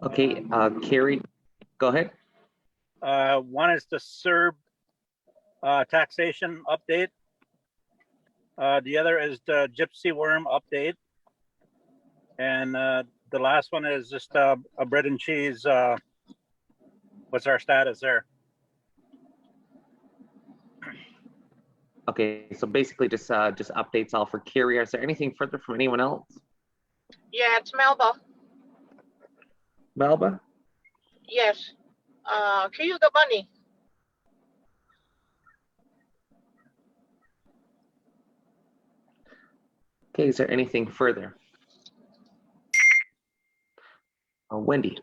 Okay, Carrie, go ahead. One is the CERB taxation update. The other is the gypsy worm update. And the last one is just a bread and cheese. What's our status there? Okay, so basically just updates all for Carrie. Is there anything further from anyone else? Yeah, it's Melba. Melba? Yes. Kayo the bunny. Okay, is there anything further? Wendy.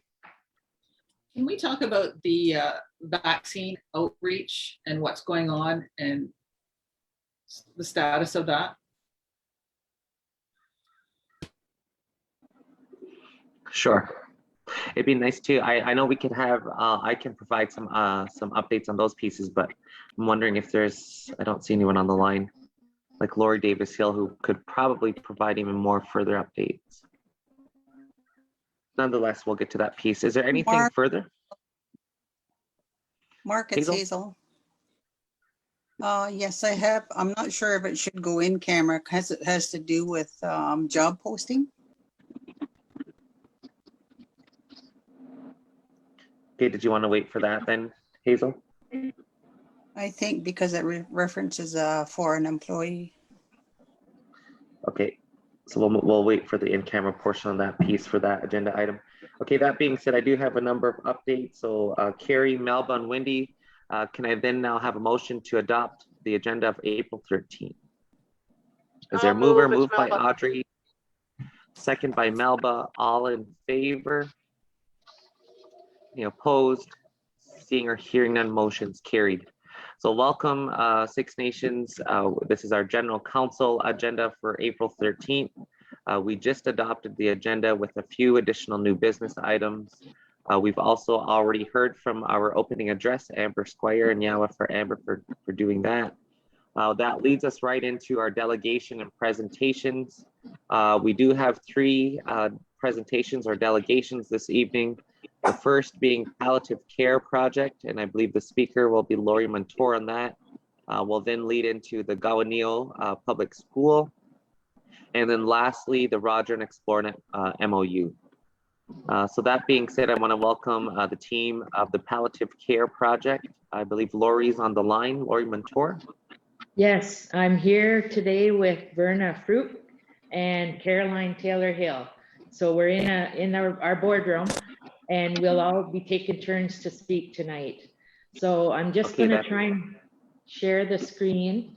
Can we talk about the vaccine outreach and what's going on and the status of that? Sure. It'd be nice to. I know we can have. I can provide some updates on those pieces, but I'm wondering if there's. I don't see anyone on the line, like Lori Davis Hill, who could probably provide even more further updates. Nonetheless, we'll get to that piece. Is there anything further? Mark, it's Hazel. Yes, I have. I'm not sure if it should go in camera because it has to do with job posting. Okay, did you want to wait for that then, Hazel? I think because it references a foreign employee. Okay, so we'll wait for the in-camera portion of that piece for that agenda item. Okay, that being said, I do have a number of updates. So Carrie, Melba, and Wendy, can I then now have a motion to adopt the agenda of April 13th? Is there a mover? Moved by Audrey, second by Melba. All in favor? Any opposed? Seeing or hearing none, motion's carried. So welcome, Six Nations. This is our General Council agenda for April 13th. We just adopted the agenda with a few additional new business items. We've also already heard from our opening address, Amber Squire, and Yawa for Amber for doing that. That leads us right into our delegation and presentations. We do have three presentations or delegations this evening. The first being Palliative Care Project, and I believe the speaker will be Lori Montour on that. We'll then lead into the Gawanil Public School. And then lastly, the Roger and Explorenet MOU. So that being said, I want to welcome the team of the Palliative Care Project. I believe Lori's on the line, Lori Montour. Yes, I'm here today with Verna Fruit and Caroline Taylor Hill. So we're in our boardroom, and we'll all be taking turns to speak tonight. So I'm just going to try and share the screen.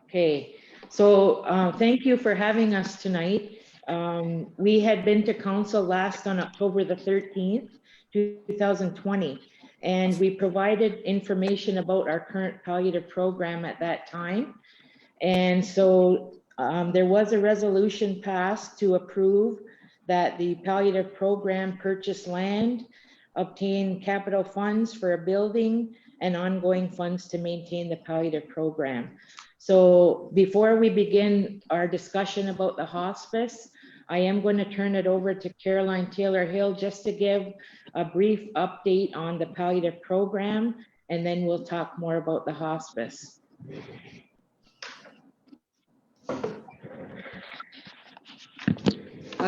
Okay, so thank you for having us tonight. We had been to council last on October the 13th, 2020, and we provided information about our current palliative program at that time. And so there was a resolution passed to approve that the palliative program purchase land, obtain capital funds for a building, and ongoing funds to maintain the palliative program. So before we begin our discussion about the hospice, I am going to turn it over to Caroline Taylor Hill just to give a brief update on the palliative program, and then we'll talk more about the hospice.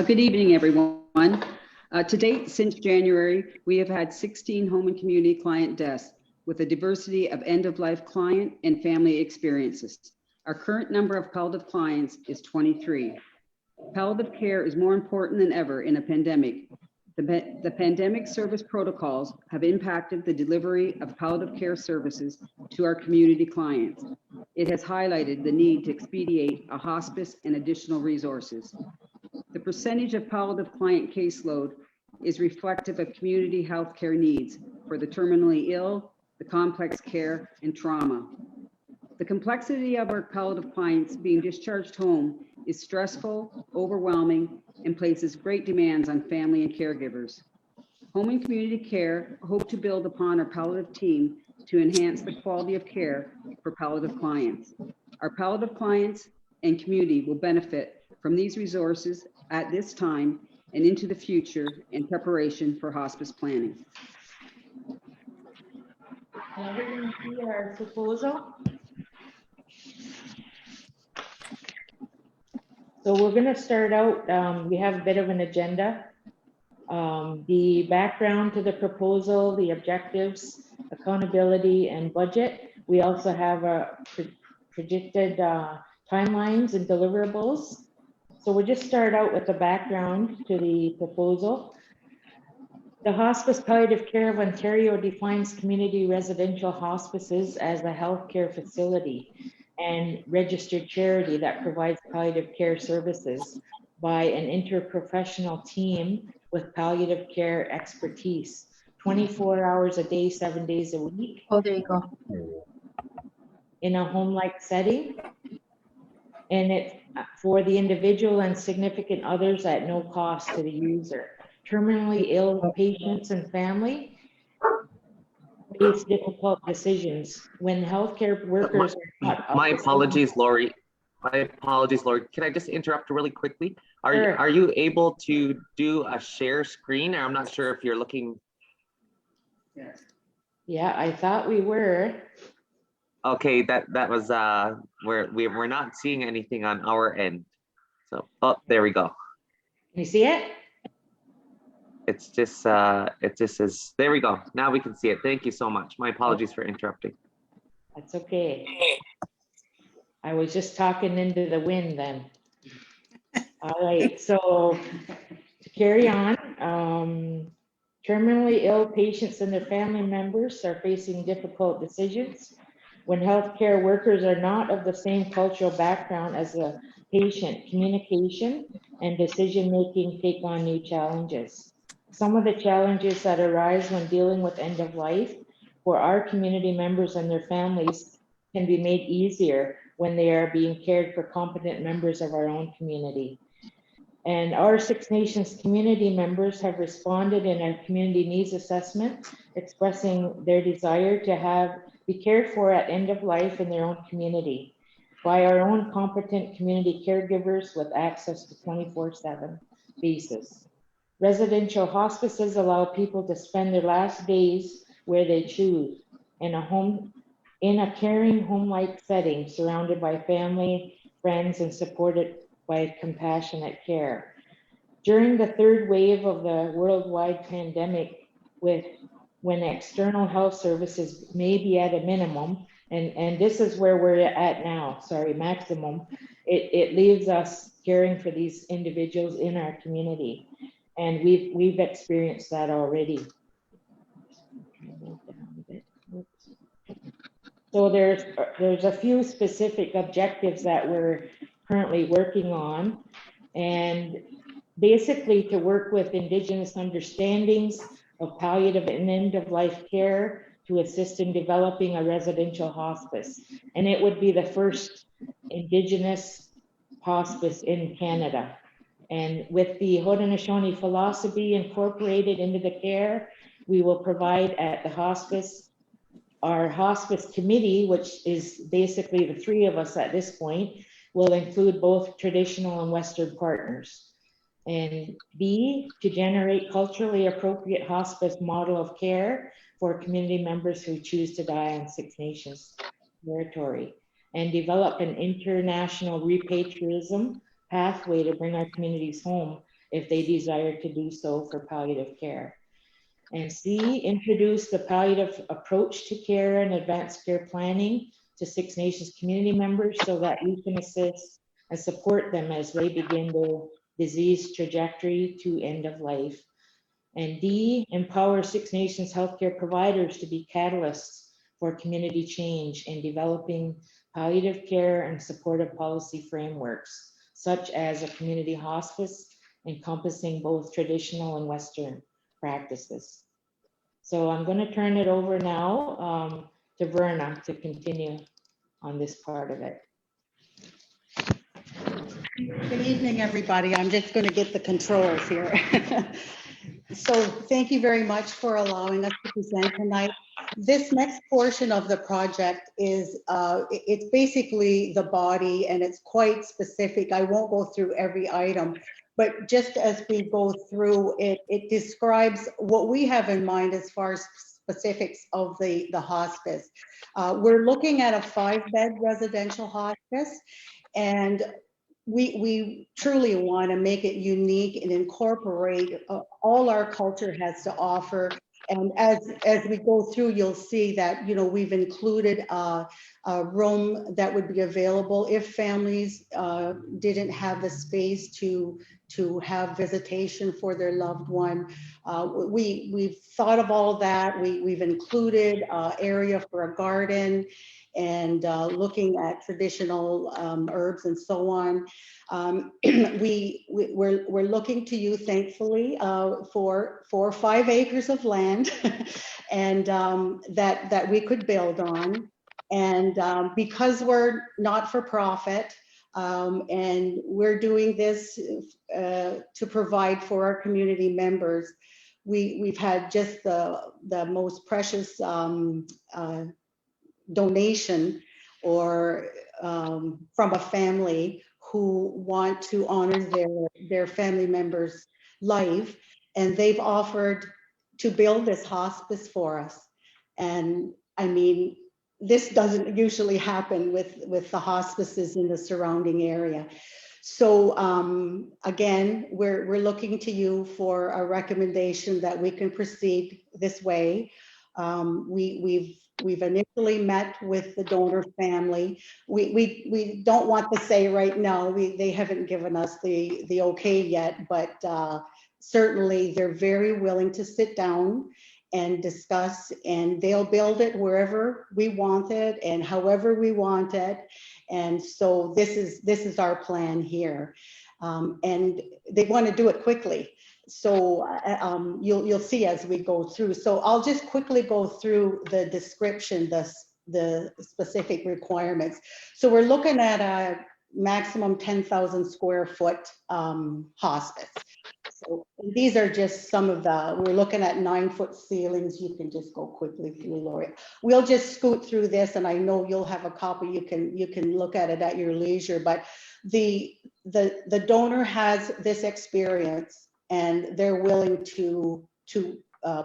Good evening, everyone. To date, since January, we have had 16 home and community client deaths with a diversity of end-of-life client and family experiences. Our current number of palliative clients is 23. Palliative care is more important than ever in a pandemic. The pandemic service protocols have impacted the delivery of palliative care services to our community clients. It has highlighted the need to expedite a hospice and additional resources. The percentage of palliative client caseload is reflective of community health care needs for the terminally ill, the complex care, and trauma. The complexity of our palliative clients being discharged home is stressful, overwhelming, and places great demands on family and caregivers. Home and community care hope to build upon our palliative team to enhance the quality of care for palliative clients. Our palliative clients and community will benefit from these resources at this time and into the future in preparation for hospice planning. Now we're going to see our proposal. So we're going to start out, we have a bit of an agenda. The background to the proposal, the objectives, accountability, and budget. We also have a predicted timelines and deliverables. So we'll just start out with the background to the proposal. The Hospice Palliative Care of Ontario defines community residential hospices as a healthcare facility and registered charity that provides palliative care services by an interprofessional team with palliative care expertise, 24 hours a day, 7 days a week. Oh, there you go. In a home-like setting. And it's for the individual and significant others at no cost to the user. Terminally ill patients and family face difficult decisions when healthcare workers are not. My apologies, Lori. My apologies, Lori. Can I just interrupt really quickly? Sure. Are you able to do a share screen? Or I'm not sure if you're looking. Yeah, I thought we were. Okay, that was we're not seeing anything on our end. So there we go. Can you see it? It just is there we go. Now we can see it. Thank you so much. My apologies for interrupting. That's okay. I was just talking into the wind then. All right, so to carry on, terminally ill patients and their family members are facing difficult decisions when healthcare workers are not of the same cultural background as the patient. Communication and decision-making take on new challenges. Some of the challenges that arise when dealing with end of life for our community members and their families can be made easier when they are being cared for competent members of our own community. And our Six Nations community members have responded in a community needs assessment, expressing their desire to be cared for at end of life in their own community by our own competent community caregivers with access to 24/7 basis. Residential hospices allow people to spend their last days where they choose, in a caring home-like setting, surrounded by family, friends, and supported by compassionate care. During the third wave of the worldwide pandemic, when external health services may be at a minimum, and this is where we're at now, maximum, it leaves us caring for these individuals in our community. And we've experienced that already. So there's a few specific objectives that we're currently working on, and basically to work with Indigenous understandings of palliative and end-of-life care to assist in developing a residential hospice. And it would be the first Indigenous hospice in Canada. And with the Haudenosaunee philosophy incorporated into the care, we will provide at the hospice, our hospice committee, which is basically the three of us at this point, will include both traditional and Western partners. And B, to generate culturally appropriate hospice model of care for community members who choose to die on Six Nations territory, and develop an international repatriatism pathway to bring our communities home if they desire to do so for palliative care. And C, introduce the palliative approach to care and advanced care planning to Six Nations community members so that we can assist and support them as they begin their disease trajectory to end of life. And D, empower Six Nations healthcare providers to be catalysts for community change in developing palliative care and supportive policy frameworks, such as a community hospice encompassing both traditional and Western practices. So I'm going to turn it over now to Verna to continue on this part of it. Good evening, everybody. I'm just going to get the controls here. So thank you very much for allowing us to present tonight. This next portion of the project is, it's basically the body, and it's quite specific. I won't go through every item, but just as we go through it, it describes what we have in mind as far as specifics of the hospice. We're looking at a 5-bed residential hospice, and we truly want to make it unique and incorporate all our culture has to offer. And as we go through, you'll see that, you know, we've included a room that would be available if families didn't have the space to have visitation for their loved one. We've thought of all that. We've included area for a garden, and looking at traditional herbs and so on. We're looking to you, thankfully, for 5 acres of land, and that we could build on. And because we're not for profit, and we're doing this to provide for our community members, we've had just the most precious donation or from a family who want to honor their family member's life, and they've offered to build this hospice for us. And I mean, this doesn't usually happen with the hospices in the surrounding area. So again, we're looking to you for a recommendation that we can proceed this way. We've initially met with the donor family. We don't want to say right now, they haven't given us the okay yet, but certainly they're very willing to sit down and discuss, and they'll build it wherever we want it and however we want it. And so this is our plan here. And they want to do it quickly. So you'll see as we go through. So I'll just quickly go through the description, the specific requirements. So we're looking at a maximum 10,000 square foot hospice. So these are just some of we're looking at 9-foot ceilings. You can just go quickly through, Lori. We'll just scoot through this, and I know you'll have a copy. You can look at it at your leisure, but the donor has this experience, and they're willing to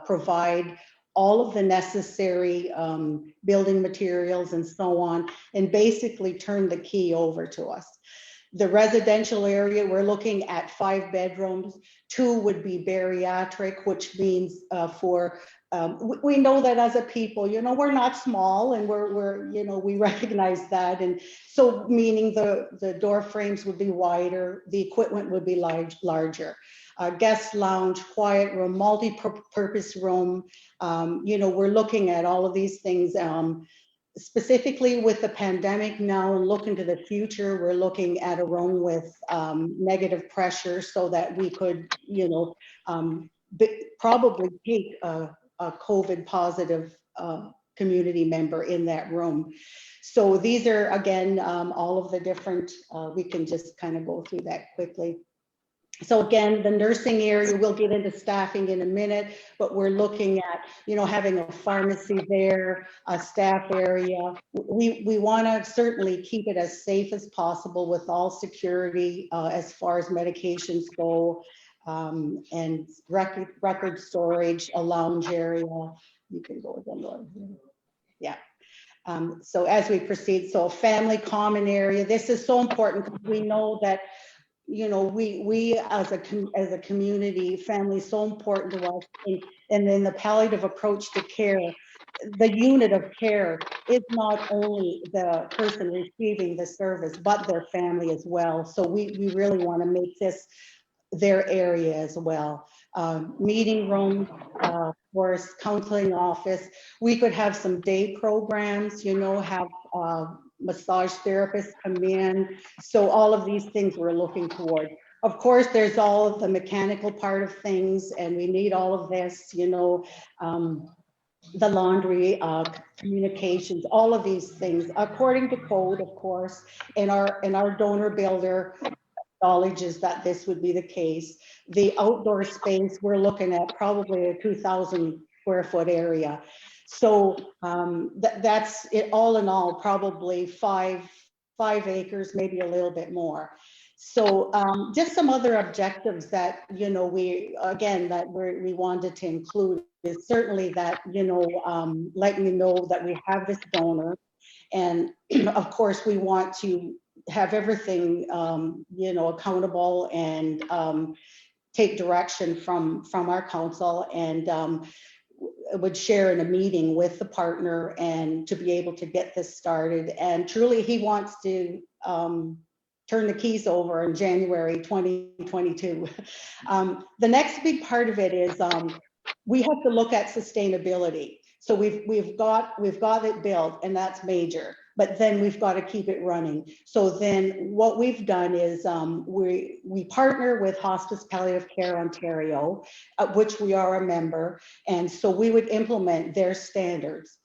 provide all of the necessary building materials and so on, and basically turn the key over to us. The residential area, we're looking at 5 bedrooms. 2 would be bariatric, which means we know that as a people, you know, we're not small, and we're you know, we recognize that. And so meaning the door frames would be wider, the equipment would be larger. Guest lounge, quiet room, multi-purpose room. You know, we're looking at all of these things. Specifically with the pandemic now, and looking to the future, we're looking at a room with negative pressure so that we could, you know, probably take a COVID positive community member in that room. So these are, again, all of the different, we can just kind of go through that quickly. So again, the nursing area, we'll get into staffing in a minute, but we're looking at, you know, having a pharmacy there, a staff area. We want to certainly keep it as safe as possible with all security as far as medications go, and record storage, a lounge area. You can go with them, Lord. Yeah. So as we proceed, so family common area, this is so important because we know that, you know, we as a community, family is so important to us, and then the palliative approach to care, the unit of care is not only the person receiving the service, but their family as well. So we really want to make this their area as well. Meeting room, of course, counseling office. We could have some day programs, you know, have massage therapists come in. So all of these things we're looking toward. Of course, there's all of the mechanical part of things, and we need all of this, you know, the laundry, communications, all of these things according to code, of course, and our donor builder acknowledges that this would be the case. The outdoor space, we're looking at probably a 2,000 square foot area. So that's it, all in all, probably five acres, maybe a little bit more. So just some other objectives that, you know, we wanted to include is certainly that, you know, letting you know that we have this donor. And of course, we want to have everything, you know, accountable and take direction from our council, and would share in a meeting with the partner and to be able to get this started. And truly, he wants to turn the keys over in January 2022. The next big part of it is we have to look at sustainability. So we've got it built, and that's major. But then we've got to keep it running. So then what we've done is we partner with Hospice Palliative Care Ontario, which we are a member, and so we would implement their standards.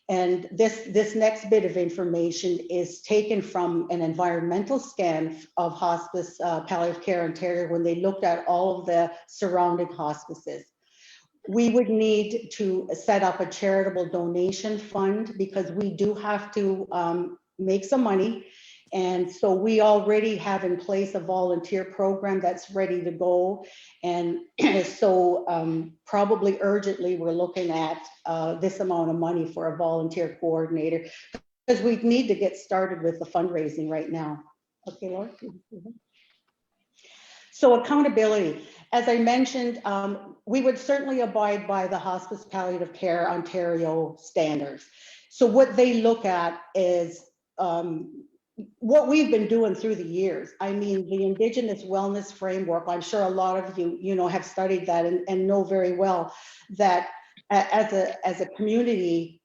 And this next bit of information is taken from an environmental scan of Hospice Palliative Care Ontario when they looked at all of the surrounding hospices. We would need to set up a charitable donation fund because we do have to make some money. And so we already have in place a volunteer program that's ready to go. And so probably urgently, we're looking at this amount of money for a volunteer coordinator because we need to get started with the fundraising right now. Okay, Laura? So accountability, as I mentioned, we would certainly abide by the Hospice Palliative Care Ontario standards. So what they look at is what we've been doing through the years. I mean, the Indigenous Wellness Framework, I'm sure a lot of you have studied that and know very well that as a community,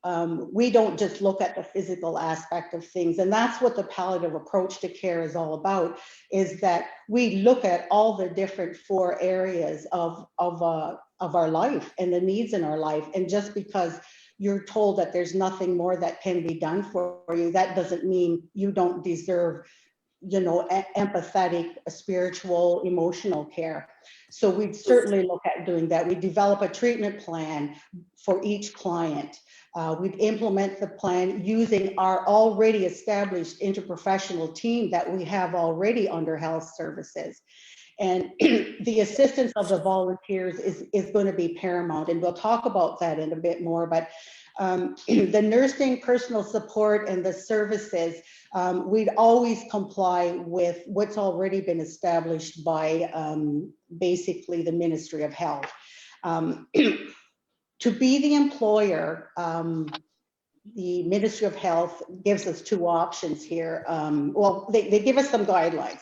we don't just look at the physical aspect of things. And that's what the palliative approach to care is all about, is that we look at all the different 4 areas of our life and the needs in our life. And just because you're told that there's nothing more that can be done for you, that doesn't mean you don't deserve, you know, empathetic, spiritual, emotional care. So we'd certainly look at doing that. We develop a treatment plan for each client. We'd implement the plan using our already established interprofessional team that we have already under health services. And the assistance of the volunteers is going to be paramount. And we'll talk about that in a bit more, but the nursing, personal support, and the services, we'd always comply with what's already been established by basically the Ministry of Health. To be the employer, the Ministry of Health gives us 2 options here. Well, they give us some guidelines.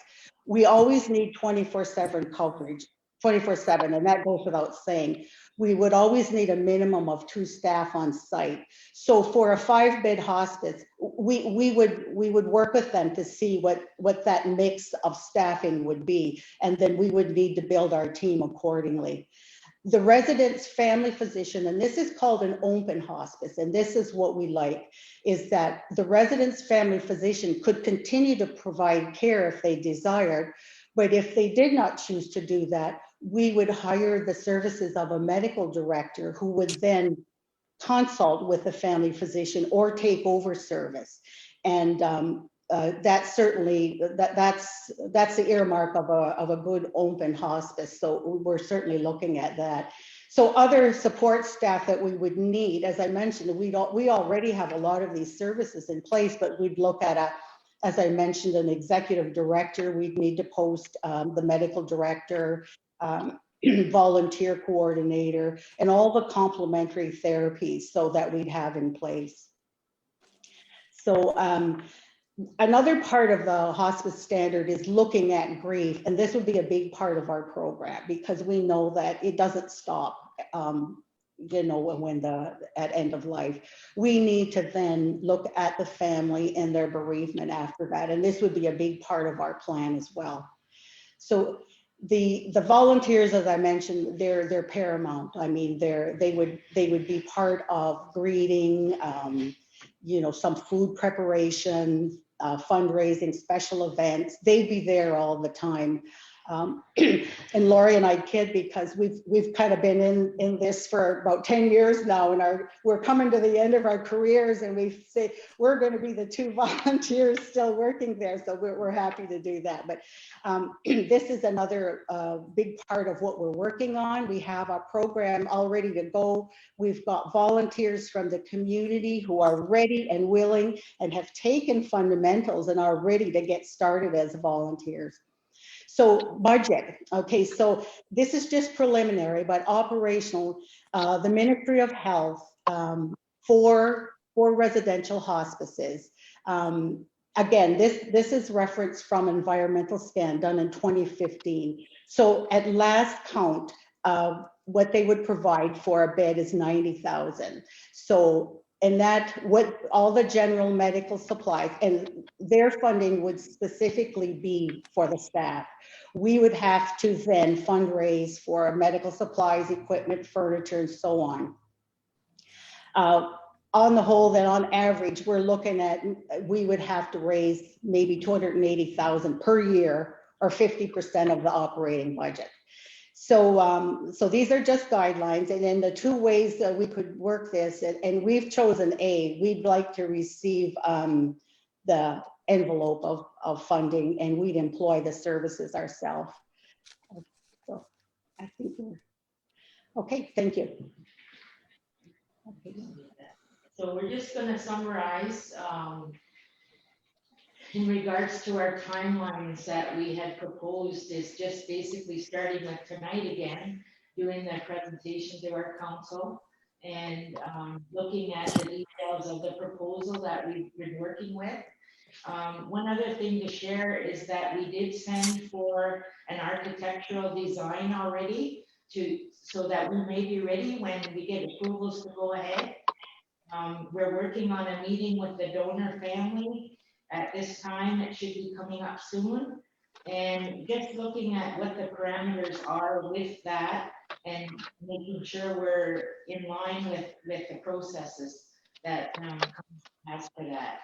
We always need 24/7 coverage, 24/7, and that goes without saying. We would always need a minimum of 2 staff on site. So for a 5-bed hospice, we would work with them to see what that mix of staffing would be, and then we would need to build our team accordingly. The resident's family physician, and this is called an open hospice, and this is what we like, is that the resident's family physician could continue to provide care if they desired, but if they did not choose to do that, we would hire the services of a medical director who would then consult with the family physician or take over service. And that's certainly, that's the earmark of a good open hospice. So we're certainly looking at that. So other support staff that we would need, as I mentioned, we already have a lot of these services in place, but we'd look at as I mentioned, an executive director. We'd need to post the medical director, volunteer coordinator, and all the complementary therapies so that we'd have in place. So another part of the hospice standard is looking at grief, and this would be a big part of our program because we know that it doesn't stop, you know, when at end of life. We need to then look at the family and their bereavement after that, and this would be a big part of our plan as well. So the volunteers, as I mentioned, they're paramount. I mean, they would be part of greeting, you know, some food preparation, fundraising, special events. They'd be there all the time. And Lori and I kid because we've kind of been in this for about 10 years now, and we're coming to the end of our careers, and we say we're going to be the 2 volunteers still working there, so we're happy to do that. But this is another big part of what we're working on. We have our program all ready to go. We've got volunteers from the community who are ready and willing and have taken fundamentals and are ready to get started as volunteers. So budget, okay, so this is just preliminary, but operational. The Ministry of Health for residential hospices. Again, this is reference from environmental scan done in 2015. So at last count, what they would provide for a bed is 90,000. So, and that what all the general medical supplies and their funding would specifically be for the staff. We would have to then fundraise for medical supplies, equipment, furniture, and so on. On the whole, then on average, we're looking at, we would have to raise maybe 280,000 per year or 50% of the operating budget. So, so these are just guidelines, and then the 2 ways that we could work this, and we've chosen A. We'd like to receive the envelope of funding, and we'd employ the services ourselves. So I think we're okay. Thank you. Okay. So we're just going to summarize in regards to our timelines that we had proposed is just basically starting with tonight again, doing the presentation to our council and looking at the details of the proposal that we've been working with. One other thing to share is that we did send for an architectural design already so that we may be ready when we get approvals to go ahead. We're working on a meeting with the donor family at this time. It should be coming up soon. And just looking at what the parameters are with that and making sure we're in line with the processes that come as for that.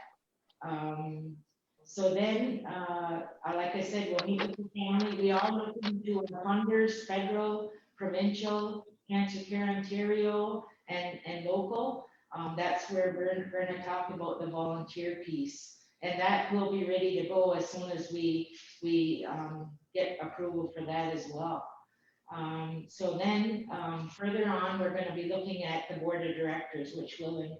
So then, like I said, we'll meet with the family. We all look into our funders, federal, provincial, Cancer Care Ontario, and local. That's where we're going to talk about the volunteer piece. And that will be ready to go as soon as we get approval for that as well. So then further on, we're going to be looking at the board of directors, which will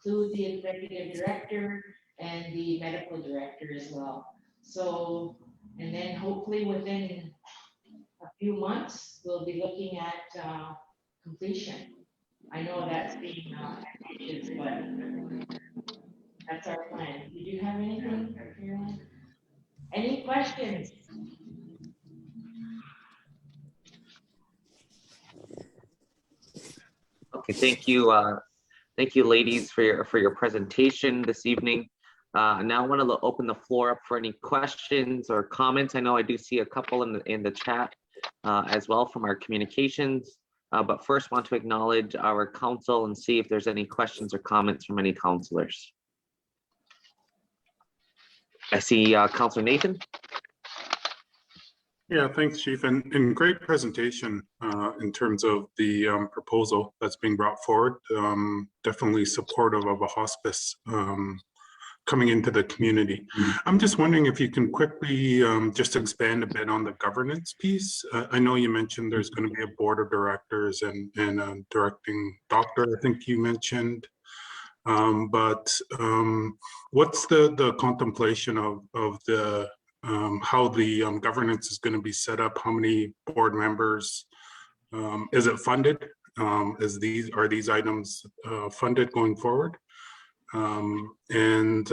include the executive director and the medical director as well. So, and then hopefully within a few months, we'll be looking at completion. I know that's being ambitious, but that's our plan. Did you have anything, Caroline? Any questions? Okay, thank you, ladies, for your presentation this evening. Now I want to open the floor up for any questions or comments. I know I do see a couple in the chat as well from our communications. But first, want to acknowledge our council and see if there's any questions or comments from any councillors. I see Councillor Nathan. Yeah, thanks, Chief, and great presentation in terms of the proposal that's being brought forward. Definitely supportive of a hospice coming into the community. I'm just wondering if you can quickly just expand a bit on the governance piece. I know you mentioned there's going to be a board of directors and a directing doctor, I think you mentioned. But what's the contemplation of the how the governance is going to be set up? How many board members? Is it funded? Are these items funded going forward? And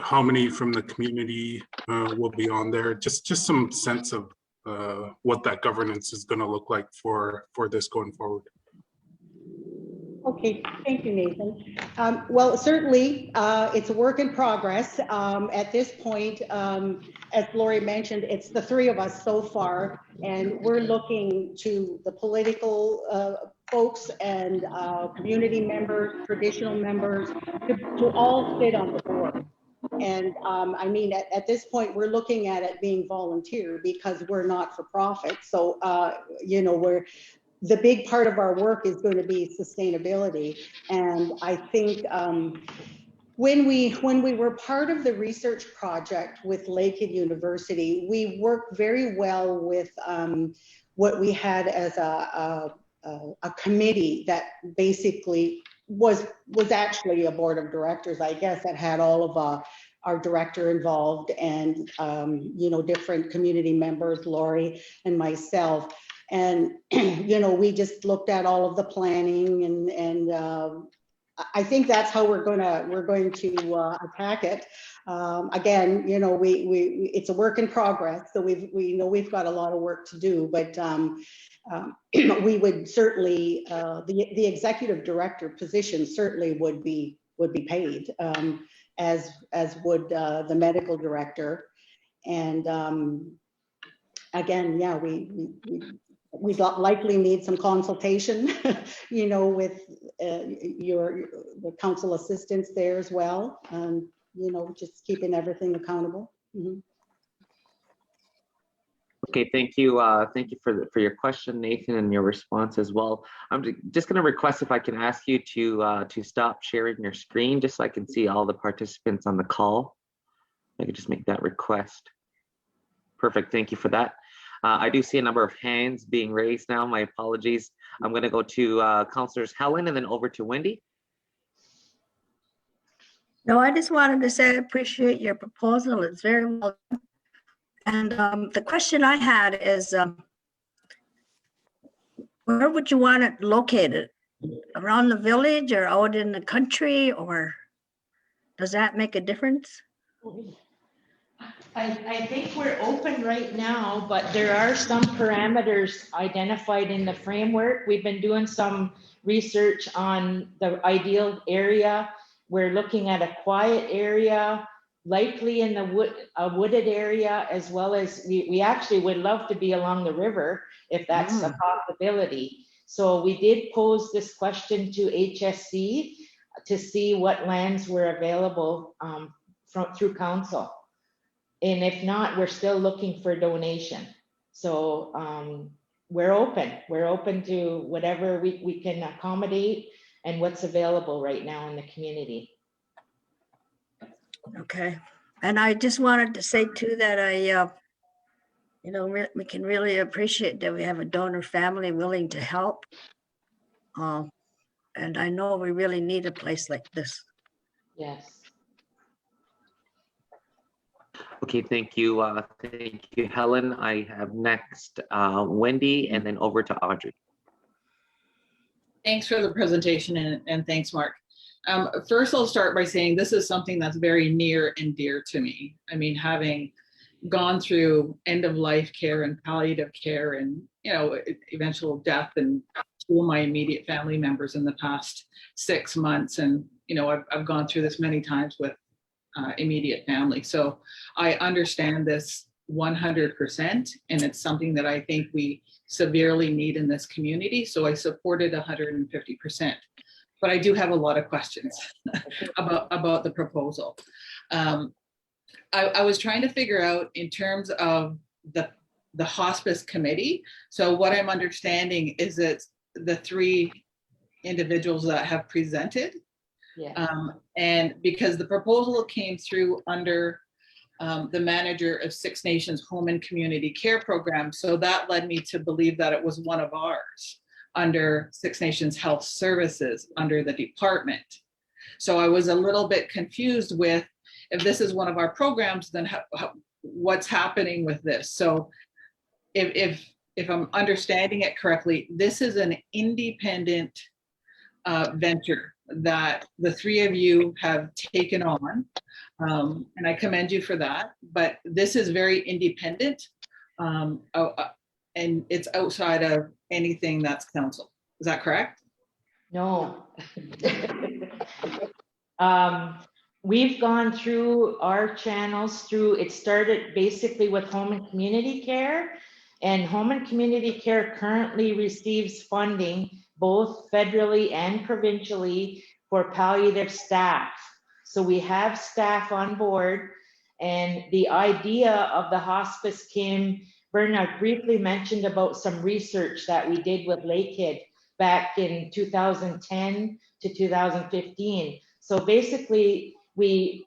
how many from the community will be on there? Just some sense of what that governance is going to look like for this going forward. Okay, thank you, Nathan. Well, certainly it's a work in progress. At this point, as Lori mentioned, it's the 3 of us so far, and we're looking to the political folks and community members, traditional members, to all sit on the board. I mean, at this point, we're looking at it being volunteer because we're not for profit. So, you know, the big part of our work is going to be sustainability. And I think when we were part of the research project with Lakehead University, we worked very well with what we had as a committee that basically was actually a board of directors, I guess, that had all of our director involved and, you know, different community members, Lori and myself. And, you know, we just looked at all of the planning and I think that's how we're going to attack it. Again, you know, it's a work in progress, so we know we've got a lot of work to do, but we would certainly the executive director position certainly would be paid, as would the medical director. And again, yeah, we'd likely need some consultation, you know, with the council assistants there as well. You know, just keeping everything accountable. Mm-hmm. Okay, thank you. Thank you for your question, Nathan, and your response as well. I'm just going to request if I can ask you to stop sharing your screen just so I can see all the participants on the call. I could just make that request. Perfect. Thank you for that. I do see a number of hands being raised now. My apologies. I'm going to go to Councilors Helen and then over to Wendy. No, I just wanted to say I appreciate your proposal. It's very well done. And the question I had is, where would you want it located? Around the village or out in the country, or does that make a difference? I think we're open right now, but there are some parameters identified in the framework. We've been doing some research on the ideal area. We're looking at a quiet area, likely in a wooded area, as well as we actually would love to be along the river if that's a possibility. So we did pose this question to HSC to see what lands were available through council. And if not, we're still looking for donation. So we're open to whatever we can accommodate and what's available right now in the community. Okay. And I just wanted to say too that you know, we can really appreciate that we have a donor family willing to help. And I know we really need a place like this. Yes. Okay, thank you, Helen. I have next Wendy and then over to Audrey. Thanks for the presentation and thanks, Mark. First, I'll start by saying this is something that's very near and dear to me. I mean, having gone through end of life care and palliative care and, you know, eventual death and two of my immediate family members in the past 6 months. And, you know, I've gone through this many times with immediate family. So I understand this 100%, and it's something that I think we severely need in this community. So I supported 150%. But I do have a lot of questions about the proposal. I was trying to figure out in terms of the hospice committee. So what I'm understanding is that the 3 individuals that have presented, and because the proposal came through under the manager of Six Nations Home and Community Care Program. So that led me to believe that it was one of ours under Six Nations Health Services under the department. So I was a little bit confused with, if this is one of our programs, then what's happening with this? So if I'm understanding it correctly, this is an independent venture that the 3 of you have taken on, and I commend you for that, but this is very independent, and it's outside of anything that's council. Is that correct? No. We've gone through our channels it started basically with home and community care, and home and community care currently receives funding both federally and provincially for palliative staff. So we have staff on board, and the idea of the hospice came, Bernard briefly mentioned about some research that we did with Lakehead back in 2010 to 2015. So basically, we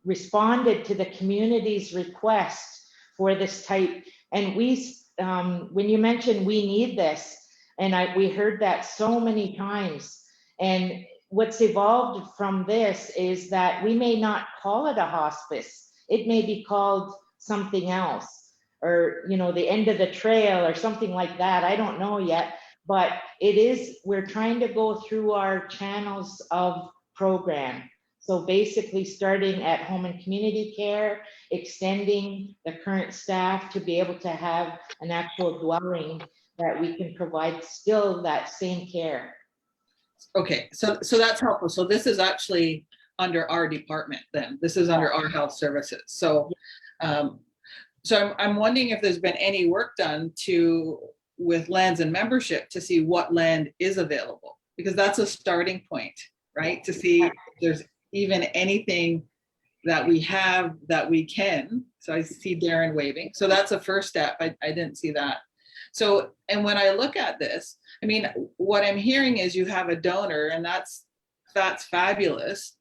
responded to the community's request for this type. And we, when you mentioned we need this, and we heard that so many times. And what's evolved from this is that we may not call it a hospice. It may be called something else, or, you know, the end of the trail or something like that. I don't know yet, but it is, we're trying to go through our channels of program. So basically starting at home and community care, extending the current staff to be able to have an actual dwelling that we can provide still that same care. Okay, so that's helpful. So this is actually under our department then. This is under our health services. So so I'm wondering if there's been any work done with lands and membership to see what land is available, because that's a starting point, right? To see if there's even anything that we have that we can. So I see Darren waving. So that's a first step. I didn't see that. So, and when I look at this, I mean, what I'm hearing is you have a donor, and that's fabulous,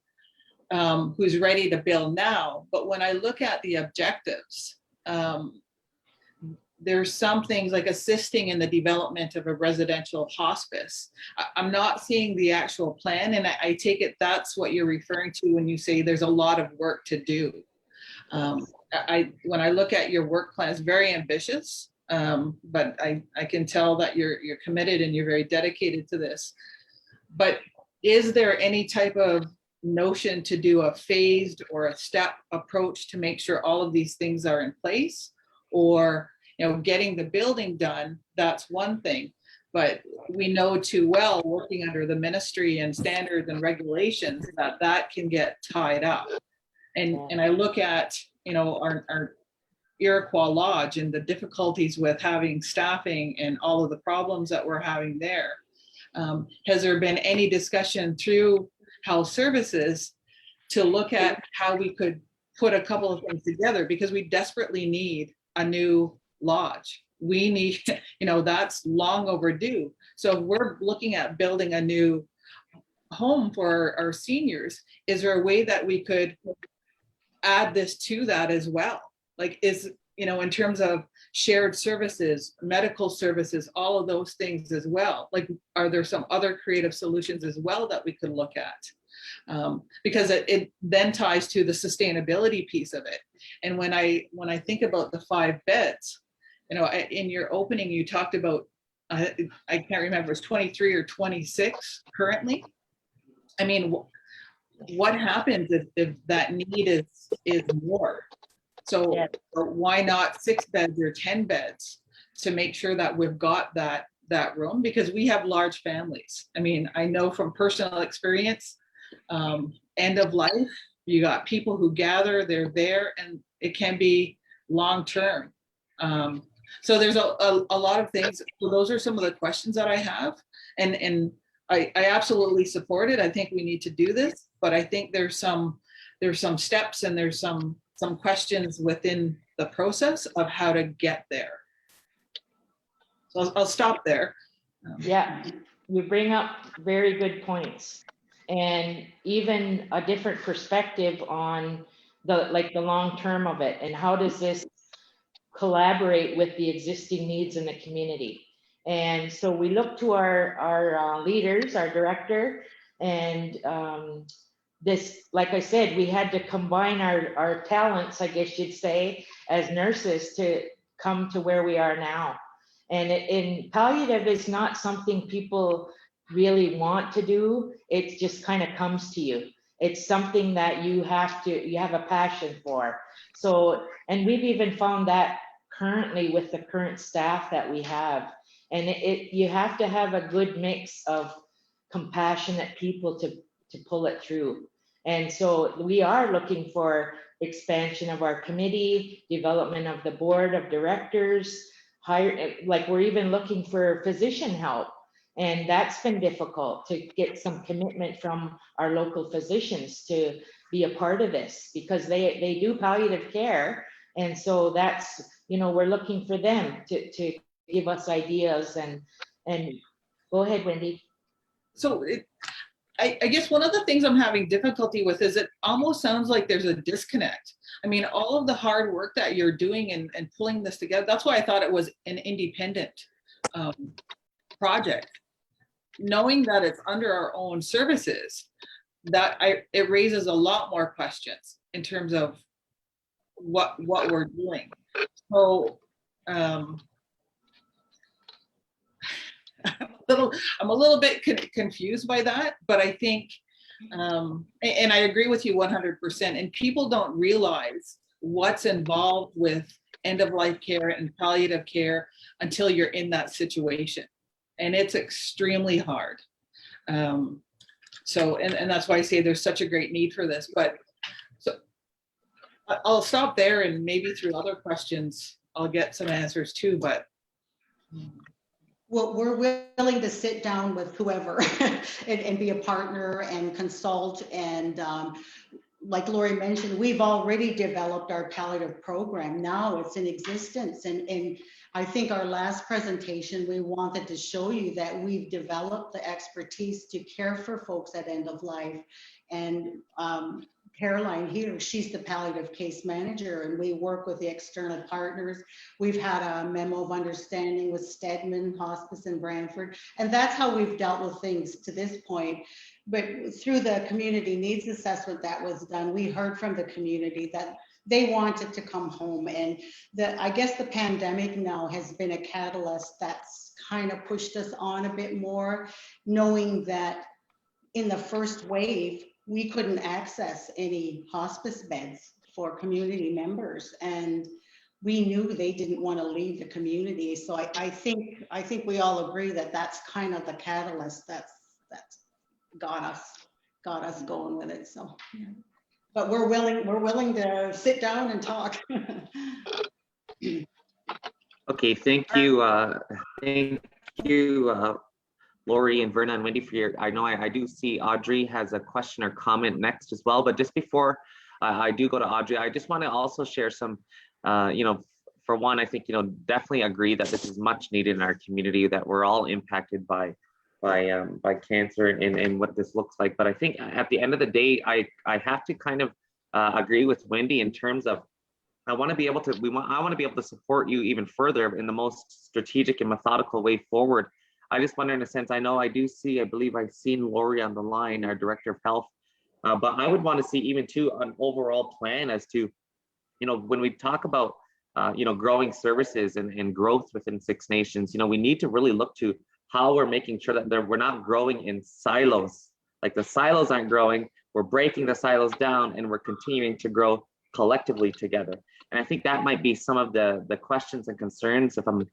who's ready to build now. But when I look at the objectives, there's some things like assisting in the development of a residential hospice. I'm not seeing the actual plan, and I take it that's what you're referring to when you say there's a lot of work to do. When I look at your work plan, it's very ambitious, but I can tell that you're committed and you're very dedicated to this. But is there any type of notion to do a phased or a step approach to make sure all of these things are in place? Or, you know, getting the building done, that's one thing, but we know too well, working under the ministry and standards and regulations, that can get tied up. And I look at, you know, our Iroquois Lodge and the difficulties with having staffing and all of the problems that we're having there. Has there been any discussion through health services to look at how we could put a couple of things together? Because we desperately need a new lodge. We need, you know, that's long overdue. So if we're looking at building a new home for our seniors, is there a way that we could add this to that as well? Like, is, you know, in terms of shared services, medical services, all of those things as well? Like, are there some other creative solutions as well that we could look at? Because it then ties to the sustainability piece of it. And when I think about the 5 beds, you know, in your opening, you talked about, I can't remember, it's 23 or 26 currently. I mean, what happens if that need is more? So yeah. Why not 6 beds or 10 beds to make sure that we've got that room? Because we have large families. I mean, I know from personal experience, end of life, you got people who gather, they're there, and it can be long-term. So there's a lot of things. So those are some of the questions that I have. And I absolutely support it. I think we need to do this, but I think there's some steps and there's some questions within the process of how to get there. So I'll stop there. Yeah, you bring up very good points, and even a different perspective on the long term of it, and how does this collaborate with the existing needs in the community. And so we look to our leaders, our director, and this, like I said, we had to combine our talents, I guess you'd say, as nurses to come to where we are now. And in palliative is not something people really want to do. It just kind of comes to you. It's something that you have a passion for. So, and we've even found that currently with the current staff that we have. And you have to have a good mix of compassionate people to pull it through. And so we are looking for expansion of our committee, development of the board of directors, we're even looking for physician help. And that's been difficult to get some commitment from our local physicians to be a part of this, because they do palliative care. And so that's, you know, we're looking for them to give us ideas and go ahead, Wendy. So I guess one of the things I'm having difficulty with is it almost sounds like there's a disconnect. I mean, all of the hard work that you're doing and pulling this together, that's why I thought it was an independent project. Knowing that it's under our own services, it raises a lot more questions in terms of what we're doing. So I'm a little bit confused by that, but I think, and I agree with you 100%. And people don't realize what's involved with end-of-life care and palliative care until you're in that situation, and it's extremely hard. So, and that's why I say there's such a great need for this. But so I'll stop there, and maybe through other questions I'll get some answers too. But well, we're willing to sit down with whoever and be a partner and consult. And like Lori mentioned, we've already developed our palliative program. Now it's in existence. And I think our last presentation, we wanted to show you that we've developed the expertise to care for folks at end of life. And Caroline here, she's the palliative case manager, and we work with the external partners. We've had a memo of understanding with Stedman Hospice in Brantford, and that's how we've dealt with things to this point. But through the community needs assessment that was done, we heard from the community that they wanted to come home. And I guess the pandemic now has been a catalyst that's kind of pushed us on a bit more, knowing that in the first wave, we couldn't access any hospice beds for community members, and we knew they didn't want to leave the community. So I think we all agree that that's kind of the catalyst that's got us going with it. So, but we're willing to sit down and talk. Okay, thank you, Lori and Verna and Wendy for your, I do see Audrey has a question or comment next as well, but just before I do go to Audrey, I just want to also share some, for one, I think, definitely agree that this is much needed in our community, that we're all impacted by cancer and what this looks like. But I think at the end of the day, I have to kind of agree with Wendy in terms of, I want to be able to support you even further in the most strategic and methodical way forward. I just wonder, in a sense, I believe I've seen Lori on the line, our Director of Health, but I would want to see even too an overall plan as to, when we talk about, growing services and growth within Six Nations, we need to really look to how we're making sure that we're not growing in silos. Like the silos aren't growing, we're breaking the silos down and we're continuing to grow collectively together. And I think that might be some of the questions and concerns, if I'm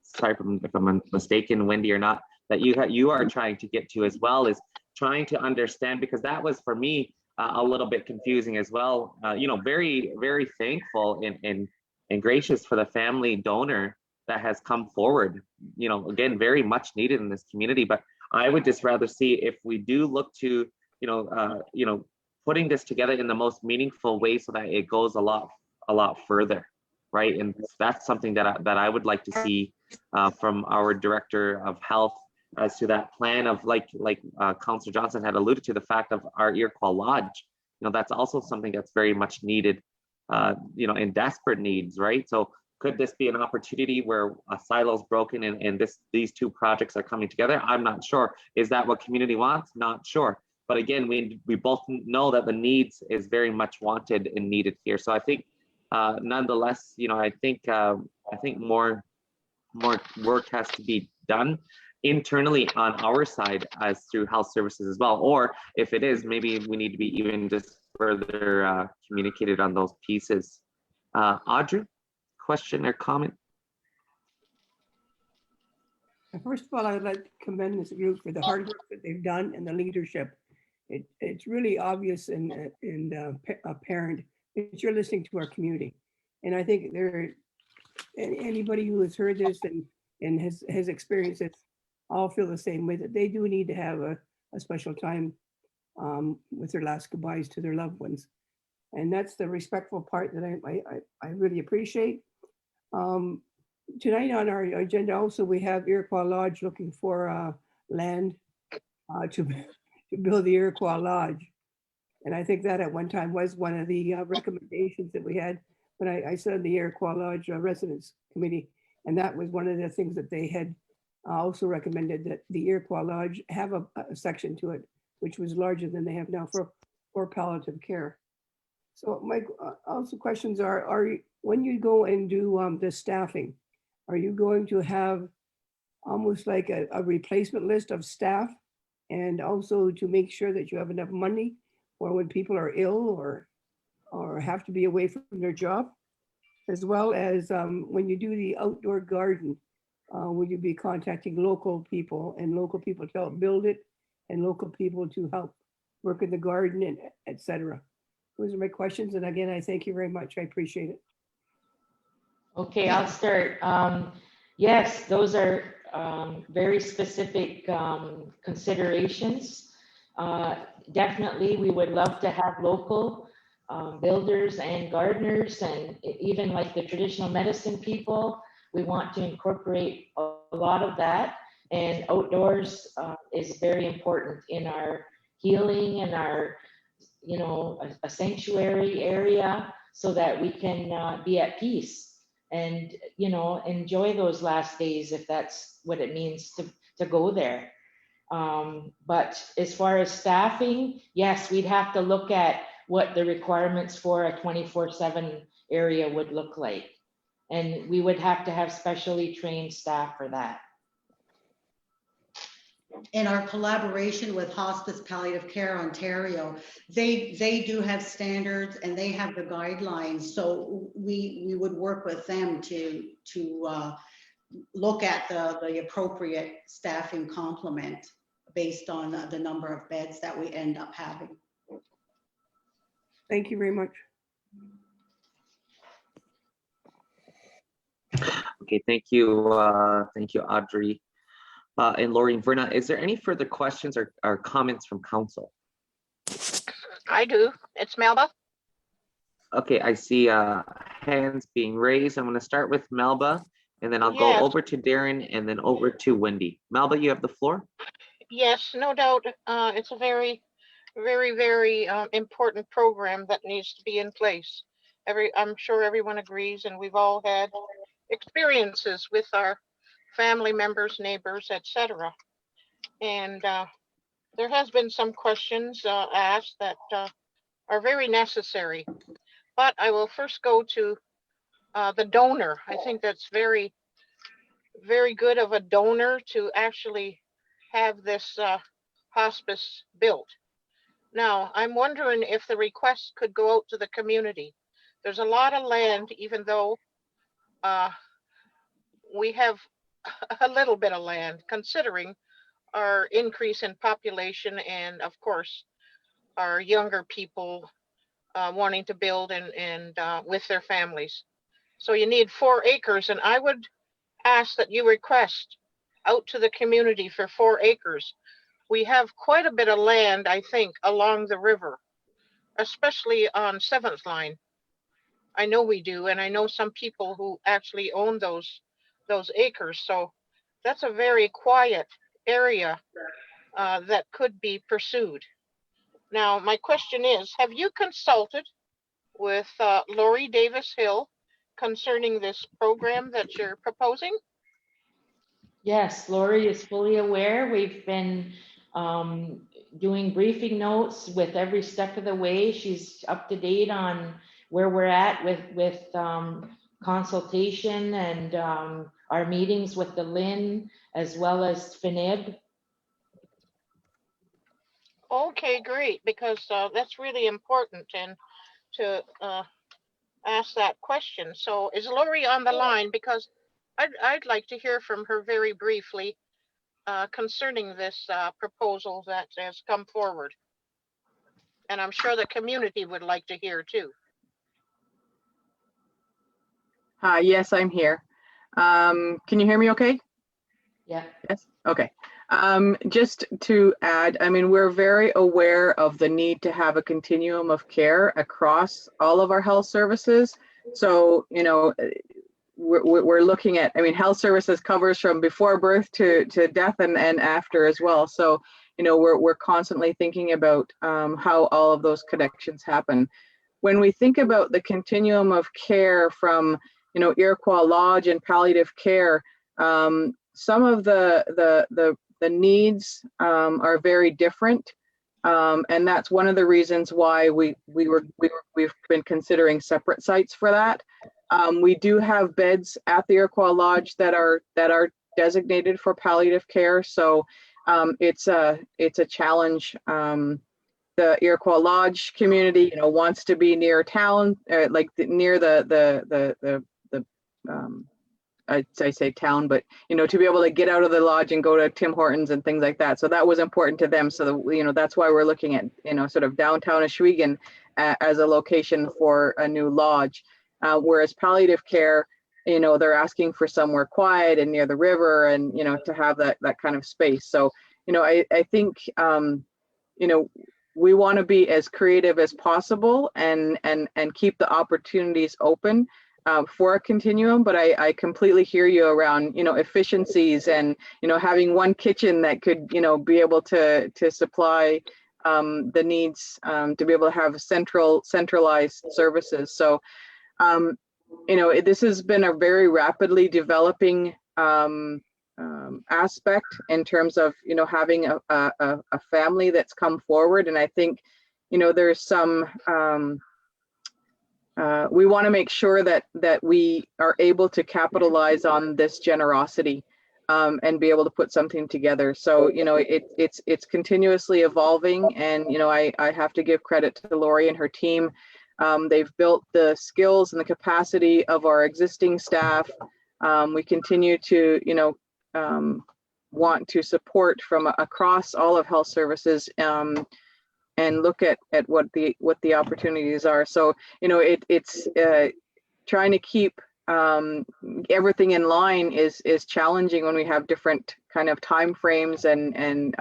mistaken, Wendy, or not, that you are trying to get to as well, is trying to understand, because that was for me a little bit confusing as well. Very, very thankful and gracious for the family donor that has come forward. Again, very much needed in this community. But I would just rather see if we do look to, putting this together in the most meaningful way so that it goes a lot further, right? And that's something that I would like to see from our Director of Health, as to that plan of like Councillor Johnson had alluded to, the fact of our Iroquois Lodge. That's also something that's very much needed, in desperate needs, right? So could this be an opportunity where a silo's broken and these two projects are coming together? I'm not sure. Is that what community wants? Not sure. But again, we both know that the needs is very much wanted and needed here. So I think, nonetheless, I think more work has to be done internally on our side as through health services as well. Or if it is, maybe we need to be even just further communicated on those pieces. Audrey, question or comment? First of all, I would like to commend this group for the hard work that they've done and the leadership. It's really obvious and apparent that you're listening to our community. And I think anybody who has heard this and has experienced it, all feel the same way, that they do need to have a special time with their last goodbyes to their loved ones. And that's the respectful part that I really appreciate. Tonight on our agenda also, we have Iroquois Lodge looking for land to build the Iroquois Lodge. And I think that at one time was one of the recommendations that we had when I sat on the Iroquois Lodge Residents Committee. And that was one of the things that they had also recommended, that the Iroquois Lodge have a section to it, which was larger than they have now for palliative care. So my also questions are when you go and do the staffing, are you going to have almost like a replacement list of staff, and also to make sure that you have enough money for when people are ill or have to be away from their job, as well as when you do the outdoor garden, will you be contacting local people and local people to help build it and local people to help work in the garden and etc. Those are my questions. And again, I thank you very much. I appreciate it. Okay, I'll start. Yes, those are very specific considerations. Definitely, we would love to have local builders and gardeners, and even like the traditional medicine people. We want to incorporate a lot of that, and outdoors is very important in our healing and our, you know, a sanctuary area, so that we can be at peace and, you know, enjoy those last days, if that's what it means to go there. But as far as staffing, yes, we'd have to look at what the requirements for a 24/7 area would look like. And we would have to have specially trained staff for that. In our collaboration with Hospice Palliative Care Ontario, they do have standards and they have the guidelines. So we would work with them to look at the appropriate staffing complement based on the number of beds that we end up having. Thank you very much. Okay, thank you, Audrey. And Lori and Verna, is there any further questions or comments from council? I do. It's Melba. Okay, I see hands being raised. I'm going to start with Melba, and then I'll go Yes. over to Darren and then over to Wendy. Melba, you have the floor. Yes, no doubt. It's a very, very, very important program that needs to be in place. I'm sure everyone agrees, and we've all had experiences with our family members, neighbors, etc. And there has been some questions asked that are very necessary. But I will first go to the donor. I think that's very, very good of a donor to actually have this hospice built. Now, I'm wondering if the request could go out to the community. There's a lot of land, even though we have a little bit of land, considering our increase in population and, of course, our younger people wanting to build and with their families. So you need 4 acres, and I would ask that you request out to the community for 4 acres. We have quite a bit of land, I think, along the river, especially on 7th Line. I know we do, and I know some people who actually own those acres. So that's a very quiet area that could be pursued. Now, my question is, have you consulted with Lori Davis Hill concerning this program that you're proposing? Yes, Lori is fully aware. We've been doing briefing notes with every step of the way. She's up to date on where we're at with consultation and our meetings with the LIN as well as FNIB. Okay, great, because that's really important, and to ask that question. So is Lori on the line? Because I'd like to hear from her very briefly concerning this proposal that has come forward. And I'm sure the community would like to hear too. Hi, yes, I'm here. Can you hear me okay? Yeah. Yes. Okay. Just to add, I mean, we're very aware of the need to have a continuum of care across all of our health services. So, you know, we're looking at, I mean, health services covers from before birth to death and after as well. So, you know, we're constantly thinking about how all of those connections happen. When we think about the continuum of care from, you know, Iroquois Lodge and palliative care, some of the needs are very different, and that's one of the reasons why we've been considering separate sites for that. We do have beds at the Iroquois Lodge that are designated for palliative care, so it's a challenge. The Iroquois Lodge community, you know, wants to be near town, like near I say town, but, you know, to be able to get out of the lodge and go to Tim Hortons and things like that. So that was important to them. So, you know, that's why we're looking at, you know, sort of downtown Oswego as a location for a new lodge. Whereas palliative care, you know, they're asking for somewhere quiet and near the river and, you know, to have that kind of space. So, you know, I think, you know, we want to be as creative as possible and keep the opportunities open for a continuum, but I completely hear you around, you know, efficiencies and, you know, having one kitchen that could, you know, be able to supply the needs to be able to have centralized services. So, you know, this has been a very rapidly developing aspect in terms of, you know, having a family that's come forward. And I think, you know, there's some, we want to make sure that we are able to capitalize on this generosity and be able to put something together. So, you know, it's continuously evolving, and, you know, I have to give credit to Lori and her team. They've built the skills and the capacity of our existing staff. We continue to, you know, want to support from across all of health services and look at what the opportunities are. So, you know, it's trying to keep everything in line is challenging when we have different kind of time frames and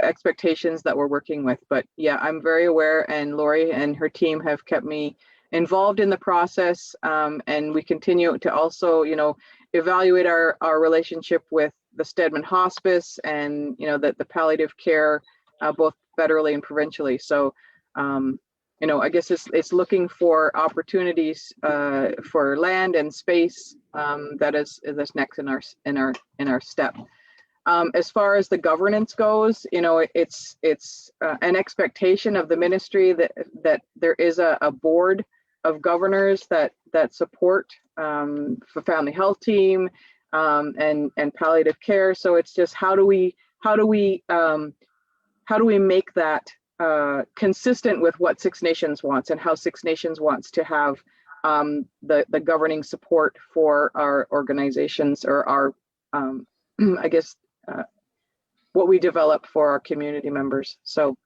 expectations that we're working with. But yeah, I'm very aware, and Lori and her team have kept me involved in the process, and we continue to also, you know, evaluate our relationship with the Stedman Hospice and, you know, the palliative care, both federally and provincially. So, you know, I guess it's looking for opportunities for land and space that is next in our step. As far as the governance goes, you know, it's an expectation of the ministry that there is a board of governors that support the family health team and palliative care. So it's just how do we make that consistent with what Six Nations wants and how Six Nations wants to have the governing support for our organizations or our I guess what we develop for our community members. So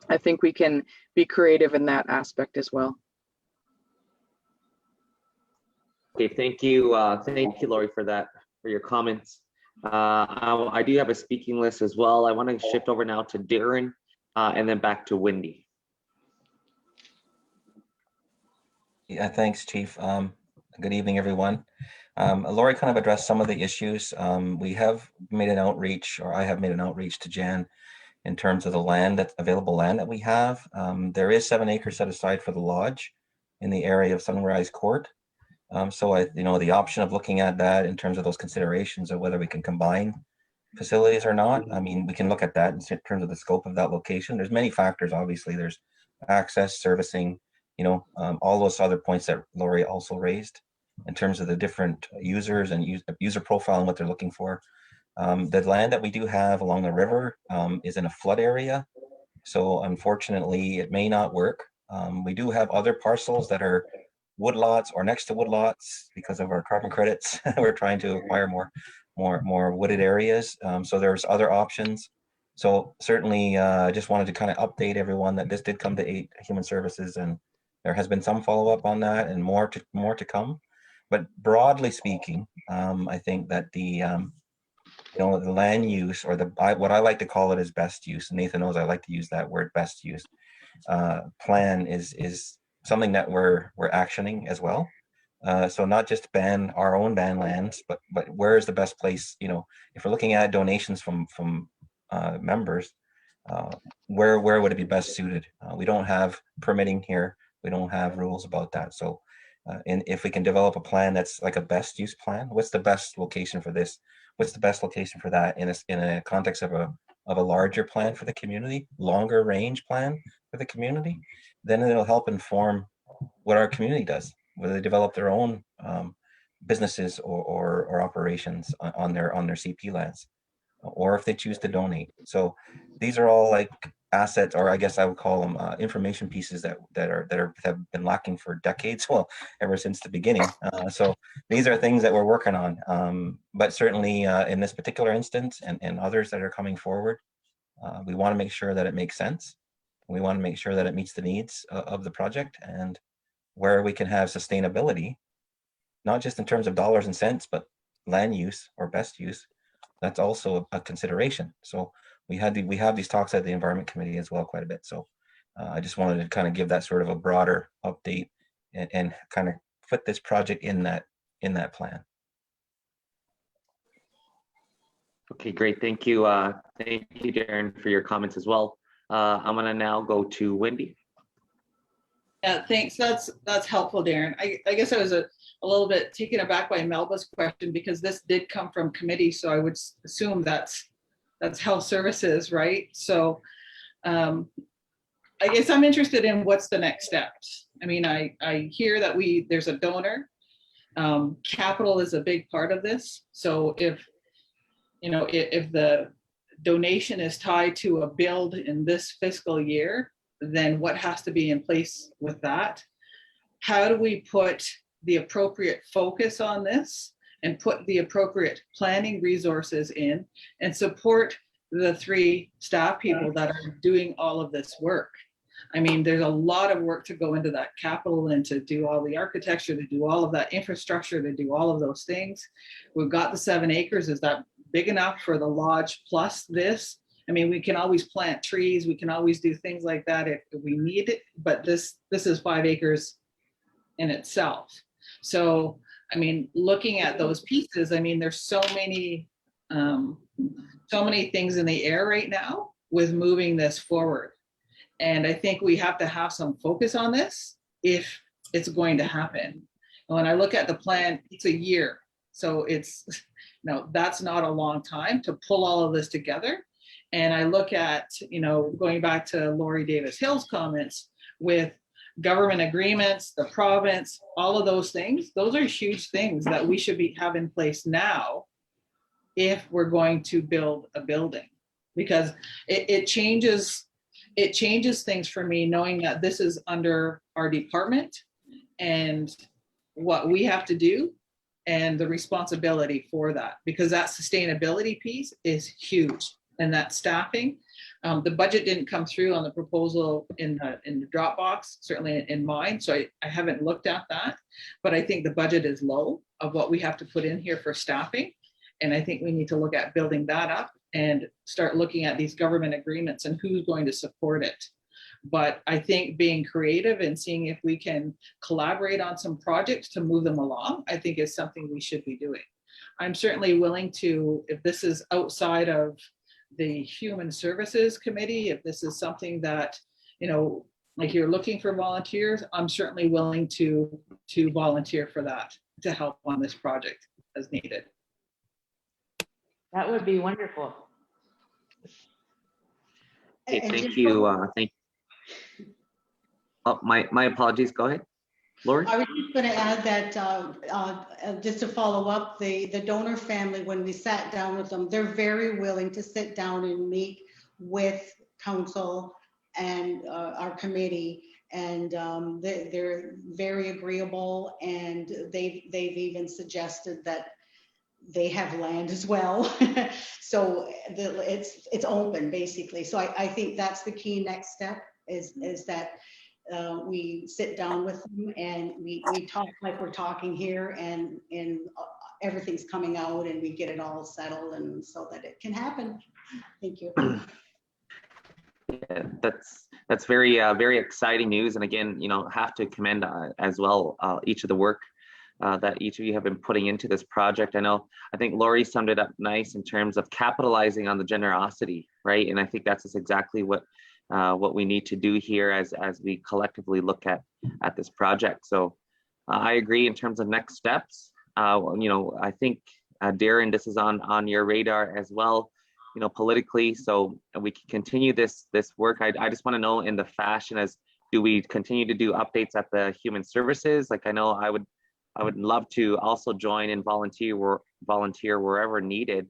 I think we can be creative in that aspect as well. Okay, thank you, Lori, for that, for your comments. I do have a speaking list as well. I want to shift over now to Darren and then back to Wendy. Yeah, thanks, Chief. Good evening, everyone. Lori kind of addressed some of the issues. We have made an outreach, or I have made an outreach to Jan in terms of the land, that's available land that we have. There is 7 acres set aside for the lodge in the area of Sunrise Court. So you know, the option of looking at that in terms of those considerations of whether we can combine facilities or not. I mean, we can look at that in terms of the scope of that location. There's many factors, obviously. There's access, servicing, you know, all those other points that Lori also raised in terms of the different users and user profile and what they're looking for. The land that we do have along the river is in a flood area. So unfortunately, it may not work. We do have other parcels that are woodlots or next to woodlots because of our carbon credits. We're trying to acquire more wooded areas. So there's other options. So certainly I just wanted to kind of update everyone that this did come to Human Services, and there has been some follow-up on that and more to come. But broadly speaking, I think that the the land use, or what I like to call it is best use. Nathan knows I like to use that word, best use. Plan is something that we're actioning as well. So not just ban our own ban lands, but where is the best place? If we're looking at donations from members, where would it be best suited? We don't have permitting here. We don't have rules about that. So, and if we can develop a plan that's like a best use plan, what's the best location for this? What's the best location for that in a context of a larger plan for the community, longer range plan for the community? Then it'll help inform what our community does, whether they develop their own businesses or operations on their CP lands, or if they choose to donate. So these are all like assets, or I guess I would call them information pieces that have been lacking for decades, well, ever since the beginning. So these are things that we're working on. But certainly in this particular instance and others that are coming forward, we want to make sure that it makes sense. We want to make sure that it meets the needs of the project, and where we can have sustainability, not just in terms of dollars and cents, but land use or best use. That's also a consideration. So we have these talks at the Environment Committee as well quite a bit. So I just wanted to kind of give that sort of a broader update and kind of put this project in that plan. Okay, great. Thank you. Thank you, Darren, for your comments as well. I'm going to now go to Wendy. Yeah, thanks. That's helpful, Darren. I guess I was a little bit taken aback by Melba's question, because this did come from committee, so I would assume that's health services, right? So I guess I'm interested in what's the next steps. I mean, I hear that there's a donor. Capital is a big part of this. So if the donation is tied to a build in this fiscal year, then what has to be in place with that? How do we put the appropriate focus on this and put the appropriate planning resources in and support the 3 staff people that are doing all of this work? I mean, there's a lot of work to go into that capital and to do all the architecture, to do all of that infrastructure, to do all of those things. We've got the 7 acres. Is that big enough for the lodge plus this? I mean, we can always plant trees. We can always do things like that if we need it, but this is 5 acres in itself. So, I mean, looking at those pieces, I mean, there's so many things in the air right now with moving this forward. And I think we have to have some focus on this if it's going to happen. And when I look at the plan, it's a year. So it's, that's not a long time to pull all of this together. And I look at, going back to Lori Davis Hill's comments with government agreements, the province, all of those things, those are huge things that we should have in place now if we're going to build a building, because it changes things for me knowing that this is under our department and what we have to do and the responsibility for that, because that sustainability piece is huge. And that staffing, the budget didn't come through on the proposal in the Dropbox, certainly in mine. So I haven't looked at that, but I think the budget is low of what we have to put in here for staffing. And I think we need to look at building that up and start looking at these government agreements and who's going to support it. But I think being creative and seeing if we can collaborate on some projects to move them along, I think is something we should be doing. I'm certainly willing to, if this is outside of the Human Services Committee, if this is something that, like you're looking for volunteers, I'm certainly willing to volunteer for that, to help on this project as needed. That would be wonderful. Okay, thank you. Thank you. Oh, my apologies. Go ahead, Lori. I was just going to add that just to follow up, the donor family, when we sat down with them, they're very willing to sit down and meet with council and our committee, and they're very agreeable, and they've even suggested that they have land as well. So it's open basically. So I think that's the key next step is that we sit down with them and we talk like we're talking here, and everything's coming out and we get it all settled and so that it can happen. Thank you. Yeah, that's very very exciting news. And again, have to commend as well each of the work that each of you have been putting into this project. I think Lori summed it up nice in terms of capitalizing on the generosity, right? And I think that's just exactly what we need to do here as we collectively look at this project. So I agree in terms of next steps. I think Darren, this is on your radar as well, politically, so we can continue this work. I just want to know in the fashion as, do we continue to do updates at the Human Services? Like, I know I would love to also join and volunteer wherever needed,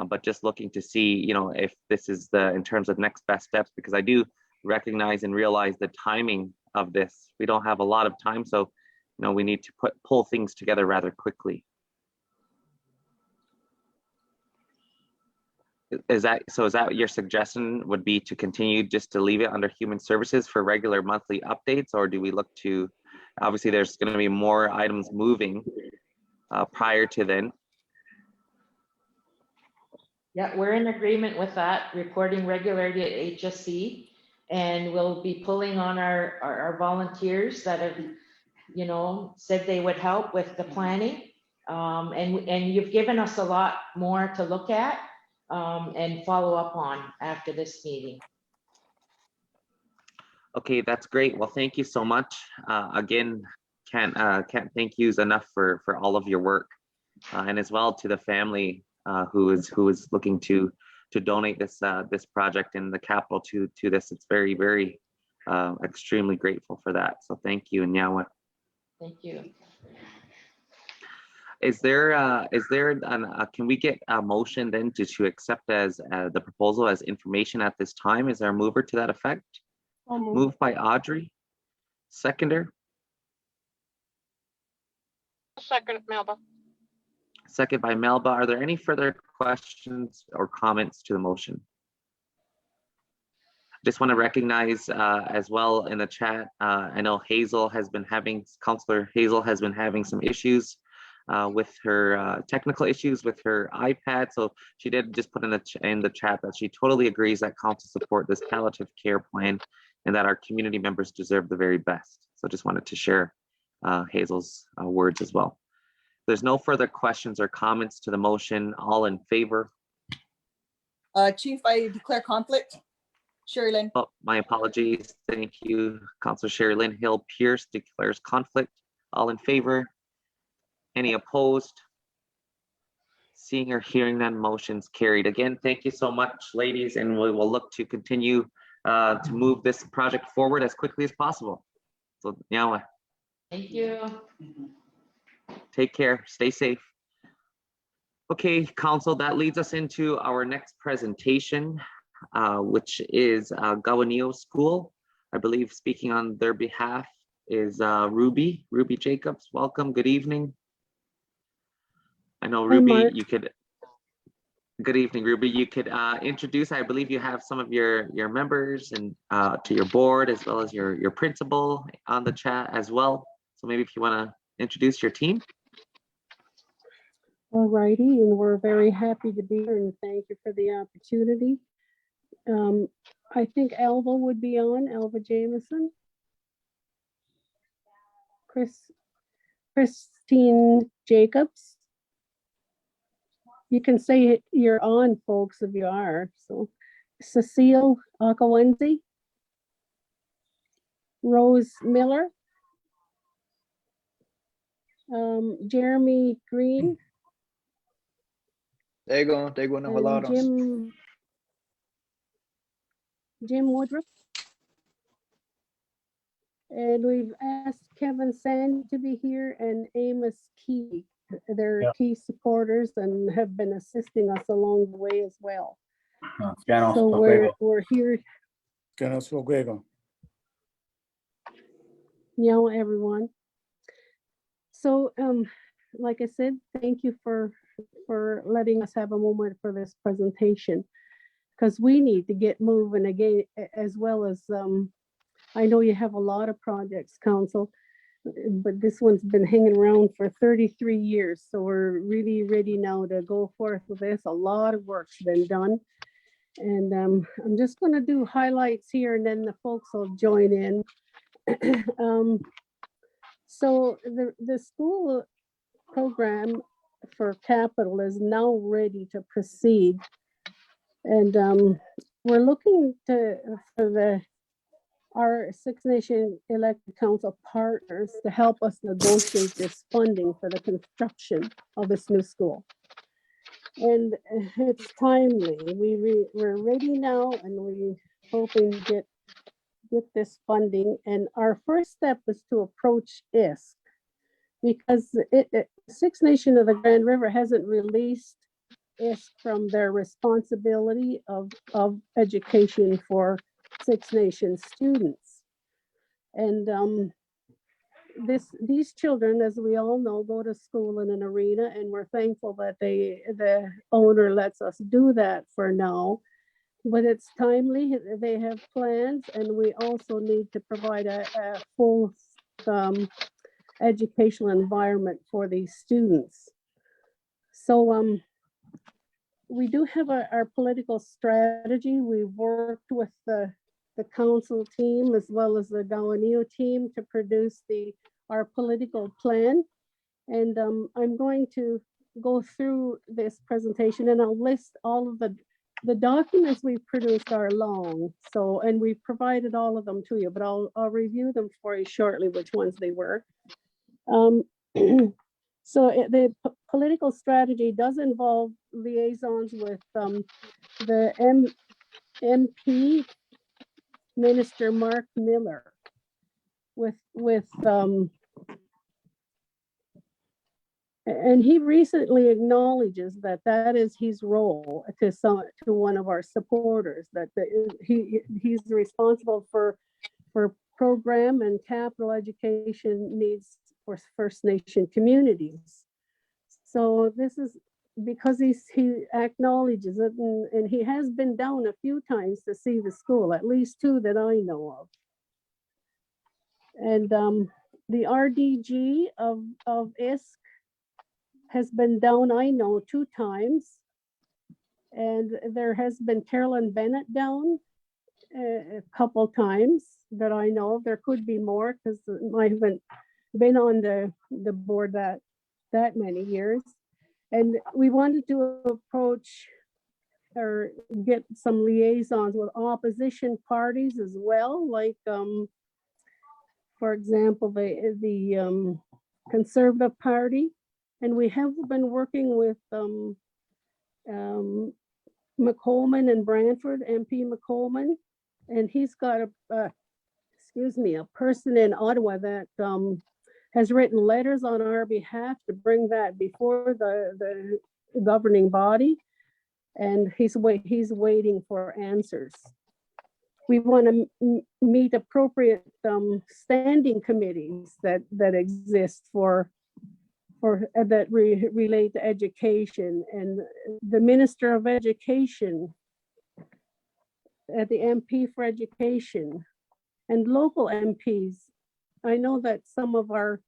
but just looking to see, if this is in terms of next best steps, because I do recognize and realize the timing of this. We don't have a lot of time, so we need to pull things together rather quickly. Is that your suggestion would be to continue just to leave it under Human Services for regular monthly updates, or do we look to, obviously there's going to be more items moving prior to then? Yeah, we're in agreement with that, reporting regularly at HSC, and we'll be pulling on our volunteers that have, said they would help with the planning. And you've given us a lot more to look at and follow up on after this meeting. Okay, that's great. Well, thank you so much. Again, can't thank yous enough for all of your work, and as well to the family who is looking to donate this project and the capital to this. It's very, very extremely grateful for that. So thank you, and Nyawa. Thank you. Can we get a motion then to accept as the proposal as information at this time? Is there a mover to that effect? Moved by Audrey. Seconder? Second, Melba. Second by Melba. Are there any further questions or comments to the motion? Just want to recognize as well in the chat, I know Councillor Hazel has been having some issues with her technical issues with her iPad. So she did just put in the chat that she totally agrees that council support this palliative care plan and that our community members deserve the very best. So just wanted to share Hazel's words as well. There's no further questions or comments to the motion. All in favor? Chief, I declare conflict. Sherry Lynn. Oh, my apologies. Thank you. Councillor Sherry Lynn Hill Pierce declares conflict. All in favor? Any opposed? Seeing or hearing none, motion's carried. Again, thank you so much, ladies, and we will look to continue to move this project forward as quickly as possible. So, Nyawa. Thank you. Take care. Stay safe. Okay, Council, that leads us into our next presentation, which is Gowanio School. I believe speaking on their behalf is Ruby Jacobs. Welcome. Good evening. I know, Ruby, you could. Good evening, Ruby. You could introduce, I believe you have some of your members and to your board, as well as your principal on the chat as well. So maybe if you want to introduce your team. All righty, and we're very happy to be here, and thank you for the opportunity. I think Elva would be on, Elva Jameson. Christine Jacobs. You can say you're on, folks, if you are. So Cecile Akawenzi, Rose Miller, Jeremy Green. They go no and Jim Woodruff. And we've asked Kevin Sand to be here and Amos Key. They're key supporters and have been assisting us along the way as well. So we're here. Now, everyone. So, like I said, thank you for letting us have a moment for this presentation, because we need to get moving again, as well as I know you have a lot of projects, Council, but this one's been hanging around for 33 years. So we're really ready now to go forth with this. A lot of work's been done. And I'm just going to do highlights here and then the folks will join in. So the school program for capital is now ready to proceed. And we're looking for our Six Nation elected council partners to help us negotiate this funding for the construction of this new school. And it's timely. We're ready now, and we're hoping to get this funding. And our first step is to approach ISK, because Six Nation of the Grand River hasn't released ISK from their responsibility of education for Six Nation students. And these children, as we all know, go to school in an arena, and we're thankful that the owner lets us do that for now. But it's timely. They have plans, and we also need to provide a full educational environment for these students. So we do have our political strategy. We've worked with the council team as well as the Gowanio team to produce our political plan. And I'm going to go through this presentation, and I'll list all of the documents we've produced are long. So, and we've provided all of them to you, but I'll review them for you shortly, which ones they were. So the political strategy does involve liaisons with the MP Minister Mark Miller, and he recently acknowledges that is his role to one of our supporters, that he's responsible for program and capital education needs for First Nation communities. So this is because he acknowledges it, and he has been down a few times to see the school, at least 2 that I know of. And the RDG of ISK has been down, I know, 2 times. And there has been Carolyn Bennett down a couple times that I know of. There could be more because I haven't been on the board that many years. And we wanted to approach or get some liaisons with opposition parties as well, like for example, the Conservative Party. And we have been working with McColman and Brantford, MP McColman, and he's got a person in Ottawa that has written letters on our behalf to bring that before the governing body, and he's waiting for answers. We want to meet appropriate standing committees that exist that relate to education, and the Minister of Education, at the MP for Education, and local MPs. I know that some of our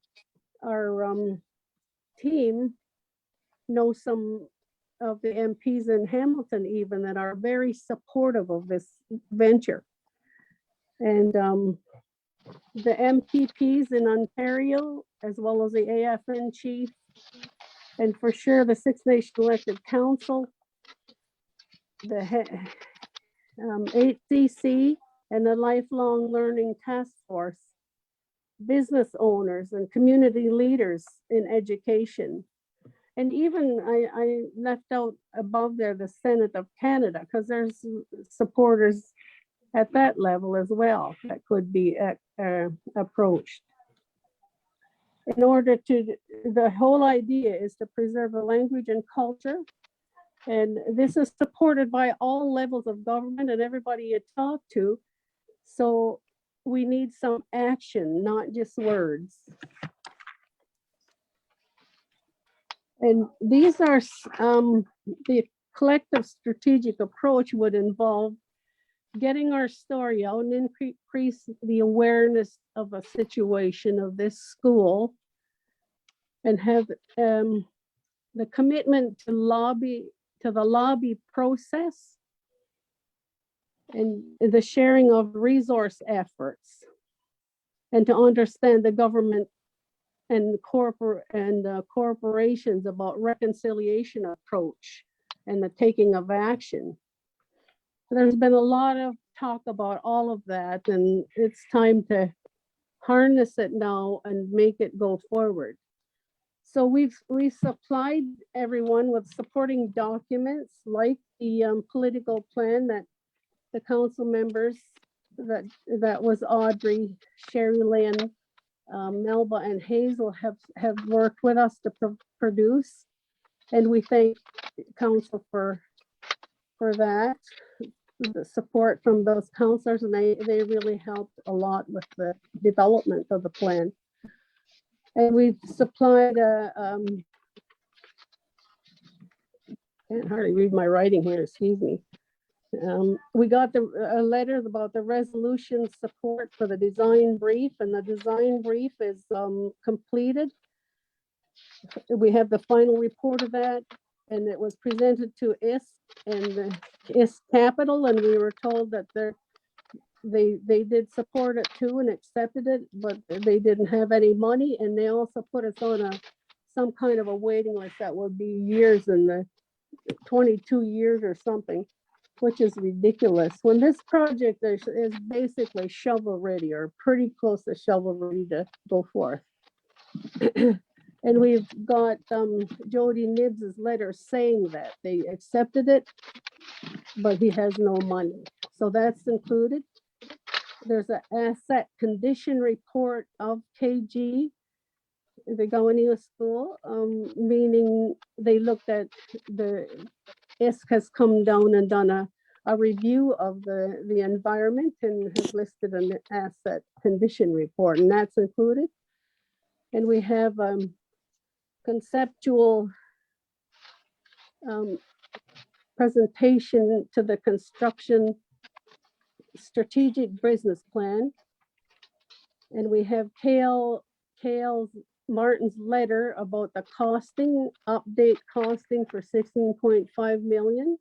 team know some of the MPs in Hamilton even that are very supportive of this venture. And the MPPs in Ontario, as well as the AFN chief, and for sure the Six Nation elected council, the HCC, and the Lifelong Learning Task Force, business owners and community leaders in education. And even I left out above there the Senate of Canada, because there's supporters at that level as well that could be approached. In order the whole idea is to preserve the language and culture. And this is supported by all levels of government and everybody you talk to. So we need some action, not just words. And these are the collective strategic approach would involve getting our story out and increase the awareness of a situation of this school, and have the commitment to the lobby process and the sharing of resource efforts, and to understand the government and corporations about reconciliation approach and the taking of action. There's been a lot of talk about all of that, and it's time to harness it now and make it go forward. So we supplied everyone with supporting documents like the political plan that the council members, that was Audrey, Sherry Lynn, Melba and Hazel have worked with us to produce. And we thank council for that, the support from those counselors, and they really helped a lot with the development of the plan. And we've supplied can't hardly read my writing here, excuse me. We got a letter about the resolution support for the design brief, and the design brief is completed. We have the final report of that, and it was presented to ISK and the ISK Capital, and we were told that they did support it too and accepted it, but they didn't have any money, and they also put us on some kind of a waiting list that would be years, in the 22 years or something, which is ridiculous. When this project is basically shovel ready, or pretty close to shovel ready to go forth. And we've got Jody Nibbs's letter saying that they accepted it, but he has no money. So that's included. There's an asset condition report of KG, the Gowanio School, meaning they looked at the ISK has come down and done a review of the environment and has listed an asset condition report, and that's included. And we have conceptual presentation to the construction strategic business plan. And we have Kale Martin's letter about the costing, update costing for 16.5 million.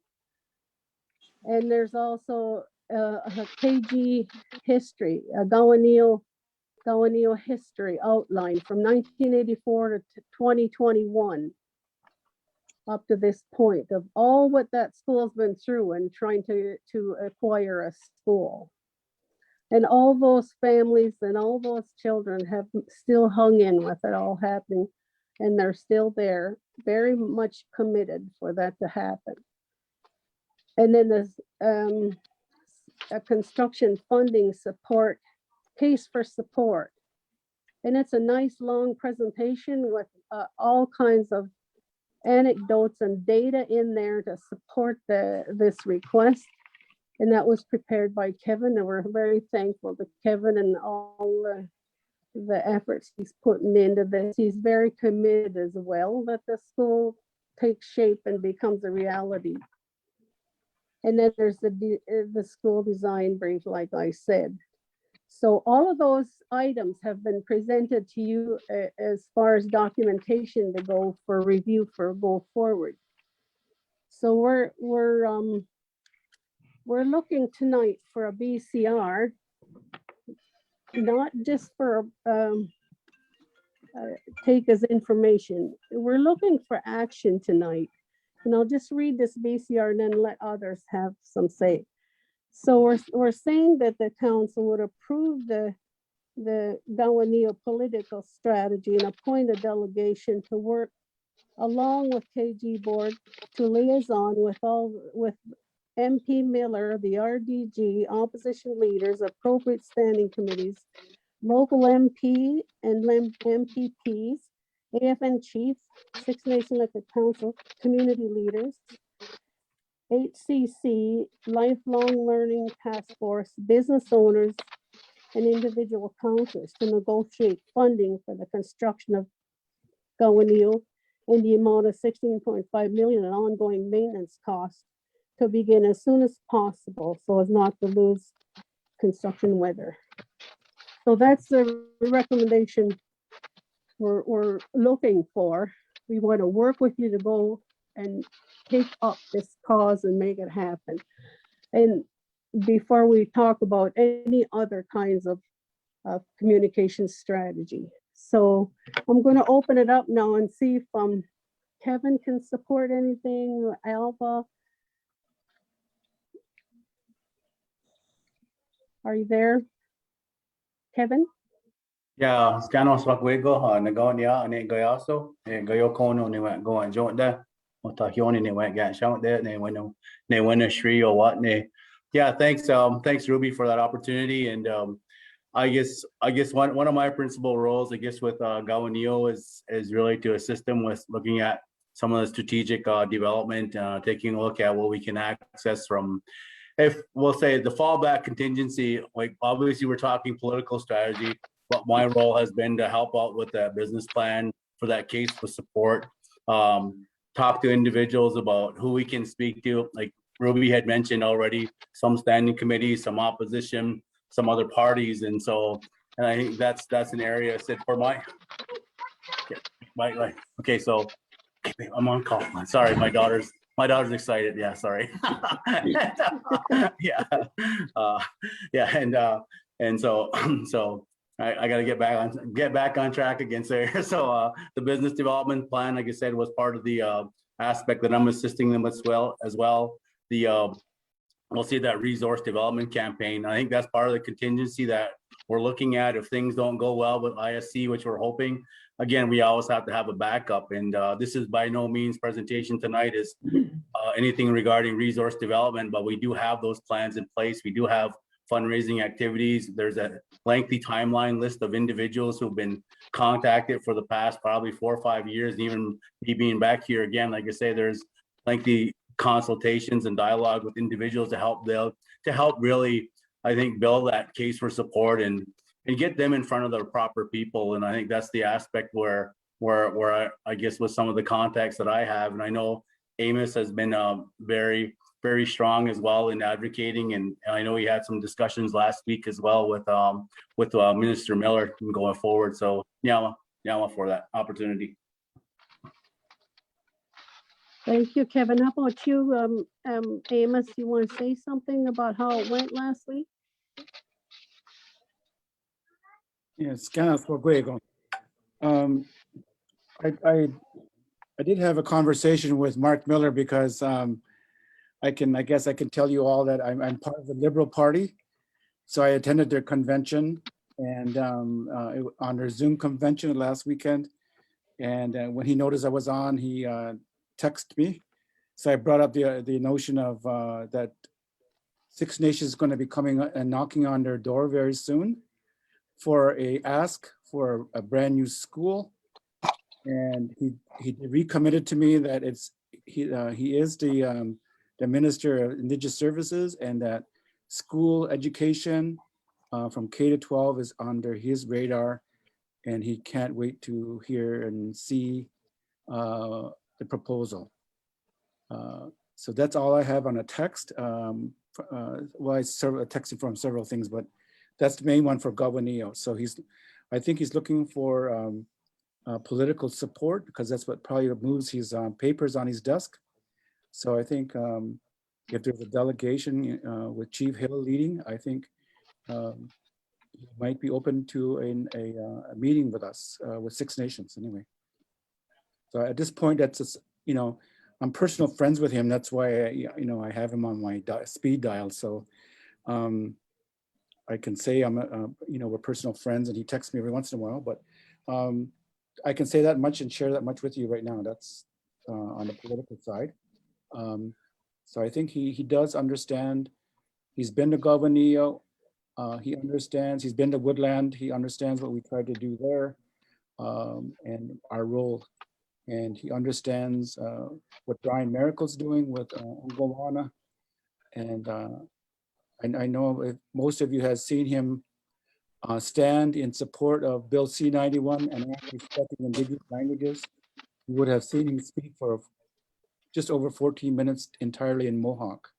And there's also a KG history, a Gowanio history outline from 1984 to 2021 up to this point of all what that school's been through and trying to acquire a school. And all those families and all those children have still hung in with it all happening, and they're still there, very much committed for that to happen. And then there's a construction funding support, case for support. And it's a nice long presentation with all kinds of anecdotes and data in there to support this request. And that was prepared by Kevin, and we're very thankful to Kevin and all the efforts he's putting into this. He's very committed as well that the school takes shape and becomes a reality. And then there's the school design brief, like I said. So all of those items have been presented to you as far as documentation to go for review for go forward. So we're looking tonight for a BCR, not just for take as information. We're looking for action tonight. And I'll just read this BCR and then let others have some say. So we're saying that the council would approve the Gowanio political strategy and appoint a delegation to work along with KG board to liaison with MP Miller, the RDG, opposition leaders, appropriate standing committees, local MP and MPPs, AFN chief, Six Nation Elected Council, community leaders, HCC, Lifelong Learning Task Force, business owners, and individual councils to negotiate funding for the construction of Gowanio in the amount of 16.5 million in ongoing maintenance costs to begin as soon as possible so as not to lose construction weather. So that's the recommendation we're looking for. We want to work with you to go and take up this cause and make it happen. And before we talk about any other kinds of communication strategy. So I'm going to open it up now and see if Kevin can support anything, or Alva. Are you there, Kevin? Yeah, Scanos Rakwego, Nagonia, and Goyaso, and Goyokono, and they went go and join there. Or Takioni, and they went get shot there, and they went a Shri or what. Yeah, thanks, thanks Ruby for that opportunity. And I guess one of my principal roles, I guess, with Gawanio is really to assist them with looking at some of the strategic development, taking a look at what we can access from, if we'll say the fallback contingency. Like obviously we're talking political strategy, but my role has been to help out with that business plan for that case for support, talk to individuals about who we can speak to. Like Ruby had mentioned already, some standing committees, some opposition, some other parties. And I think that's an area I said for my okay, so I'm on call. Sorry, my daughter's excited. Yeah, sorry. Yeah. And so I got to get back on track again there. So the business development plan, like I said, was part of the aspect that I'm assisting them as well. We'll see that resource development campaign. I think that's part of the contingency that we're looking at. If things don't go well with ISC, which we're hoping, again, we always have to have a backup. And this is by no means presentation tonight is anything regarding resource development, but we do have those plans in place. We do have fundraising activities. There's a lengthy timeline list of individuals who've been contacted for the past probably 4 or 5 years. And even me being back here again, like I say, there's lengthy consultations and dialogue with individuals to help really, I think, build that case for support and get them in front of the proper people. And I think that's the aspect where I guess with some of the contacts that I have, and I know Amos has been very, very strong as well in advocating. And I know he had some discussions last week as well with Minister Miller going forward. So yeah, for that opportunity. Thank you, Kevin. How about you, Amos? You want to say something about how it went last week? Yes, Scanos Rakwego. I did have a conversation with Mark Miller because I guess I can tell you all that I'm part of the Liberal Party. So I attended their convention and on their Zoom convention last weekend. And when he noticed I was on, he texted me. So I brought up the notion of that Six Nations is going to be coming and knocking on their door very soon for a ask for a brand new school. And he recommitted to me that he is the Minister of Indigenous Services, and that school education from K to 12 is under his radar, and he can't wait to hear and see the proposal. So that's all I have on a text. Well, I texted from several things, but that's the main one for Gawanio. So I think he's looking for political support, because that's what probably moves his papers on his desk. So I think if there's a delegation with Chief Hill leading, I think he might be open to a meeting with us, with Six Nations anyway. So at this point, that's just, I'm personal friends with him. That's why I have him on my speed dial. So I can say we're personal friends, and he texts me every once in a while. But I can say that much and share that much with you right now. That's on the political side. So I think he does understand. He's been to Gawanio. He understands. He's been to Woodland. He understands what we tried to do there and our role. And he understands what Brian Miracle's doing with Ungwana. And I know if most of you have seen him stand in support of Bill C-91 and respecting Indigenous languages. You would have seen him speak for just over 14 minutes entirely in Mohawk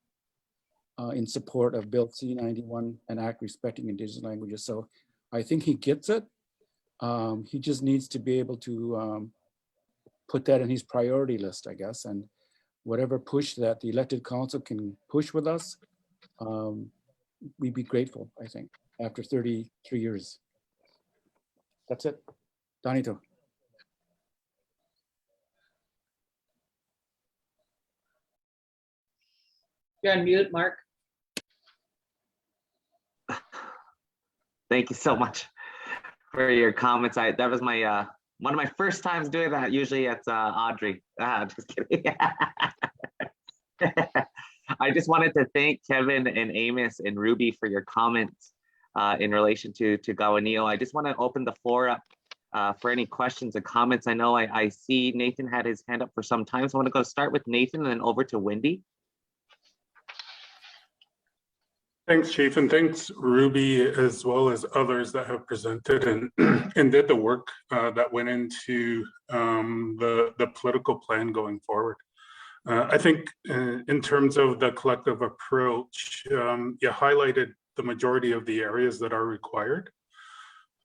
in support of Bill C-91 and Act Respecting Indigenous Languages. So I think he gets it. He just needs to be able to put that in his priority list, I guess, and whatever push that the elected council can push with us, we'd be grateful, I think, after 33 years. That's it. Donito. You're on mute, Mark. Thank you so much for your comments. That was my one of my first times doing that. Usually it's Audrey. Just kidding. I just wanted to thank Kevin and Amos and Ruby for your comments in relation to Gawanio. I just want to open the floor up for any questions or comments. I know I see Nathan had his hand up for some time, so I want to go start with Nathan and then over to Wendy. Thanks, Chief, and thanks, Ruby, as well as others that have presented and did the work that went into the political plan going forward. I think in terms of the collective approach, you highlighted the majority of the areas that are required.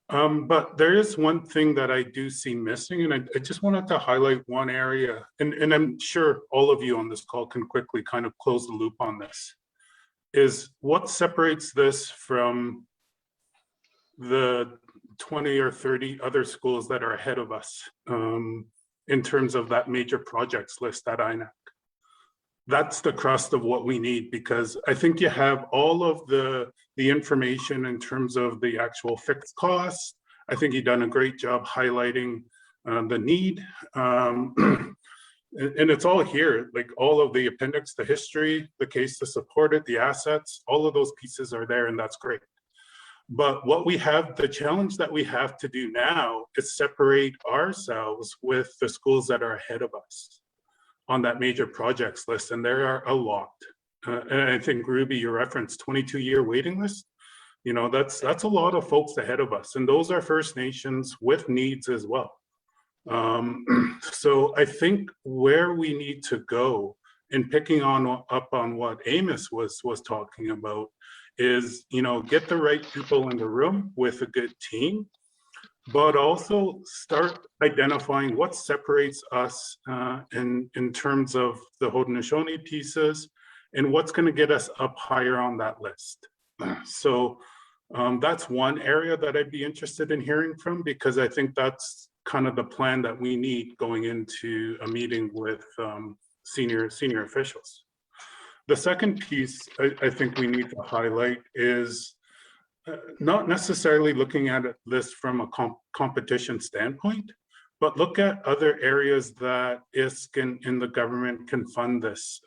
But there is one thing that I do see missing, and I just wanted to highlight one area, and I'm sure all of you on this call can quickly kind of close the loop on this, is what separates this from the 20 or 30 other schools that are ahead of us in terms of that major projects list at INAC. That's the crust of what we need, because I think you have all of the information in terms of the actual fixed costs. I think you've done a great job highlighting the need. And it's all here, like all of the appendix, the history, the case to support it, the assets, all of those pieces are there, and that's great. But what we have, the challenge that we have to do now is separate ourselves with the schools that are ahead of us on that major projects list, and there are a lot. And I think, Ruby, you referenced 22-year waiting list. You know, that's a lot of folks ahead of us, and those are First Nations with needs as well. So I think where we need to go, in picking up on what Amos was talking about, is, you know, get the right people in the room with a good team, but also start identifying what separates us in terms of the Haudenosaunee pieces and what's going to get us up higher on that list. So that's one area that I'd be interested in hearing from, because I think that's kind of the plan that we need going into a meeting with senior officials. The second piece I think we need to highlight is not necessarily looking at this from a competition standpoint, but look at other areas that ISC and the government can fund this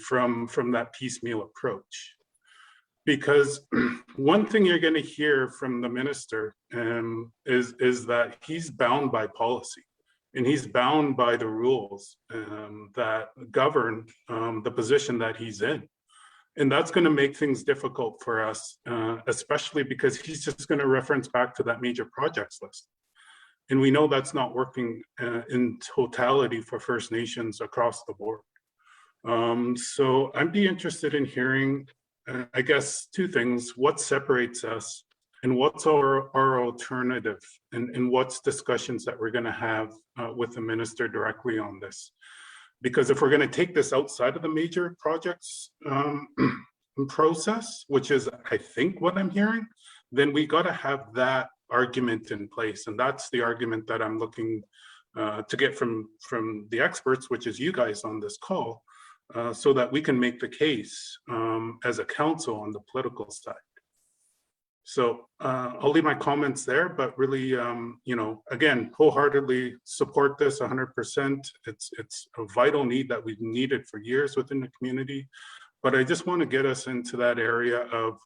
from that piecemeal approach. Because one thing you're going to hear from the minister is that he's bound by policy, and he's bound by the rules that govern the position that he's in. And that's going to make things difficult for us, especially because he's just going to reference back to that major projects list. And we know that's not working in totality for First Nations across the board. So I'd be interested in hearing, I guess, two things: what separates us, and what's our alternative, and what's discussions that we're going to have with the minister directly on this. Because if we're going to take this outside of the major projects process, which is, I think, what I'm hearing, then we got to have that argument in place. And that's the argument that I'm looking to get from the experts, which is you guys on this call, so that we can make the case as a council on the political side. So I'll leave my comments there, but really, you know, again, wholeheartedly support this 100%. It's a vital need that we've needed for years within the community. But I just want to get us into that area of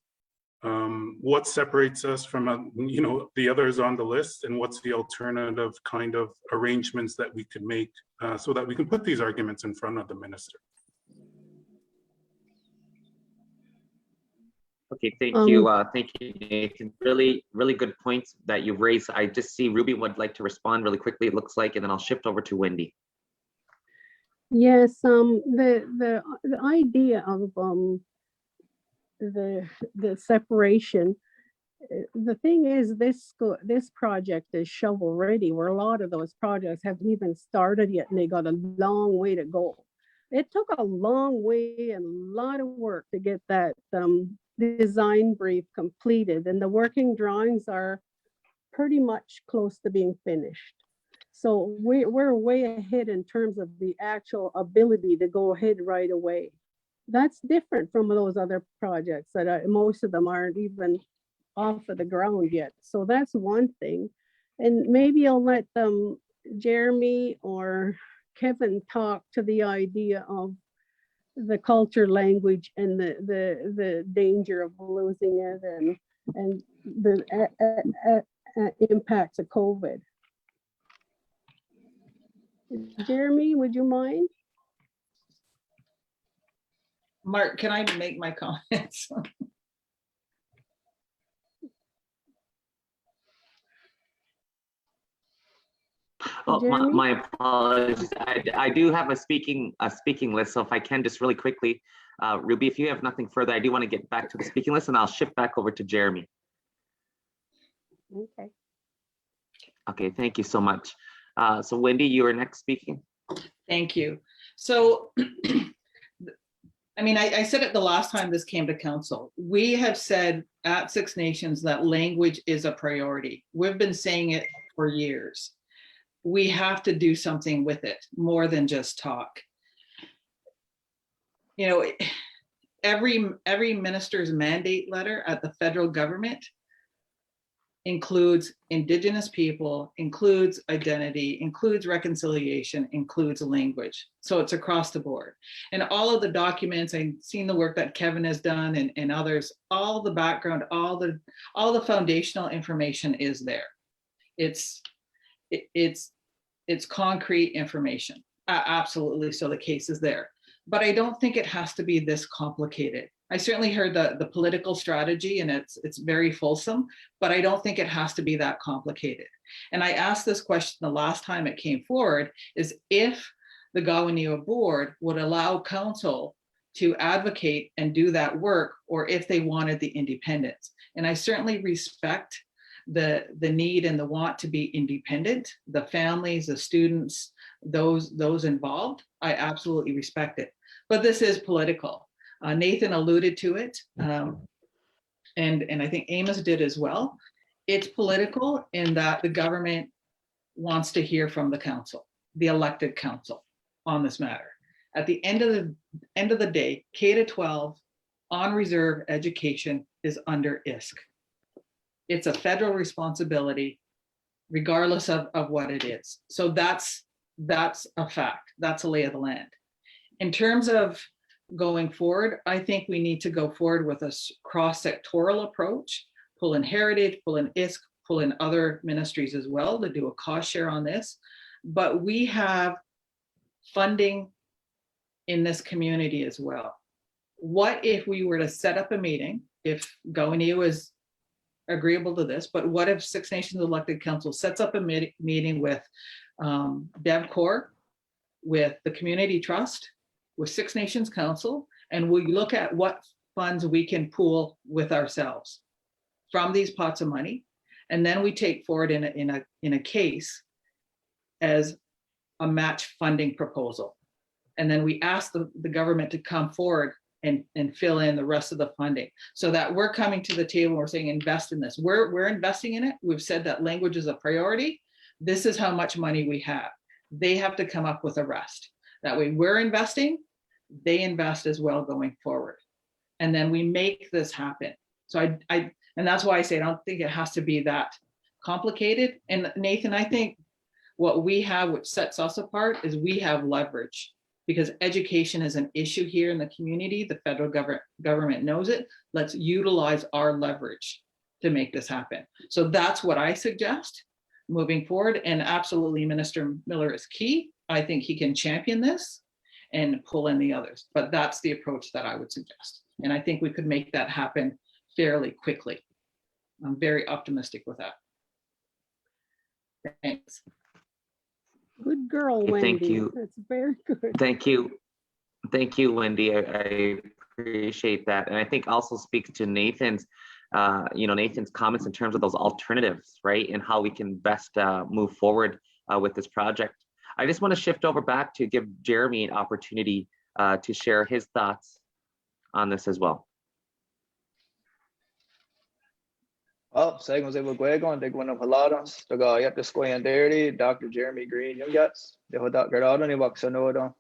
what separates us from, you know, the others on the list, and what's the alternative kind of arrangements that we could make so that we can put these arguments in front of the minister. Okay, thank you, Nathan. Really, really good points that you've raised. I just see Ruby would like to respond really quickly, it looks like, and then I'll shift over to Wendy. Yes, the idea of the separation. The thing is, this project is shovel ready, where a lot of those projects haven't even started yet, and they got a long way to go. It took a long way and a lot of work to get that design brief completed, and the working drawings are pretty much close to being finished. So we're way ahead in terms of the actual ability to go ahead right away. That's different from those other projects that most of them aren't even off of the ground yet. So that's one thing. And maybe I'll let Jeremy or Kevin talk to the idea of the culture, language, and the danger of losing it, and the impacts of COVID. Jeremy, would you mind? Mark, can I make my comments? Oh, my apologies. I do have a speaking list, so if I can just really quickly, Ruby, if you have nothing further, I do want to get back to the speaking list, and I'll shift back over to Jeremy. Okay. Okay, thank you so much. So Wendy, you are next speaking. Thank you. So, I mean, I said it the last time this came to council. We have said at Six Nations that language is a priority. We've been saying it for years. We have to do something with it more than just talk. You know, every minister's mandate letter at the federal government includes Indigenous people, includes identity, includes reconciliation, includes language. So it's across the board. And all of the documents, I've seen the work that Kevin has done and others, all the background, all the foundational information is there. It's concrete information. Absolutely, so the case is there. But I don't think it has to be this complicated. I certainly heard the political strategy, and it's very fulsome, but I don't think it has to be that complicated. And I asked this question the last time it came forward, is if the Gowanio board would allow council to advocate and do that work, or if they wanted the independence. And I certainly respect the need and the want to be independent, the families, the students, those involved. I absolutely respect it. But this is political. Nathan alluded to it, and I think Amos did as well. It's political in that the government wants to hear from the council, the elected council, on this matter. At the end of the day, K-12 on reserve education is under ISC. It's a federal responsibility, regardless of what it is. So that's a fact. That's a lay of the land. In terms of going forward, I think we need to go forward with a cross-sectoral approach, pull in heritage, pull in ISC, pull in other ministries as well to do a cost share on this. But we have funding in this community as well. What if we were to set up a meeting, if Gowanio is agreeable to this, but what if Six Nations Elected Council sets up a meeting with DevCorps, with the Community Trust, with Six Nations Council, and we look at what funds we can pool with ourselves from these pots of money, and then we take forward in a case as a match funding proposal. And then we ask the government to come forward and fill in the rest of the funding, so that we're coming to the table, we're saying invest in this. We're investing in it. We've said that language is a priority. This is how much money we have. They have to come up with the rest. That way we're investing, they invest as well going forward. And then we make this happen. So and that's why I say I don't think it has to be that complicated. And Nathan, I think what we have, which sets us apart, is we have leverage, because education is an issue here in the community. The federal government knows it. Let's utilize our leverage to make this happen. So that's what I suggest moving forward. And absolutely, Minister Miller is key. I think he can champion this and pull in the others, but that's the approach that I would suggest. And I think we could make that happen fairly quickly. I'm very optimistic with that. Thanks. Good girl, Okay, Wendy. thank you. That's very good. Thank you. Thank you, Wendy. I appreciate that. And I think also speaks to Nathan's, Nathan's comments in terms of those alternatives, right? And how we can best move forward with this project. I just want to shift over back to give Jeremy an opportunity to share his thoughts on this as well. Well, seguimos en juego, de cuando hablamos, taga yat descoyan dairy, Dr. Jeremy Green, young yats, de hodak grado ni waxanodo,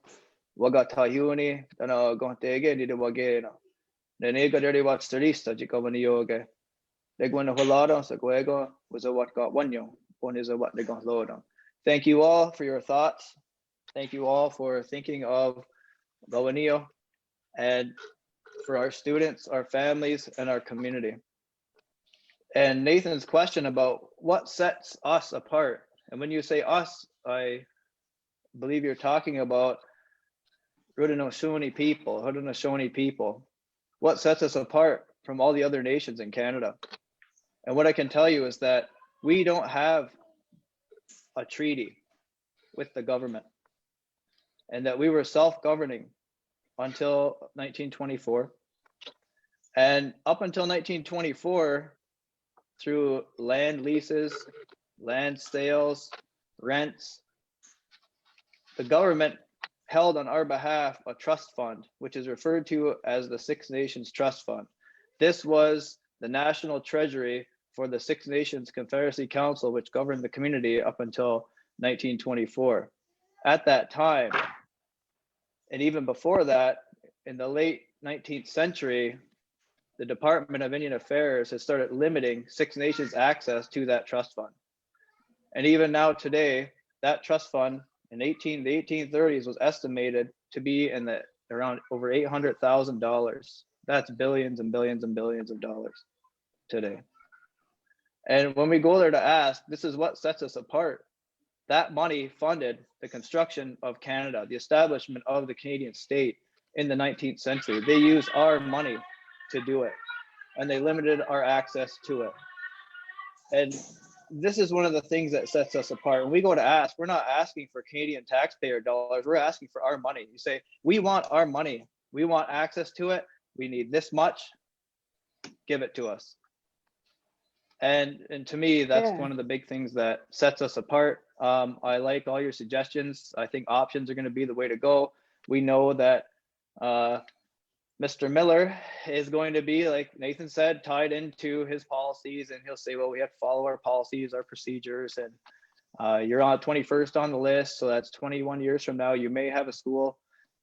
wagatayuni, dana gontege, ni de wagena. The nega dirty watch the lista, Jacobani yoga. De cuando hablamos, the juego was a what got one yo, one is a what they got load on. Thank you all for your thoughts. Thank you all for thinking of Gowanio and for our students, our families, and our community. And Nathan's question about what sets us apart. And when you say us, I believe you're talking about Haudenosaunee people. What sets us apart from all the other nations in Canada? And what I can tell you is that we don't have a treaty with the government, and that we were self-governing until 1924. And up until 1924, through land leases, land sales, rents, the government held on our behalf a trust fund, which is referred to as the Six Nations Trust Fund. This was the national treasury for the Six Nations Confederacy Council, which governed the community up until 1924. At that time, and even before that, in the late 19th century, the Department of Indian Affairs has started limiting Six Nations access to that trust fund. And even now today, that trust fund in the 1830s was estimated to be in the around over $800,000. That's billions and billions and billions of dollars today. And when we go there to ask, this is what sets us apart. That money funded the construction of Canada, the establishment of the Canadian state in the 19th century. They used our money to do it, and they limited our access to it. And this is one of the things that sets us apart. When we go to ask, we're not asking for Canadian taxpayer dollars, we're asking for our money. You say, we want our money, we want access to it, we need this much, give it to us. And to me, that's one of the big things that sets us apart. I like all your suggestions. I think options are going to be the way to go. We know that Mr. Miller is going to be, like Nathan said, tied into his policies, and he'll say, well, we have to follow our policies, our procedures, and you're on 21st on the list, so that's 21 years from now, you may have a school.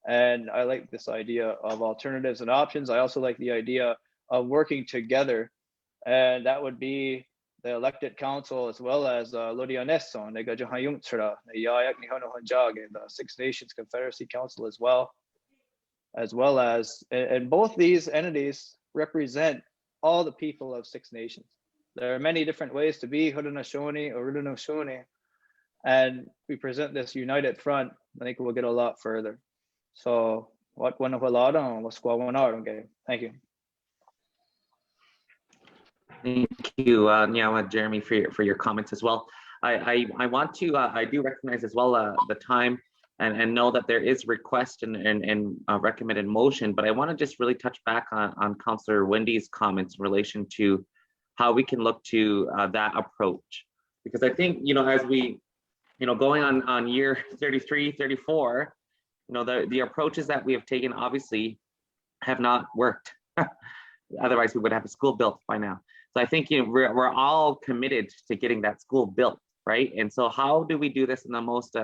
And I like this idea of alternatives and options. I also like the idea of working together, and that would be the elected council as well as Liaisons, the Six Nations Confederacy Council as well as, and both these entities represent all the people of Six Nations. There are many different ways to be Haudenosaunee or Haudenosaunee, and we present this united front. I think we'll get a lot further. So, thank you. Thank you, Jeremy, for your comments as well. I want to, I do recognize as well the time and know that there is request and recommended motion, but I want to just really touch back on Councillor Wendy's comments in relation to how we can look to that approach. Because I think, as we, going on year 33, 34, the approaches that we have taken obviously have not worked. Otherwise, we would have a school built by now. So I think we're all committed to getting that school built, right? And so how do we do this in the most,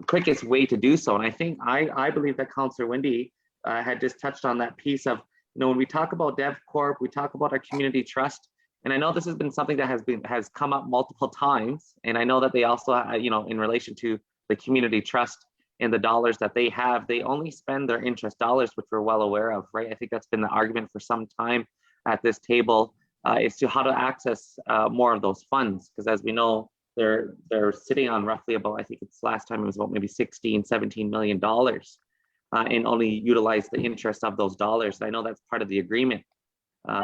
quickest way to do so? And I think I believe that Councillor Wendy had just touched on that piece of, when we talk about DevCorp, we talk about our community trust, and I know this has been something that has come up multiple times, and I know that they also, in relation to the community trust and the dollars that they have, they only spend their interest dollars, which we're well aware of, right? I think that's been the argument for some time at this table, is to how to access more of those funds, because as we know, they're sitting on roughly about, I think it's last time it was about maybe $16-17 million, and only utilize the interest of those dollars. I know that's part of the agreement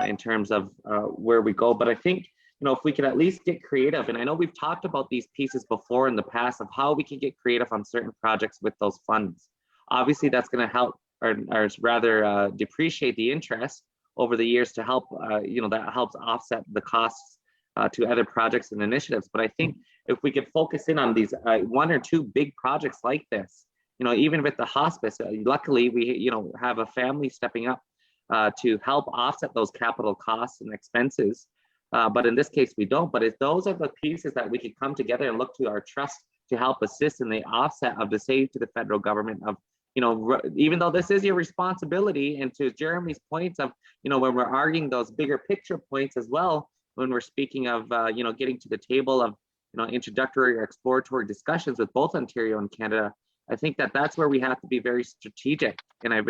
in terms of where we go, but I think if we could at least get creative, and I know we've talked about these pieces before in the past of how we can get creative on certain projects with those funds. Obviously, that's going to help, or rather depreciate the interest over the years to help, that helps offset the costs to other projects and initiatives. But I think if we could focus in on these one or two big projects like this, even with the hospice, luckily we, have a family stepping up to help offset those capital costs and expenses. But in this case, we don't. But if those are the pieces that we could come together and look to our trust to help assist in the offset of the save to the federal government of, even though this is your responsibility, and to Jeremy's points of, when we're arguing those bigger picture points as well, when we're speaking of, getting to the table of, introductory or exploratory discussions with both Ontario and Canada, I think that that's where we have to be very strategic. And I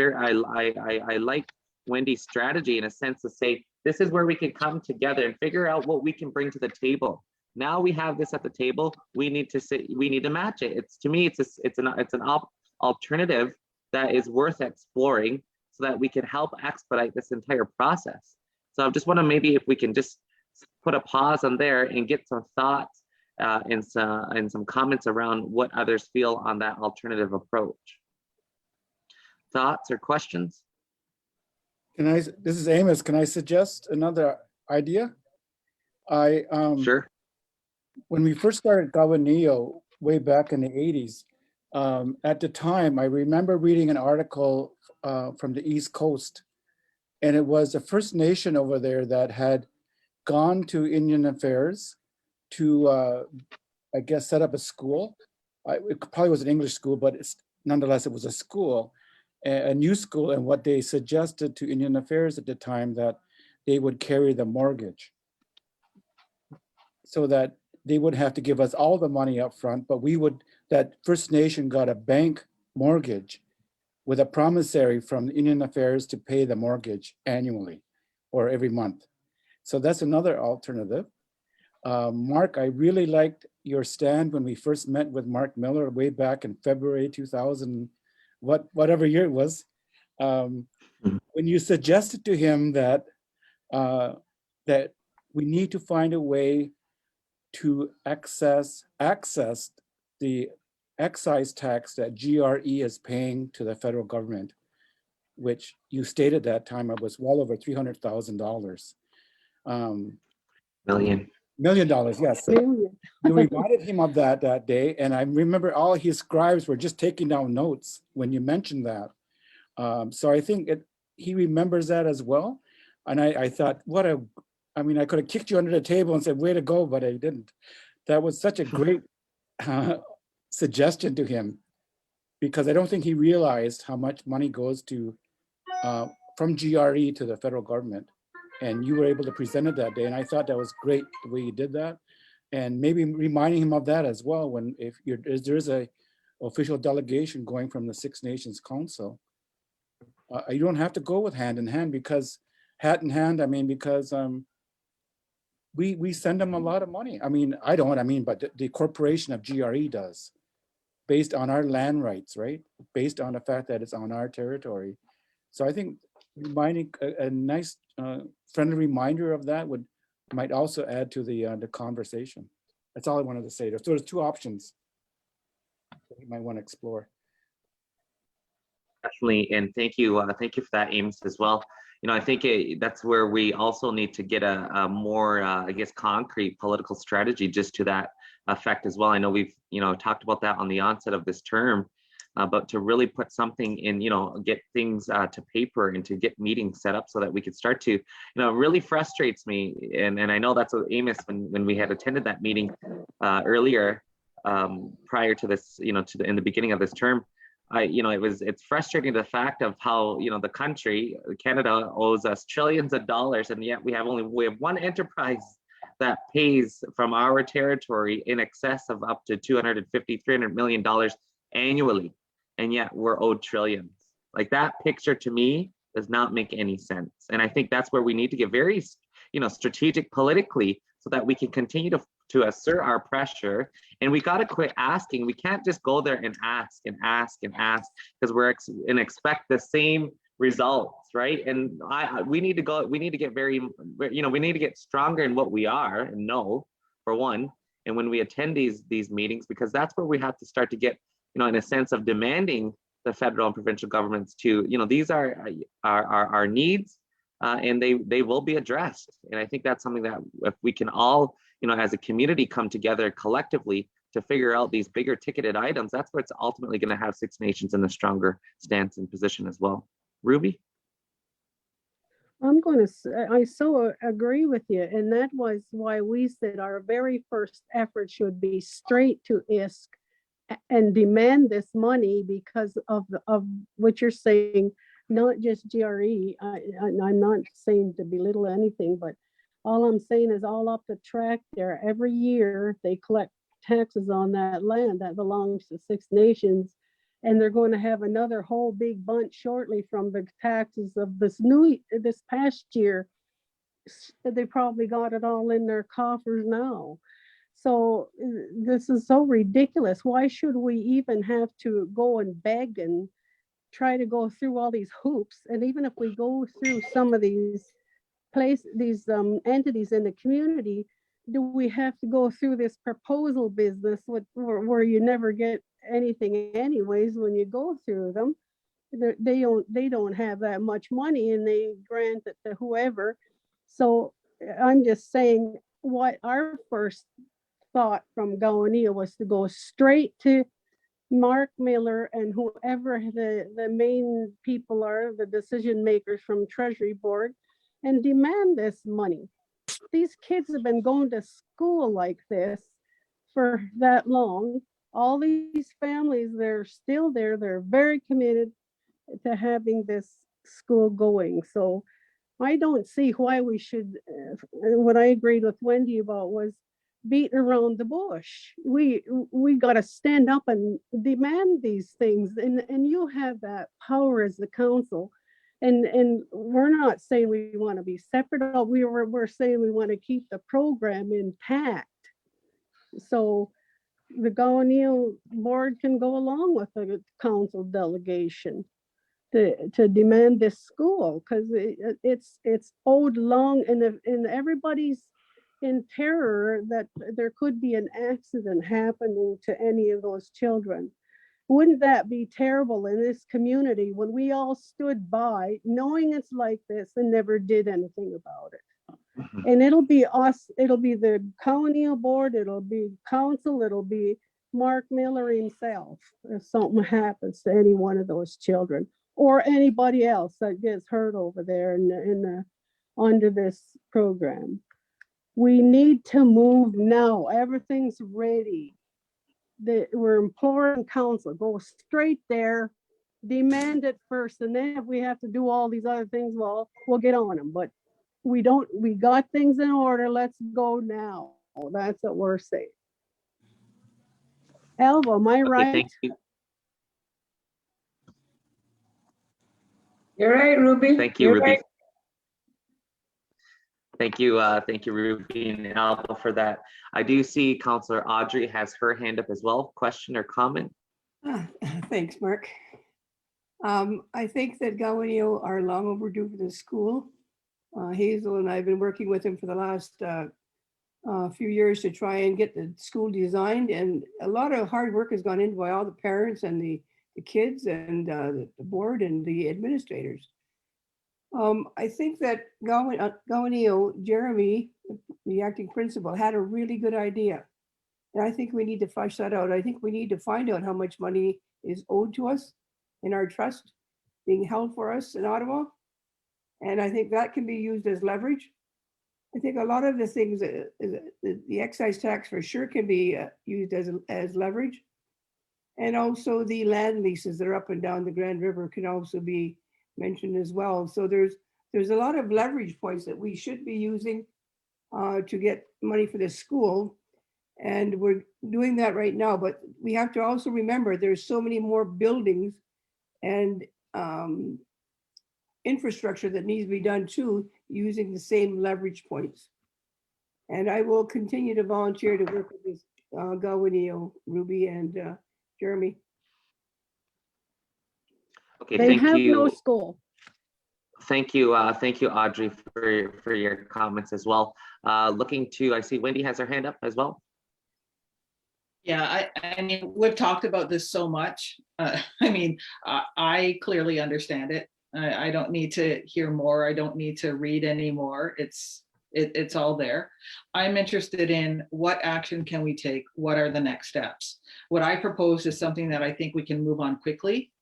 like Wendy's strategy in a sense to say, this is where we can come together and figure out what we can bring to the table. Now we have this at the table. We need to match it. To me, it's an alternative that is worth exploring so that we can help expedite this entire process. So I just want to maybe if we can just put a pause on there and get some thoughts and some comments around what others feel on that alternative approach. Thoughts or questions? This is Amos. Can I suggest another idea? Sure. When we first started Gawaneo way back in the 80s, at the time, I remember reading an article from the East Coast, and it was a First Nation over there that had gone to Indian Affairs to, I guess, set up a school. It probably was an English school, but nonetheless, it was a school, a new school. And what they suggested to Indian Affairs at the time, that they would carry the mortgage so that they would have to give us all the money up front, but that First Nation got a bank mortgage with a promissory from Indian Affairs to pay the mortgage annually or every month. So that's another alternative. Mark, I really liked your stand when we first met with Mark Miller way back in February 2000, whatever year it was, when you suggested to him that that we need to find a way to access the excise tax that GRE is paying to the federal government, which you stated that time it was well over $300,000. $1 million, yes. You reminded him of that day, and I remember all his scribes were just taking down notes when you mentioned that. So I think he remembers that as well. And I thought, I could have kicked you under the table and said, way to go, but I didn't. That was such a great suggestion to him, because I don't think he realized how much money goes to from GRE to the federal government. And you were able to present it that day. And I thought that was great the way you did that. And maybe reminding him of that as well, if there is a official delegation going from the Six Nations Council. You don't have to go with hand in hand, because hat in hand, because we send them a lot of money. I don't, but the corporation of GRE does, based on our land rights, right? Based on the fact that it's on our territory. So I think reminding a nice friendly reminder of that might also add to the conversation. That's all I wanted to say. So there's two options that you might want to explore. Definitely, and thank you for that, Amos, as well. I think that's where we also need to get a more, concrete political strategy just to that effect as well. I know we've, talked about that on the onset of this term, but to really put something in, get things to paper and to get meetings set up so that we could start to, it really frustrates me. And I know that's what Amos, when we had attended that meeting earlier prior to this, in the beginning of this term, it's frustrating, the fact of how, the country, Canada, owes us trillions of dollars, and yet we have one enterprise that pays from our territory in excess of up to $250, $300 million annually, and yet we're owed trillions. Like, that picture to me does not make any sense. And I think that's where we need to get very, strategic politically, so that we can continue to assert our pressure. And we got to quit asking. We can't just go there and ask and ask and ask, because we're and expect the same results, right? And we need to get we need to get stronger in what we are and know, for one. And when we attend these meetings, because that's where we have to start to get, in a sense of demanding the federal and provincial governments to, these are our needs, and they will be addressed. And I think that's something that if we can all, as a community come together collectively to figure out these bigger ticketed items, that's what's ultimately going to have Six Nations in a stronger stance and position as well. Ruby? I so agree with you. And that was why we said our very first effort should be straight to ISK and demand this money because of what you're saying, not just GRE. I'm not saying to belittle anything, but all I'm saying is all up the track there, every year they collect taxes on that land that belongs to Six Nations, and they're going to have another whole big bunch shortly from the taxes of this past year. They probably got it all in their coffers now. So this is so ridiculous. Why should we even have to go and beg and try to go through all these hoops? And even if we go through some of these entities in the community, do we have to go through this proposal business where you never get anything anyways when you go through them? They don't have that much money and they grant it to whoever. So I'm just saying, what our first thought from Gowanea was to go straight to Mark Miller and whoever the main people are, the decision makers from Treasury Board, and demand this money. These kids have been going to school like this for that long. All these families, they're still there. They're very committed to having this school going. So I don't see why we should, what I agreed with Wendy about was beating around the bush. We got to stand up and demand these things. And you have that power as the council. And we're not saying we want to be separate. We're saying we want to keep the program intact. So the Gowanea board can go along with the council delegation to demand this school, because it's owed long, and everybody's in terror that there could be an accident happening to any of those children. Wouldn't that be terrible in this community when we all stood by knowing it's like this and never did anything about it? And it'll be us, it'll be the Gowanea board, it'll be council, it'll be Mark Miller himself if something happens to any one of those children or anybody else that gets hurt over there under this program. We need to move now. Everything's ready. We're imploring council, go straight there, demand it first, and then if we have to do all these other things, well, we'll get on them. But we got things in order. Let's go now. That's what we're saying. Alva, am I right? Thank you. You're right, Ruby. Thank you, You're Ruby. right. Thank you, Ruby and Alva, for that. I do see Councillor Audrey has her hand up as well. Question or comment? Thanks, Mark. I think that Gowanea are long overdue for the school. Hazel and I have been working with him for the last few years to try and get the school designed, and a lot of hard work has gone into by all the parents and the kids and the board and the administrators. I think that Gowanea, Jeremy, the acting principal, had a really good idea. And I think we need to flesh that out. I think we need to find out how much money is owed to us in our trust being held for us in Ottawa. And I think that can be used as leverage. I think a lot of the things, the excise tax for sure can be used as leverage. And also the land leases that are up and down the Grand River can also be mentioned as well. So there's a lot of leverage points that we should be using to get money for the school. And we're doing that right now, but we have to also remember there's so many more buildings and infrastructure that needs to be done too, using the same leverage points. And I will continue to volunteer to work with this Gowanea, Ruby, and Jeremy. Okay, they thank have you. no school. Thank you, Audrey, for your comments as well. I see Wendy has her hand up as well. Yeah, I mean, we've talked about this so much. I mean, I clearly understand it. I don't need to hear more. I don't need to read anymore. It's all there. I'm interested in what action can we take? What are the next steps? What I propose is something that I think we can move on quickly.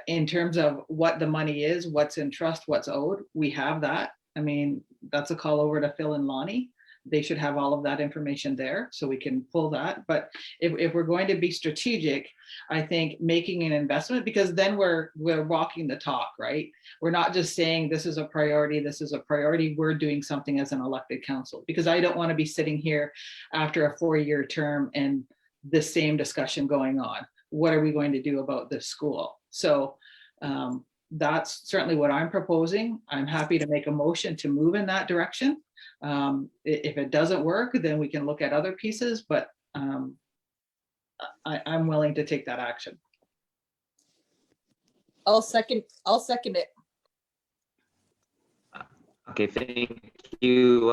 In terms of what the money is, what's in trust, what's owed, we have that. I mean, that's a call over to Phil and Lonnie. They should have all of that information there so we can pull that. But if we're going to be strategic, I think making an investment, because then we're walking the talk, right? We're not just saying this is a priority, this is a priority. We're doing something as an elected council, because I don't want to be sitting here after a 4-year term and the same discussion going on. What are we going to do about this school? So that's certainly what I'm proposing. I'm happy to make a motion to move in that direction. If it doesn't work, then we can look at other pieces, but I'm willing to take that action. I'll second it. Okay, thank you,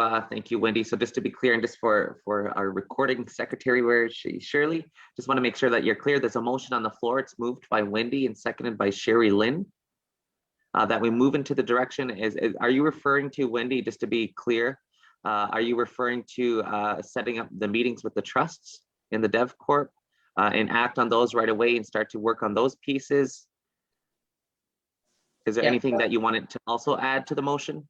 Wendy. So just to be clear, and just for our recording secretary, where is she? Shirley, just want to make sure that you're clear. There's a motion on the floor. It's moved by Wendy and seconded by Sherry Lynn. That we move into the direction are you referring to, Wendy, just to be clear, are you referring to setting up the meetings with the trusts in the Dev Corp and act on those right away and start to work on those pieces? Is there anything that you wanted to also add to the motion?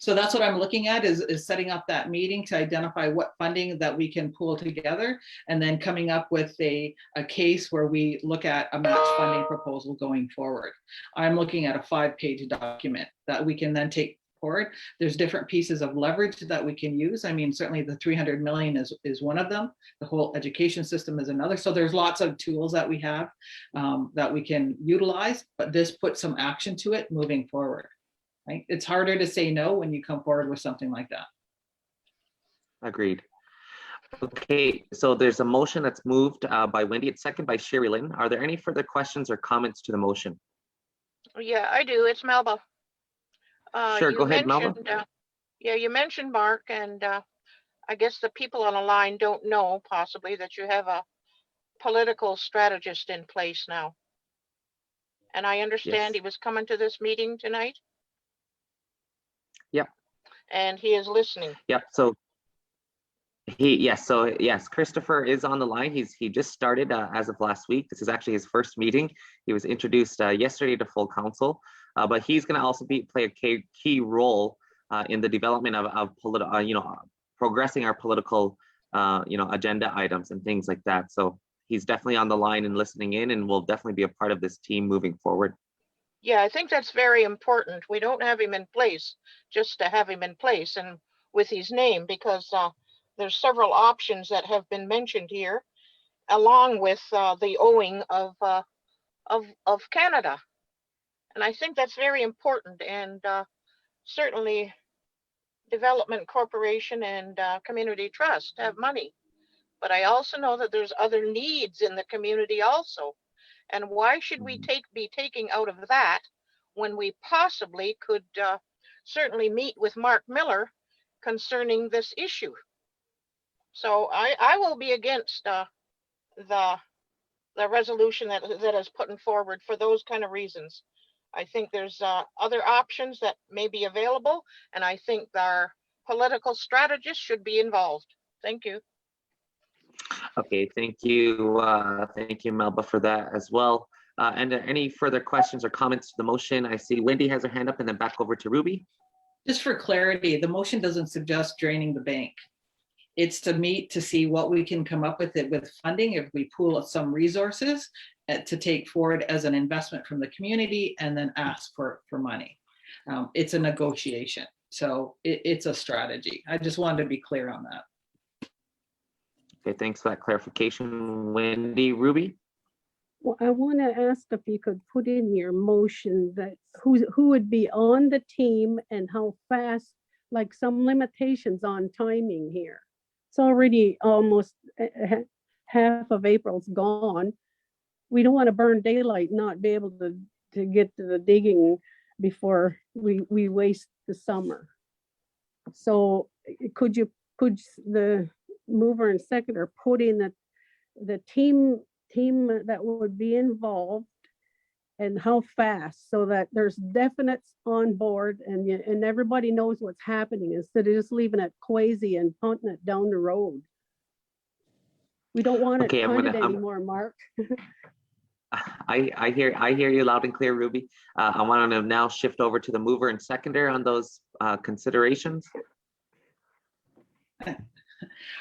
So that's what I'm looking at is setting up that meeting to identify what funding that we can pull together, and then coming up with a case where we look at a match funding proposal going forward. I'm looking at a 5-page document that we can then take forward. There's different pieces of leverage that we can use. I mean, certainly the 300 million is one of them. The whole education system is another. So there's lots of tools that we have that we can utilize, but this puts some action to it moving forward. Right? It's harder to say no when you come forward with something like that. Agreed. Okay, so there's a motion that's moved by Wendy. It's second by Sherry Lynn. Are there any further questions or comments to the motion? Yeah, I do. It's Melba. Sure, go ahead, Melba. Yeah, you mentioned Mark, and I guess the people on the line don't know possibly that you have a political strategist in place now. And I understand he was coming to this meeting tonight. Yep. And he is listening. Yep. So yes, Christopher is on the line. He just started as of last week. This is actually his first meeting. He was introduced yesterday to full council, but he's going to also play a key role in the development of progressing our political agenda items and things like that. So he's definitely on the line and listening in, and will definitely be a part of this team moving forward. Yeah, I think that's very important. We don't have him in place just to have him in place and with his name, because there's several options that have been mentioned here, along with the owing of Canada. And I think that's very important. And certainly Development Corporation and Community Trust have money. But I also know that there's other needs in the community also. And why should we be taking out of that when we possibly could certainly meet with Mark Miller concerning this issue? So I will be against the resolution that is put forward for those kind of reasons. I think there's other options that may be available, and I think our political strategists should be involved. Thank you. Okay, thank you, Melba, for that as well. And any further questions or comments to the motion? I see Wendy has her hand up, and then back over to Ruby. Just for clarity, the motion doesn't suggest draining the bank. It's to meet to see what we can come up with funding if we pool some resources to take forward as an investment from the community and then ask for money. It's a negotiation, so it's a strategy. I just wanted to be clear on that. Okay, thanks for that clarification, Wendy. Ruby? Well, I want to ask if you could put in your motion that who would be on the team and how fast, like some limitations on timing here. It's already almost half of April's gone. We don't want to burn daylight, not be able to get to the digging before we waste the summer. So could the mover and seconder put in the team that would be involved and how fast, so that there's definites on board and everybody knows what's happening instead of just leaving it quasi and punting it down the road. We don't want it punted anymore, Mark. I hear you loud and clear, Ruby. I want to now shift over to the mover and seconder on those considerations.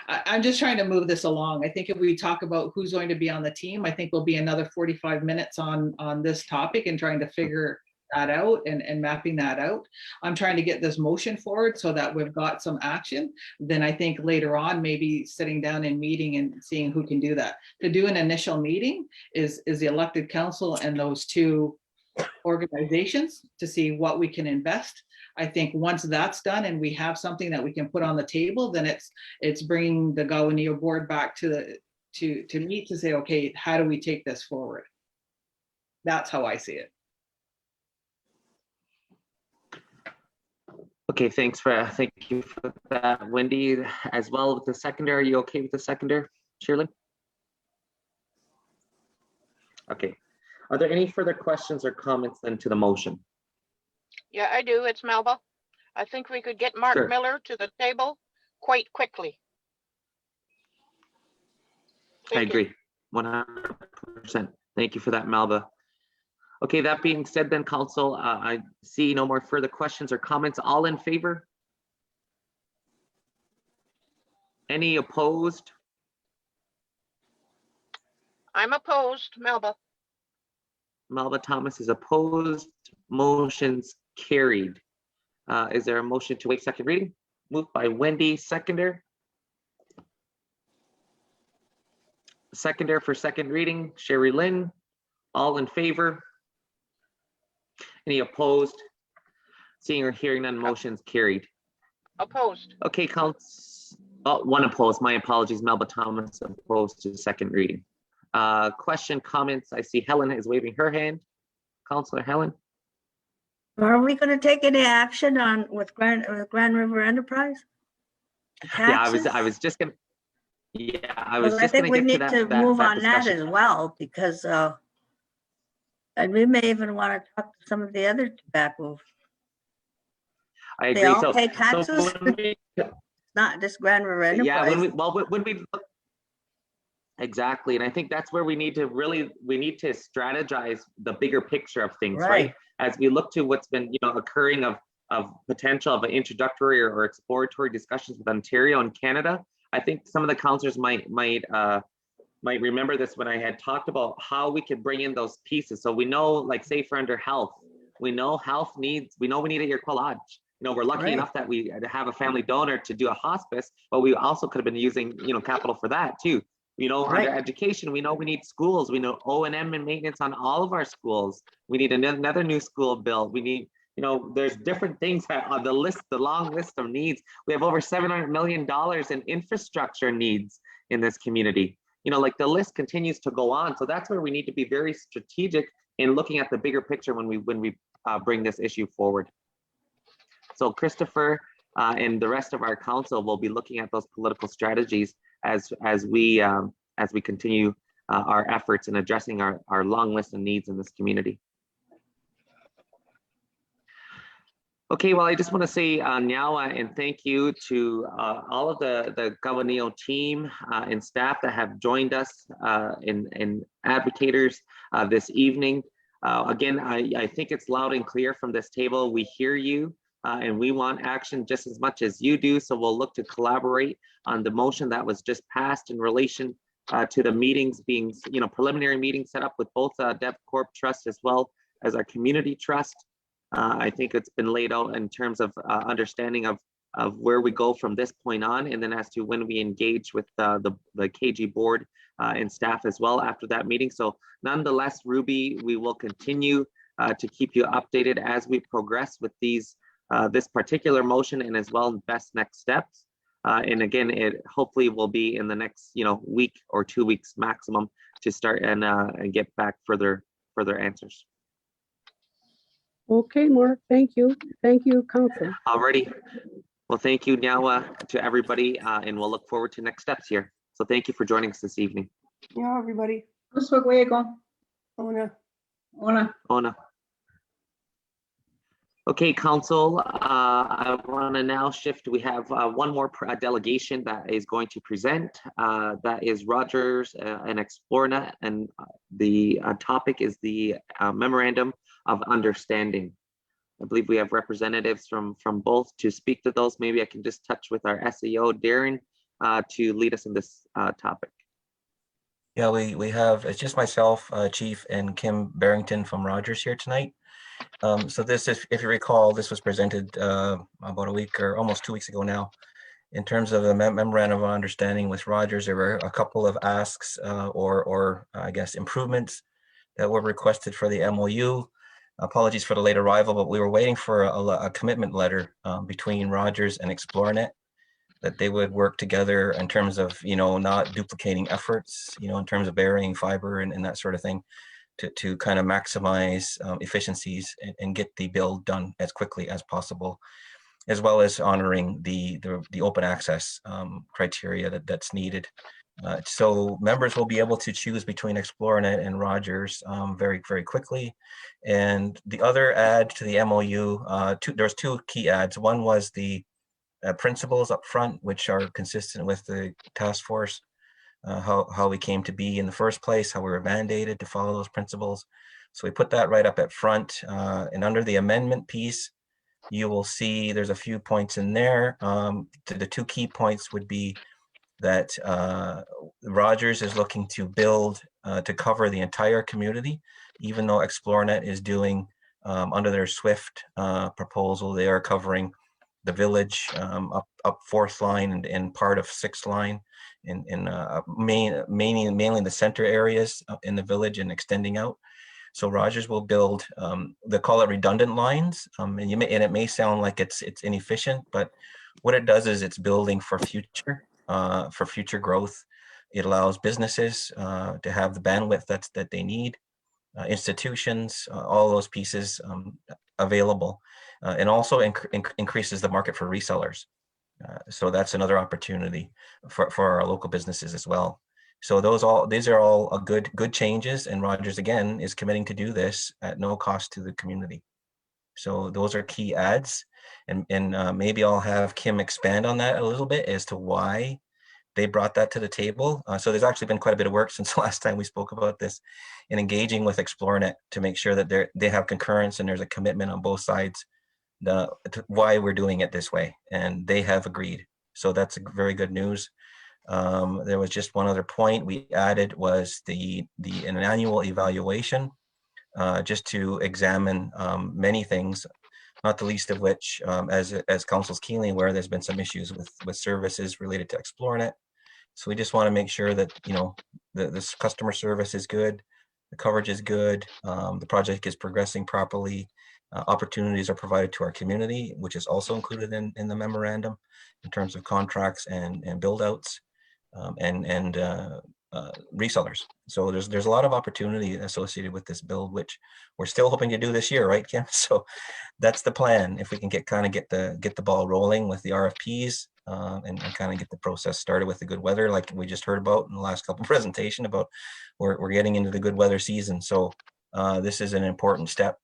I'm just trying to move this along. I think if we talk about who's going to be on the team, I think we'll be another 45 minutes on this topic and trying to figure that out and mapping that out. I'm trying to get this motion forward so that we've got some action. Then I think later on, maybe sitting down and meeting and seeing who can do that. To do an initial meeting is the elected council and those two organizations to see what we can invest. I think once that's done and we have something that we can put on the table, then it's bringing the Gowaneo board back to meet to say, okay, how do we take this forward? That's how I see it. Okay, thank you for that, Wendy. As well with the seconder, are you okay with the seconder, Shirley? Okay. Are there any further questions or comments then to the motion? Yeah, I do. It's Melba. I think we could get Mark Miller to the table quite quickly. I agree, 100%. Thank you for that, Melba. Okay, that being said then, Council, I see no more further questions or comments. All in favor? Any opposed? I'm opposed, Melba. Melba Thomas is opposed. Motion's carried. Is there a motion to waive second reading? Moved by Wendy, seconder. Seconder for second reading, Sherry Lynn. All in favor? Any opposed? Seeing or hearing none, motion's carried. Opposed. Okay, Council. Oh, one opposed. My apologies. Melba Thomas opposed to second reading. Question, comments. I see Helen is waving her hand. Councilor Helen. Are we going to take any action on with Grand River Enterprise? Taxes? Yeah, I was just gonna. Yeah, I was Well, just I think gonna we get need to to move on that discussion. as well, because and we may even want to talk to some of the other tobacco. I They agree. all pay taxes. Not just Grand River Enterprise. Yeah, when we look, exactly, and I think that's where we need to strategize the bigger picture of things, right? As we look to what's been occurring of potential of an introductory or exploratory discussions with Ontario and Canada. I think some of the councillors might remember this when I had talked about how we could bring in those pieces. So we know, like, say for under health, we know health needs. We know we need a Iroquois Lodge. We're lucky enough that we have a family donor to do a hospice, but we also could have been using, capital for that too. Under education, we know we need schools. We know O&M and maintenance on all of our schools. We need another new school built. We need, there's different things on the list, the long list of needs. We have over $700 million in infrastructure needs in this community. Like the list continues to go on. So that's where we need to be very strategic in looking at the bigger picture when we bring this issue forward. So Christopher and the rest of our council will be looking at those political strategies as we continue our efforts in addressing our long list of needs in this community. Okay, well, I just want to say nyawa and thank you to all of the Gowaneo team and staff that have joined us and advocators this evening. Again, I think it's loud and clear from this table. We hear you. And we want action just as much as you do. So we'll look to collaborate on the motion that was just passed in relation to the meetings being, preliminary meetings set up with both DevCorp Trust as well as our community trust. I think it's been laid out in terms of understanding of where we go from this point on, and then as to when we engage with the KG board and staff as well after that meeting. So nonetheless, Ruby, we will continue to keep you updated as we progress with this particular motion and as well best next steps. And again, it hopefully will be in the next week or 2 weeks maximum to start and get back further answers. Okay, Mark, thank you. Thank you, Council. Alrighty. Well, thank you now to everybody, and we'll look forward to next steps here. So thank you for joining us this evening. Yeah, everybody. Ona. Ona. Okay, Council, I want to now shift. We have one more delegation that is going to present. That is Rogers and Xplornet, and the topic is the Memorandum of Understanding. I believe we have representatives from both to speak to those. Maybe I can just touch with our SEO, Darren, to lead us in this topic. Yeah, we have, it's just myself, Chief, and Kim Barrington from Rogers here tonight. So this, if you recall, this was presented about a week or almost 2 weeks ago now. In terms of the memorandum of understanding with Rogers, there were a couple of asks or I guess improvements that were requested for the MOU. Apologies for the late arrival, but we were waiting for a commitment letter between Rogers and Xplornet, that they would work together in terms of, not duplicating efforts, in terms of burying fiber and that sort of thing, to kind of maximize efficiencies and get the build done as quickly as possible, as well as honoring the open access criteria that's needed. So members will be able to choose between Xplornet and Rogers very, very quickly. And the other add to the MOU, there's two key adds. One was the principles up front, which are consistent with the task force, how we came to be in the first place, how we were mandated to follow those principles. So we put that right up at front. And under the amendment piece, you will see there's a few points in there. The two key points would be that Rogers is looking to build to cover the entire community, even though Xplornet is doing under their SWIFT proposal, they are covering the village up 4th line and part of 6th line, mainly the center areas in the village and extending out. So Rogers will build, they call it redundant lines, and it may sound like it's inefficient, but what it does is it's building for future growth. It allows businesses to have the bandwidth that they need, institutions, all those pieces available, and also increases the market for resellers. So that's another opportunity for our local businesses as well. So these are all good changes, and Rogers again is committing to do this at no cost to the community. So those are key adds, and maybe I'll have Kim expand on that a little bit as to why they brought that to the table. So there's actually been quite a bit of work since the last time we spoke about this, in engaging with Xplornet to make sure that they have concurrence and there's a commitment on both sides why we're doing it this way, and they have agreed. So that's very good news. There was just one other point we added was an annual evaluation, just to examine many things, not the least of which, as Council's keenly aware, there's been some issues with services related to Xplornet. So we just want to make sure that this customer service is good, the coverage is good, the project is progressing properly, opportunities are provided to our community, which is also included in the memorandum in terms of contracts and build outs, and resellers. So there's a lot of opportunity associated with this build, which we're still hoping to do this year, right, Kim? So that's the plan. If we can get the ball rolling with the RFPs and kind of get the process started with the good weather, like we just heard about in the last couple of presentation about, we're getting into the good weather season. So this is an important step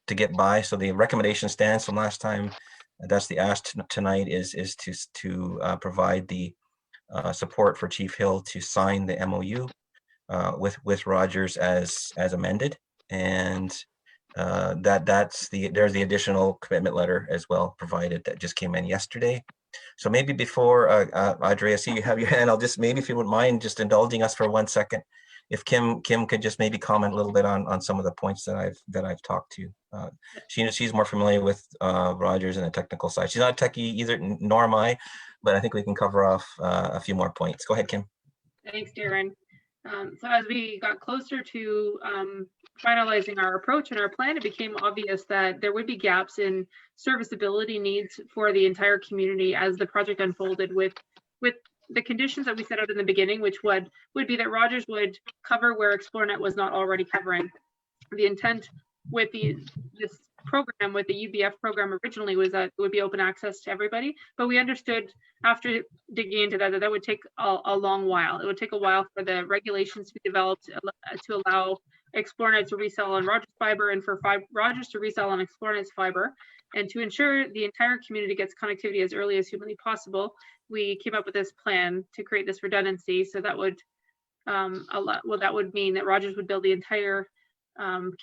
to get by. So the recommendation stands from last time. That's the ask tonight is to provide the support for Chief Hill to sign the MOU with Rogers as amended, and there's the additional commitment letter as well provided that just came in yesterday. So maybe before Audrey, I see you have your hand. I'll just, maybe if you wouldn't mind just indulging us for 1 second, if Kim could just maybe comment a little bit on some of the points that I've talked to. She's more familiar with Rogers and the technical side. She's not a techie either, nor am I, but I think we can cover off a few more points. Go ahead, Kim. Thanks, Darren. So as we got closer to finalizing our approach and our plan, it became obvious that there would be gaps in serviceability needs for the entire community as the project unfolded, with the conditions that we set out in the beginning, which would be that Rogers would cover where Xplornet was not already covering. The intent with this program with the UBF program originally was that it would be open access to everybody, but we understood after digging into that that would take a long while. It would take a while for the regulations to be developed to allow ExploreNet to resell on Rogers fiber and for Rogers to resell on ExploreNet's fiber. And to ensure the entire community gets connectivity as early as humanly possible, we came up with this plan to create this redundancy. So that would that would mean that Rogers would build the entire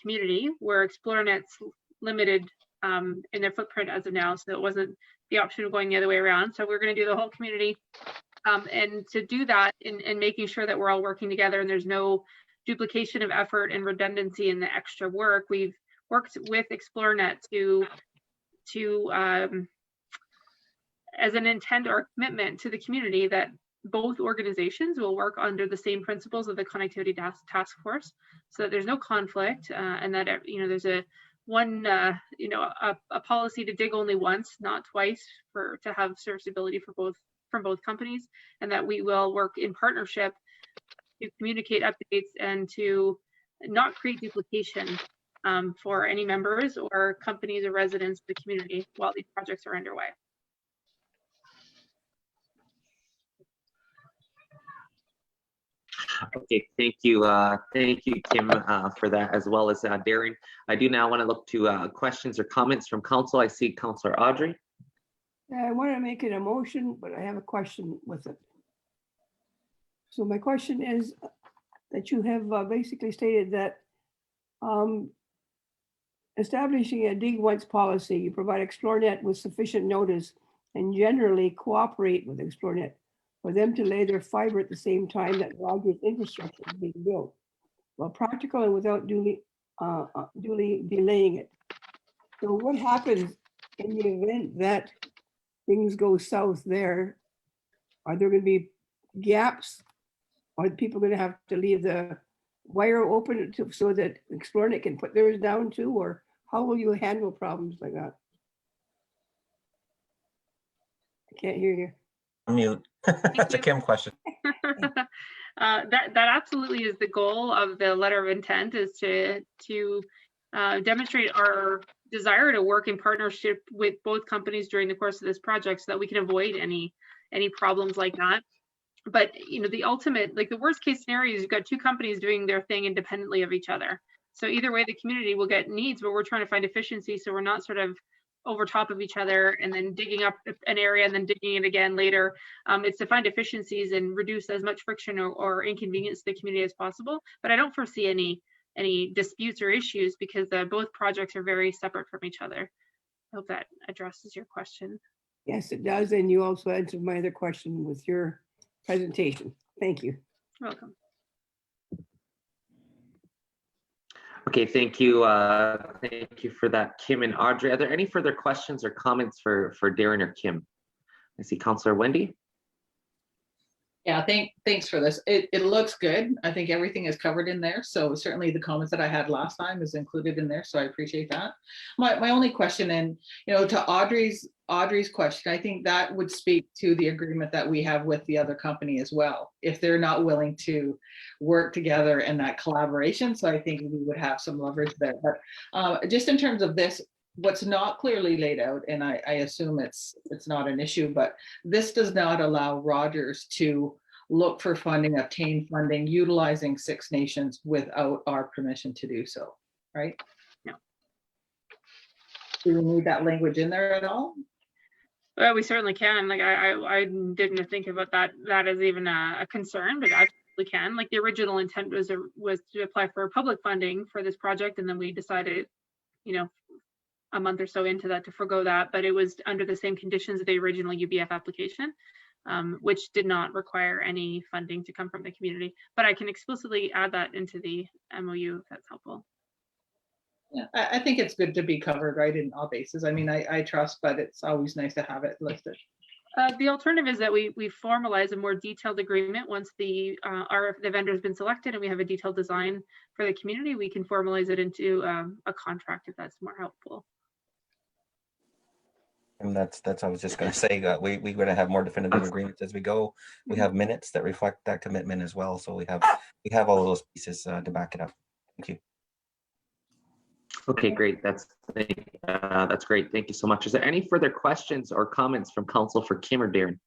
community, where ExploreNet's limited in their footprint as of now. So it wasn't the option of going the other way around. So we're going to do the whole community. And to do that and making sure that we're all working together and there's no duplication of effort and redundancy in the extra work, we've worked with ExploreNet to as an intent or commitment to the community that both organizations will work under the same principles of the connectivity task force, so that there's no conflict and that there's a policy to dig only once, not twice, to have serviceability from both companies, and that we will work in partnership to communicate updates and to not create duplication for any members or companies or residents of the community while these projects are underway. Okay, thank you, Kim, for that, as well as Darren. I do now want to look to questions or comments from council. I see Councillor Audrey. I want to make it a motion, but I have a question with it. So my question is that you have basically stated that establishing a dig once policy, you provide ExploreNet with sufficient notice and generally cooperate with ExploreNet for them to lay their fiber at the same time that Rogers infrastructure is being built, while practical and without duly delaying it. So what happens in the event that things go south there? Are there going to be gaps? Are people going to have to leave the wire open so that ExploreNet can put theirs down too? Or how will you handle problems like that? I can't hear you. Mute. It's a Kim question. That absolutely is the goal of the letter of intent, is to demonstrate our desire to work in partnership with both companies during the course of this project so that we can avoid any problems like that. But the ultimate, like the worst case scenario is you've got two companies doing their thing independently of each other. So either way, the community will get needs, but we're trying to find efficiency so we're not sort of over top of each other and then digging up an area and then digging it again later. It's to find efficiencies and reduce as much friction or inconvenience to the community as possible. But I don't foresee any disputes or issues because both projects are very separate from each other. I hope that addresses your question. Yes, it does. And you also answered my other question with your presentation. Thank you. You're welcome. Okay, thank you. Thank you for that, Kim and Audrey. Are there any further questions or comments for Darren or Kim? I see Councillor Wendy. Yeah, thanks for this. It looks good. I think everything is covered in there. So certainly the comments that I had last time is included in there. So I appreciate that. My only question, and to Audrey's question, I think that would speak to the agreement that we have with the other company as well, if they're not willing to work together in that collaboration. So I think we would have some leverage there. But just in terms of this, what's not clearly laid out, and I assume it's not an issue, but this does not allow Rogers to look for funding, obtain funding, utilizing Six Nations without our permission to do so, right? No. Do we need that language in there at all? Well, we certainly can. Like I didn't think about that as even a concern, but absolutely can. Like the original intent was to apply for public funding for this project, and then we decided, a month or so into that to forgo that, but it was under the same conditions of the original UBF application, which did not require any funding to come from the community. But I can explicitly add that into the MOU if that's helpful. Yeah, I think it's good to be covered, right, in all bases. I mean, I trust, but it's always nice to have it listed. The alternative is that we formalize a more detailed agreement once the vendor has been selected and we have a detailed design for the community. We can formalize it into a contract if that's more helpful. And that's I was just going to say that we're going to have more definitive agreements as we go. We have minutes that reflect that commitment as well. So we have all of those pieces to back it up. Thank you. Okay, great. That's great. Thank you so much. Is there any further questions or comments from council for Kim or Darren?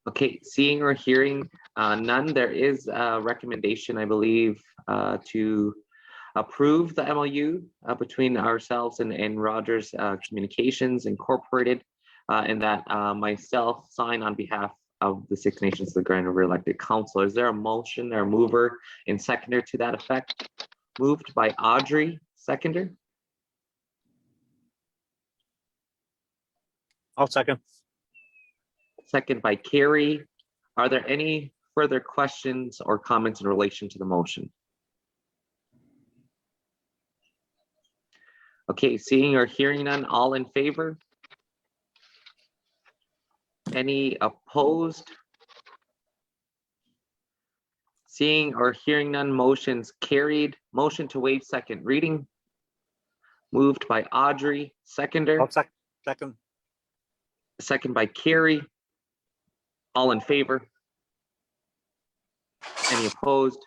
Okay, seeing or hearing none, there is a recommendation, I believe, to approve the MOU between ourselves and Rogers Communications Incorporated, and that myself sign on behalf of the Six Nations of the Grand River elected council. Is there a motion or mover and seconder to that effect? Moved by Audrey, seconder. I'll second. Second by Carrie. Are there any further questions or comments in relation to the motion? Okay, seeing or hearing none, all in favor? Any opposed? Seeing or hearing none, motions carried. Motion to waive second reading. Moved by Audrey, seconder. I'll second. Second by Carrie. All in favor? Any opposed?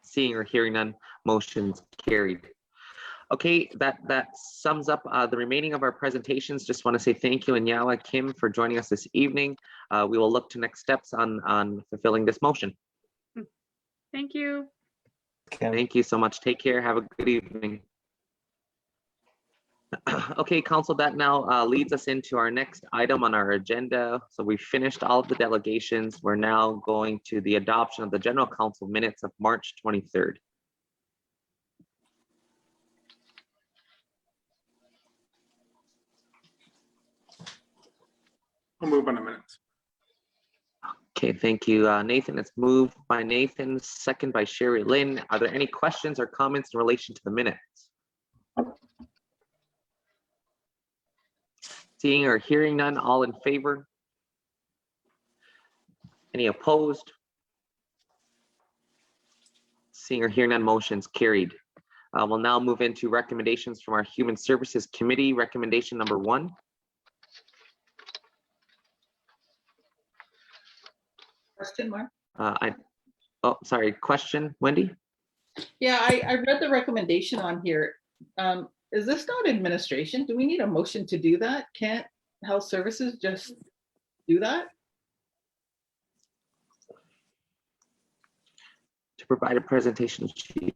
Seeing or hearing none, motions carried. Okay, that sums up the remaining of our presentations. Just want to say thank you, Anyawa, Kim, for joining us this evening. We will look to next steps on fulfilling this motion. Thank you. Thank you so much. Take care. Have a good evening. Okay, council, that now leads us into our next item on our agenda. So we finished all of the delegations. We're now going to the adoption of the general council minutes of March 23rd. I'll move on a minute. Okay, thank you, Nathan. It's moved by Nathan, second by Sherry Lynn. Are there any questions or comments in relation to the minutes? Seeing or hearing none, all in favor? Any opposed? Seeing or hearing none, motions carried. We'll now move into recommendations from our Human Services Committee. Recommendation number 1. Question, Mark? Oh, sorry, question, Wendy? Yeah, I read the recommendation on here. Is this not administration? Do we need a motion to do that? Can't health services just do that? To provide a presentation to Chief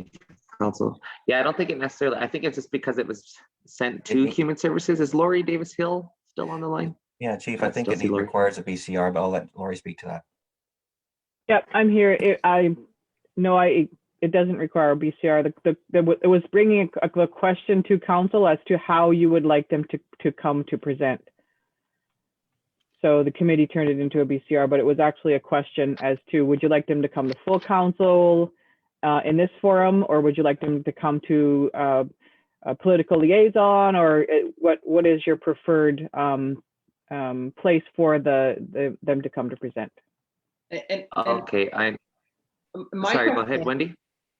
Council. Yeah, I don't think it necessarily, I think it's just because it was sent to Human Services. Is Lori Davis Hill still on the line? Yeah, Chief, I think it requires a BCR, but I'll let Lori speak to that. Yep, I'm here. It doesn't require a BCR. It was bringing a question to council as to how you would like them to come to present. So the committee turned it into a BCR, but it was actually a question as to, would you like them to come to full council in this forum, or would you like them to come to a political liaison, or what is your preferred place for them to come to present? Okay, sorry, go ahead, Wendy.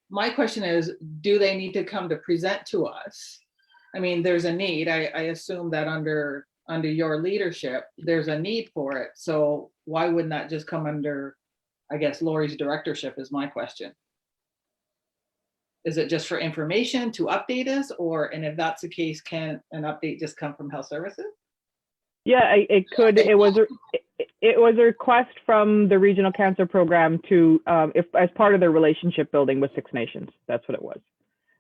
My question is, do they need to come to present to us? I mean, there's a need. I assume that under your leadership, there's a need for it. So why wouldn't that just come under, I guess, Lori's directorship is my question. Is it just for information to update us, and if that's the case, can an update just come from health services? Yeah, it could. It was a request from the Regional Cancer Program to, as part of their relationship building with Six Nations. That's what it was.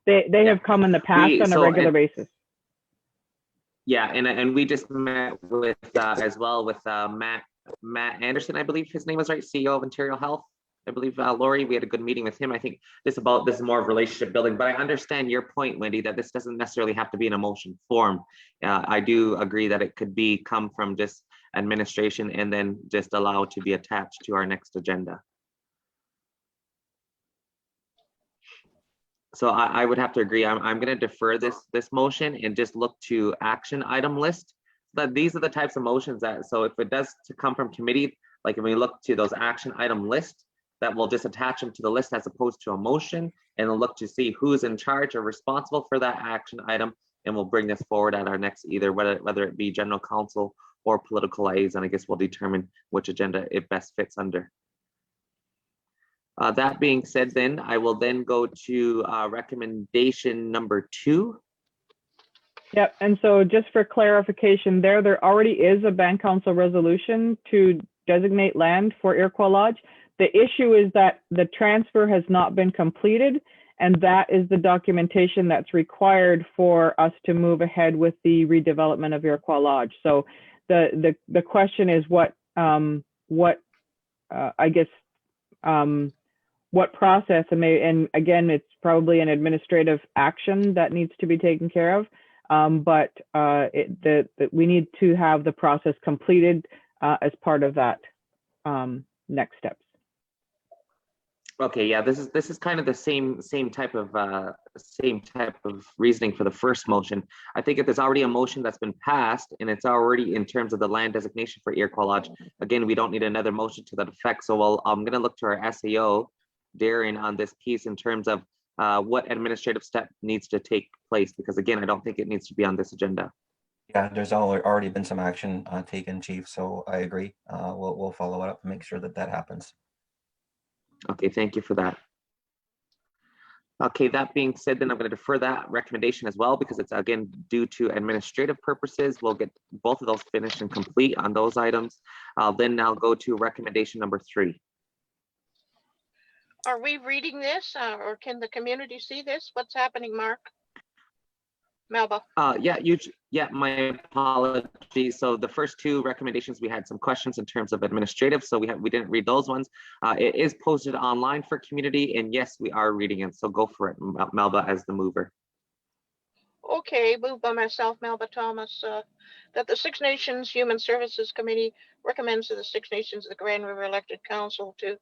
They have come in the past on a regular basis. Yeah, and we just met with as well with Matt Anderson, I believe his name was right, CEO of Ontario Health. I believe Lori, we had a good meeting with him. I think this is more of relationship building, but I understand your point, Wendy, that this doesn't necessarily have to be in a motion form. I do agree that it could come from just administration and then just allow it to be attached to our next agenda. So I would have to agree. I'm going to defer this motion and just look to action item list. That these are the types of motions that, so if it does to come from committee, like if we look to those action item lists, that will just attach them to the list as opposed to a motion, and we'll look to see who's in charge or responsible for that action item, and we'll bring this forward at our next, either whether it be general council or political liaison. I guess we'll determine which agenda it best fits under. That being said, then I will then go to recommendation number 2. Yep, and so just for clarification, there already is a Band Council resolution to designate land for Iroquois Lodge. The issue is that the transfer has not been completed, and that is the documentation that's required for us to move ahead with the redevelopment of Iroquois Lodge. So the question is what process, and again, it's probably an administrative action that needs to be taken care of. But we need to have the process completed as part of that next steps. Okay, yeah, this is kind of the same type of reasoning for the first motion. I think if there's already a motion that's been passed and it's already in terms of the land designation for Iroquois Lodge, again, we don't need another motion to that effect. So I'm going to look to our SAO, Darren, on this piece in terms of what administrative step needs to take place, because again, I don't think it needs to be on this agenda. Yeah, there's already been some action taken, Chief. So I agree. We'll follow it up and make sure that happens. Okay, thank you for that. Okay, that being said, then I'm going to defer that recommendation as well, because it's again due to administrative purposes. We'll get both of those finished and complete on those items. I'll now go to recommendation number 3. Are we reading this or can the community see this? What's happening, Mark? Melba? Yeah, my apologies. So the first 2 recommendations, we had some questions in terms of administrative, so we didn't read those ones. It is posted online for community, and yes, we are reading it. So go for it, Melba, as the mover. Okay, moved by myself, Melba Thomas, that the Six Nations Human Services Committee recommends to the Six Nations of the Grand River Elected Council to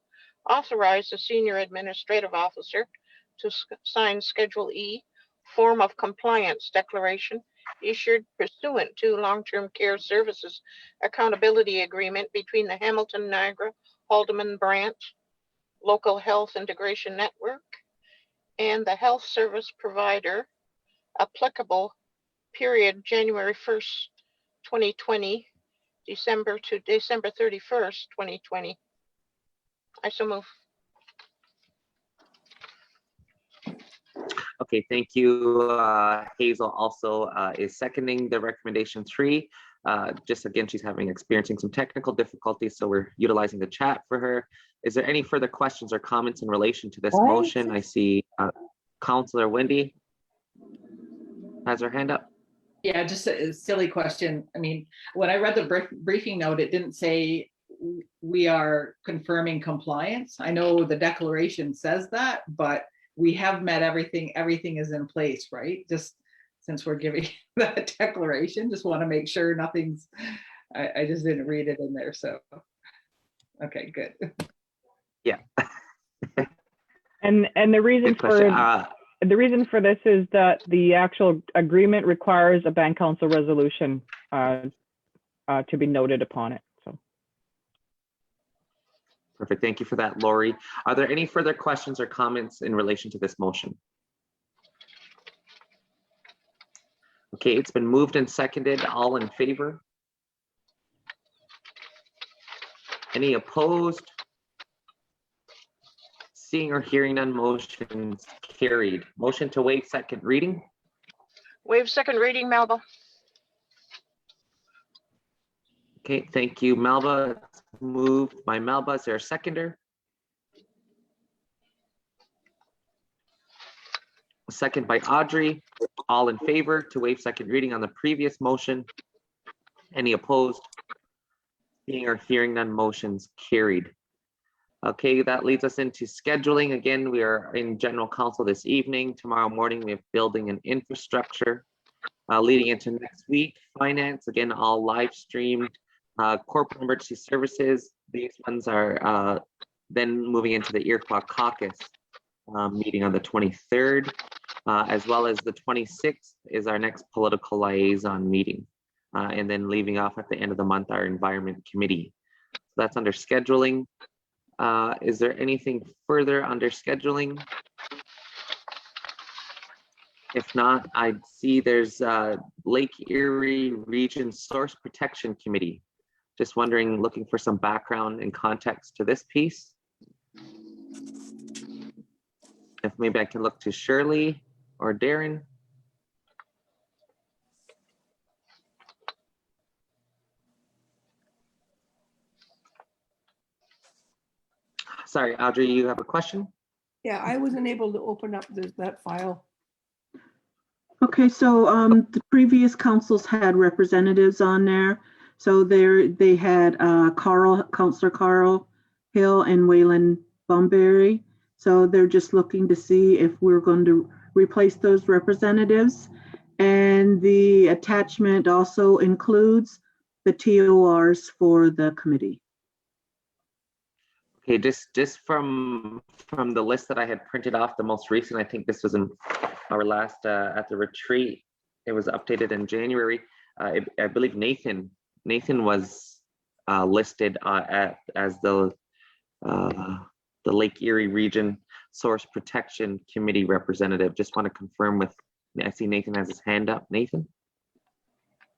authorize the Senior Administrative Officer to sign Schedule E, Form of Compliance Declaration issued pursuant to Long-Term Care Services Accountability Agreement between the Hamilton, Niagara, Haldeman Branch Local Health Integration Network and the health service provider applicable period January 1st, 2020, December to December 31st, 2020. I so move. Okay, thank you. Hazel also is seconding the recommendation 3. Just again, she's experiencing some technical difficulties, so we're utilizing the chat for her. Is there any further questions or comments in relation to this motion? I see Councillor Wendy has her hand up. Yeah, just a silly question. I mean, when I read the briefing note, it didn't say we are confirming compliance. I know the declaration says that, but we have met everything. Everything is in place, right? Just since we're giving that declaration, just want to make sure nothing's, I just didn't read it in there. So, okay, good. Yeah. And the reason for this is that the actual agreement requires a Band Council resolution to be noted upon it. So. Perfect. Thank you for that, Lori. Are there any further questions or comments in relation to this motion? Okay, it's been moved and seconded. All in favor? Any opposed? Seeing or hearing none, motion carried. Motion to waive second reading. Waive second reading, Melba. Okay, thank you, Melba. Moved by Melba. Is there a seconder? Second by Audrey. All in favor to waive second reading on the previous motion? Any opposed? Seeing or hearing none, motions carried. Okay, that leads us into scheduling. Again, we are in General Council this evening. Tomorrow morning, we have building and infrastructure. Leading into next week, finance, again, all live streamed. Corporate emergency services, these ones are then moving into the Iroquois caucus meeting on the 23rd, as well as the 26th is our next political liaison meeting. And then leaving off at the end of the month, our environment committee. So that's under scheduling. Is there anything further under scheduling? If not, I see there's Lake Erie Region Source Protection Committee. Just wondering, looking for some background and context to this piece. if maybe I can look to Shirley or Darren. Sorry, Audrey, you have a question? Yeah, I wasn't able to open up that file. Okay, so the previous councils had representatives on there. So they had Councillor Carl Hill and Waylon Bunbury. So they're just looking to see if we're going to replace those representatives. And the attachment also includes the TORs for the committee. Okay, just from the list that I had printed off, the most recent, I think this was in our last at the retreat. It was updated in January. I believe Nathan was listed as the Lake Erie Region Source Protection Committee representative. Just want to confirm with. I see Nathan has his hand up. Nathan.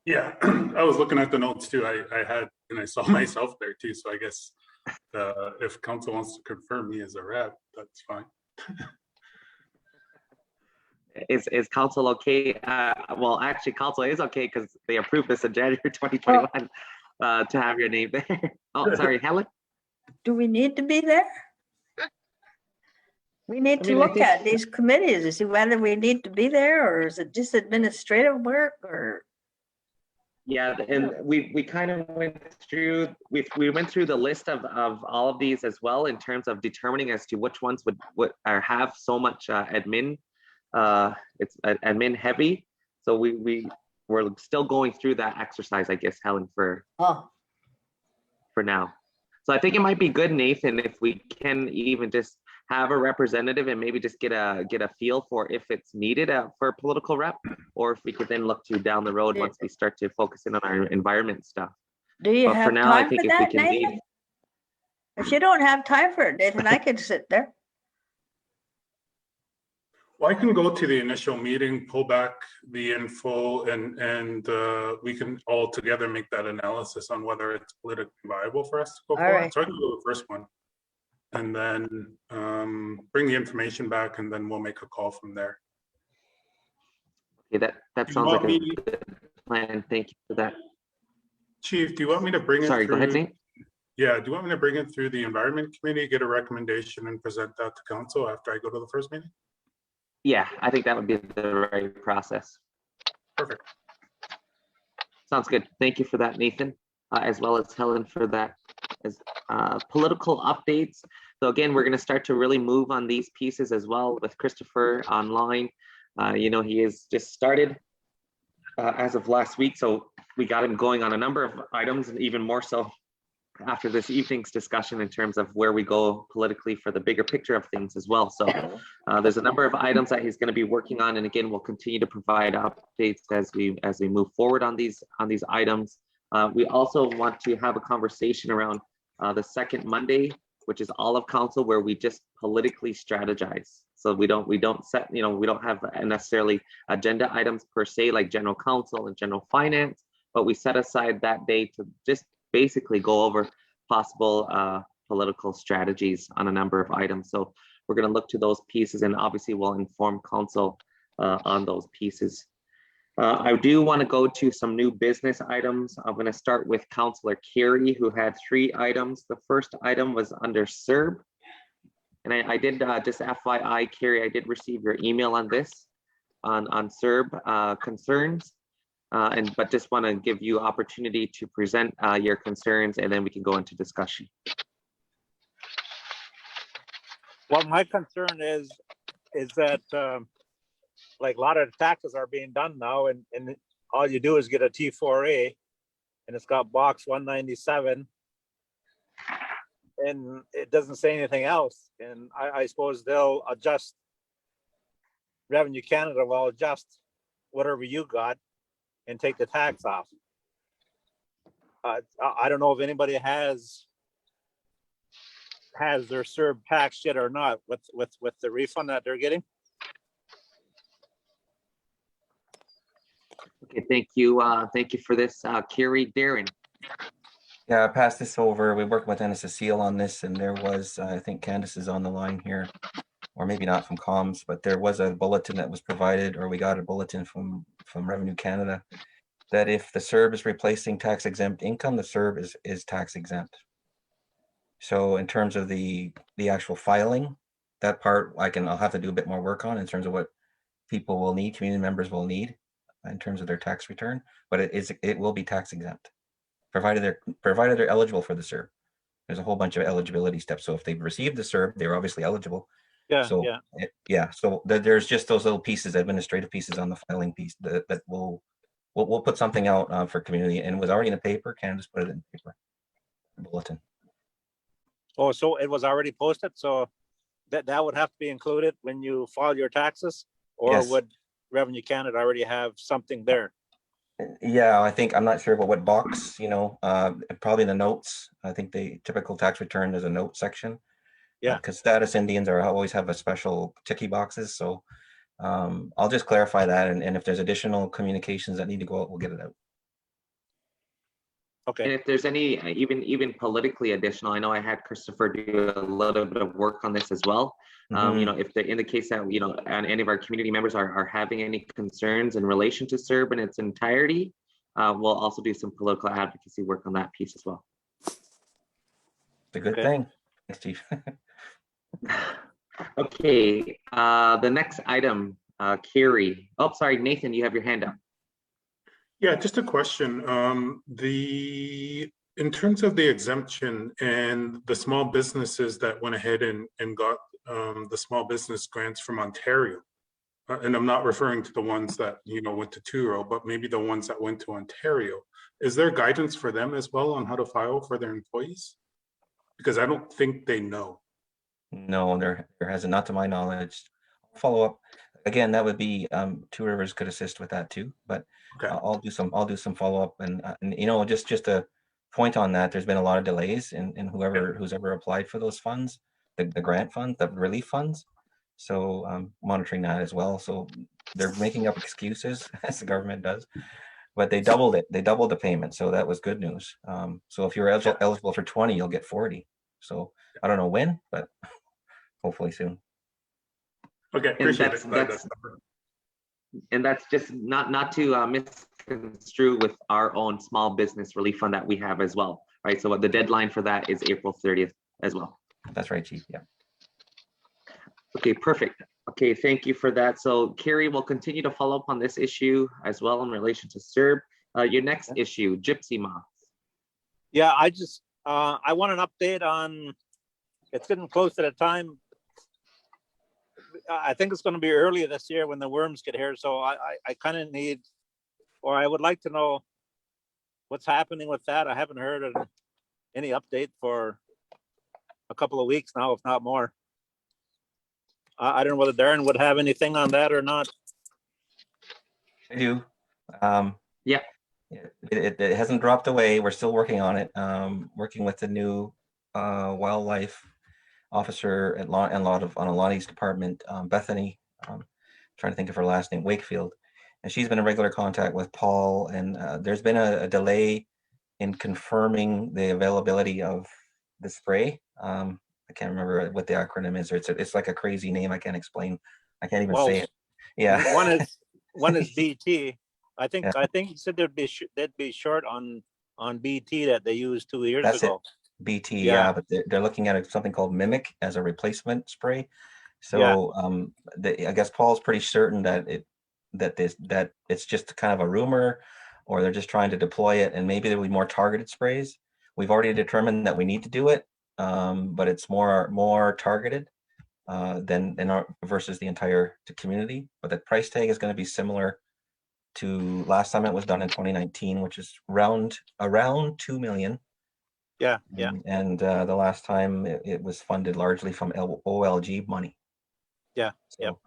Yeah, I was looking at the notes too. I saw myself there too. So I guess if council wants to confirm me as a rep, that's fine. Is council okay? Well, actually, council is okay because they approved this in January 2021 to have your name there. Oh, sorry, Helen. Do we need to be there? We need to look at these committees to see whether we need to be there, or is it just administrative work, or? Yeah, and we kind of went through we went through the list of all of these as well in terms of determining as to which ones would have so much admin. It's admin heavy, so we're still going through that exercise, I guess, Helen, for now. So I think it might be good, Nathan, if we can even just have a representative and maybe just get a feel for if it's needed for a political rep, or if we could then look to down the road once we start to focus in on our environment stuff. Do you have time for that, can Nathan? If you don't have time for it, Nathan, I could sit there. Well, I can go to the initial meeting, pull back the info, and we can all together make that analysis on whether it's politically viable for us to go forward. Right. So I can go the first one, and then bring the information back, and then we'll make a call from there. Okay, that sounds like a good plan. Thank you for that. Chief, do you want me to bring it Sorry, through? go ahead, Nate. Yeah, do you want me to bring it through the Environment Committee, get a recommendation, and present that to council after I go to the first meeting? Yeah, I think that would be the right process. Perfect. Sounds good. Thank you for that, Nathan, as well as Helen for that. As political updates. So again, we're going to start to really move on these pieces as well with Christopher online. He is just started as of last week, so we got him going on a number of items, and even more so after this evening's discussion in terms of where we go politically for the bigger picture of things as well. So there's a number of items that he's going to be working on, and again, we'll continue to provide updates as we move forward on these items. We also want to have a conversation around the second Monday, which is all of council, where we just politically strategize. So we don't set, we don't have necessarily agenda items per se, like general counsel and general finance, but we set aside that day to just basically go over possible political strategies on a number of items. So we're going to look to those pieces, and obviously we'll inform council on those pieces. I do want to go to some new business items. I'm going to start with Councillor Carey, who had 3 items. The first item was under CERB. And I did, just FYI, Carey, I did receive your email on this, on CERB concerns. But just want to give you opportunity to present your concerns, and then we can go into discussion. Well, my concern is that like a lot of the taxes are being done now, and all you do is get a T4A, and it's got box 197, and it doesn't say anything else. And I suppose they'll adjust, Revenue Canada will adjust whatever you got and take the tax off. I don't know if anybody has their CERB tax yet or not with the refund that they're getting. Okay, thank you. Thank you for this, Carey. Darren. Yeah, I passed this over. We worked with Anna Cecile on this, and there was, I think Candace is on the line here. or maybe not from comms, but there was a bulletin that was provided, or we got a bulletin from Revenue Canada, that if the CERB is replacing tax exempt income, the CERB is tax exempt. So in terms of the actual filing, that part I'll have to do a bit more work on in terms of what people will need, community members will need in terms of their tax return, but it will be tax exempt, provided they're eligible for the CERB. There's a whole bunch of eligibility steps. So if they've received the CERB, they're obviously eligible. Yeah, so yeah. So there's just those little pieces, administrative pieces on the filing piece that we'll put something out for community, and it was already in the paper. Canada's put it in the paper bulletin. Oh, so it was already posted, so that would have to be included when you file your taxes, or Yes. would Revenue Canada already have something there? Yeah, I'm not sure about what box, probably the notes. I think the typical tax return is a note section. Yeah. Because status Indians always have a special ticky boxes. So I'll just clarify that. And if there's additional communications that need to go out, we'll get it out. Okay. And if there's any, even politically additional, I know I had Christopher do a little bit of work on this as well. If in the case that, and any of our community members are having any concerns in relation to CERB in its entirety, we'll also do some political advocacy work on that piece as well. It's a good thing. Thanks, Chief. Okay, the next item, Carrie. Oh, sorry, Nathan, you have your hand up. Yeah, just a question. In terms of the exemption and the small businesses that went ahead and got the small business grants from Ontario, and I'm not referring to the ones that went to Truro, but maybe the ones that went to Ontario. Is there guidance for them as well on how to file for their employees? Because I don't think they know. No, there hasn't, not to my knowledge. Follow up. Again, that would be Two Rivers could assist with that too, but okay. I'll do some follow up, and just a point on that. There's been a lot of delays in who's ever applied for those funds, the grant fund, the relief funds. So monitoring that as well. So they're making up excuses as the government does, but they doubled it. They doubled the payment, so that was good news. So if you're eligible for 20, you'll get 40. So I don't know when, but hopefully soon. Okay, appreciate it. And that's just not to misconstrue with our own small business relief fund that we have as well, right? So the deadline for that is April 30th as well. That's right, Chief. Yeah. Okay, perfect. Okay, thank you for that. So Carrie will continue to follow up on this issue as well in relation to CERB. Your next issue, gypsy moths. Yeah, I want an update on, it's getting close to the time. I think it's going to be early this year when the worms get here. So I kind of need, or I would like to know what's happening with that. I haven't heard of any update for a couple of weeks now, if not more. I don't know whether Darren would have anything on that or not. I do. Yeah. It hasn't dropped away. We're still working on it. Working with the new wildlife officer at Lonnie's department, Bethany. Trying to think of her last name, Wakefield, and she's been in regular contact with Paul. And there's been a delay in confirming the availability of the spray. I can't remember what the acronym is. It's like a crazy name. I can't explain. I can't even say it. Yeah. One is BT. I think you said they'd be short on BT that they used 2 years That's ago. it. BT, yeah, but they're looking at something called Mimic as a replacement spray. So I guess Paul's pretty certain that it's just kind of a rumor, or they're just trying to deploy it, and maybe there'll be more targeted sprays. We've already determined that we need to do it, but it's more targeted versus the entire community. But the price tag is going to be similar to last time it was done in 2019, which is around 2 million. Yeah. And the last time it was funded largely from OLG money. Yeah. So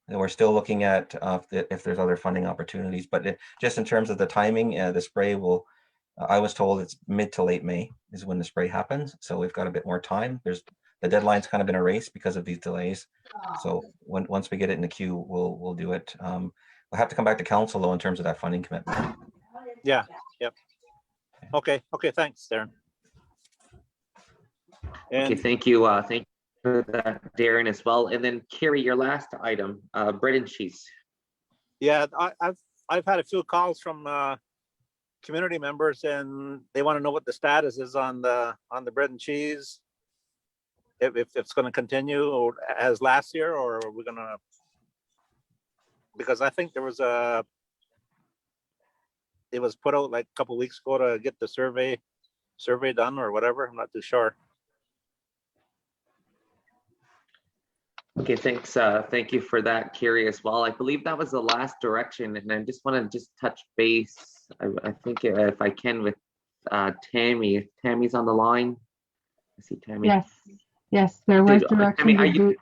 and we're still looking at if there's other funding opportunities, but just in terms of the timing, the spray will. I was told it's mid to late May is when the spray happens, so we've got a bit more time. The deadline's kind of been erased because of these delays. So once we get it in the queue, we'll do it. We'll have to come back to council though in terms of that funding commitment. Yeah. Yep. Okay. Thanks, Darren. Okay. Thank you. for that, Darren, as well. And then Carrie, your last item, bread and cheese. Yeah, I've had a few calls from community members, and they want to know what the status is on the bread and cheese. If it's going to continue or as last year, or are we going to? Because I think it was put out like a couple weeks ago to get the survey done or whatever. I'm not too sure. Okay, thanks. Thank you for that, Carrie, as well. I believe that was the last direction, and I just want to touch base. I think if I can with Tammy. If Tammy's on the line. I see Tammy. Yes, there was direction Tammy, to do.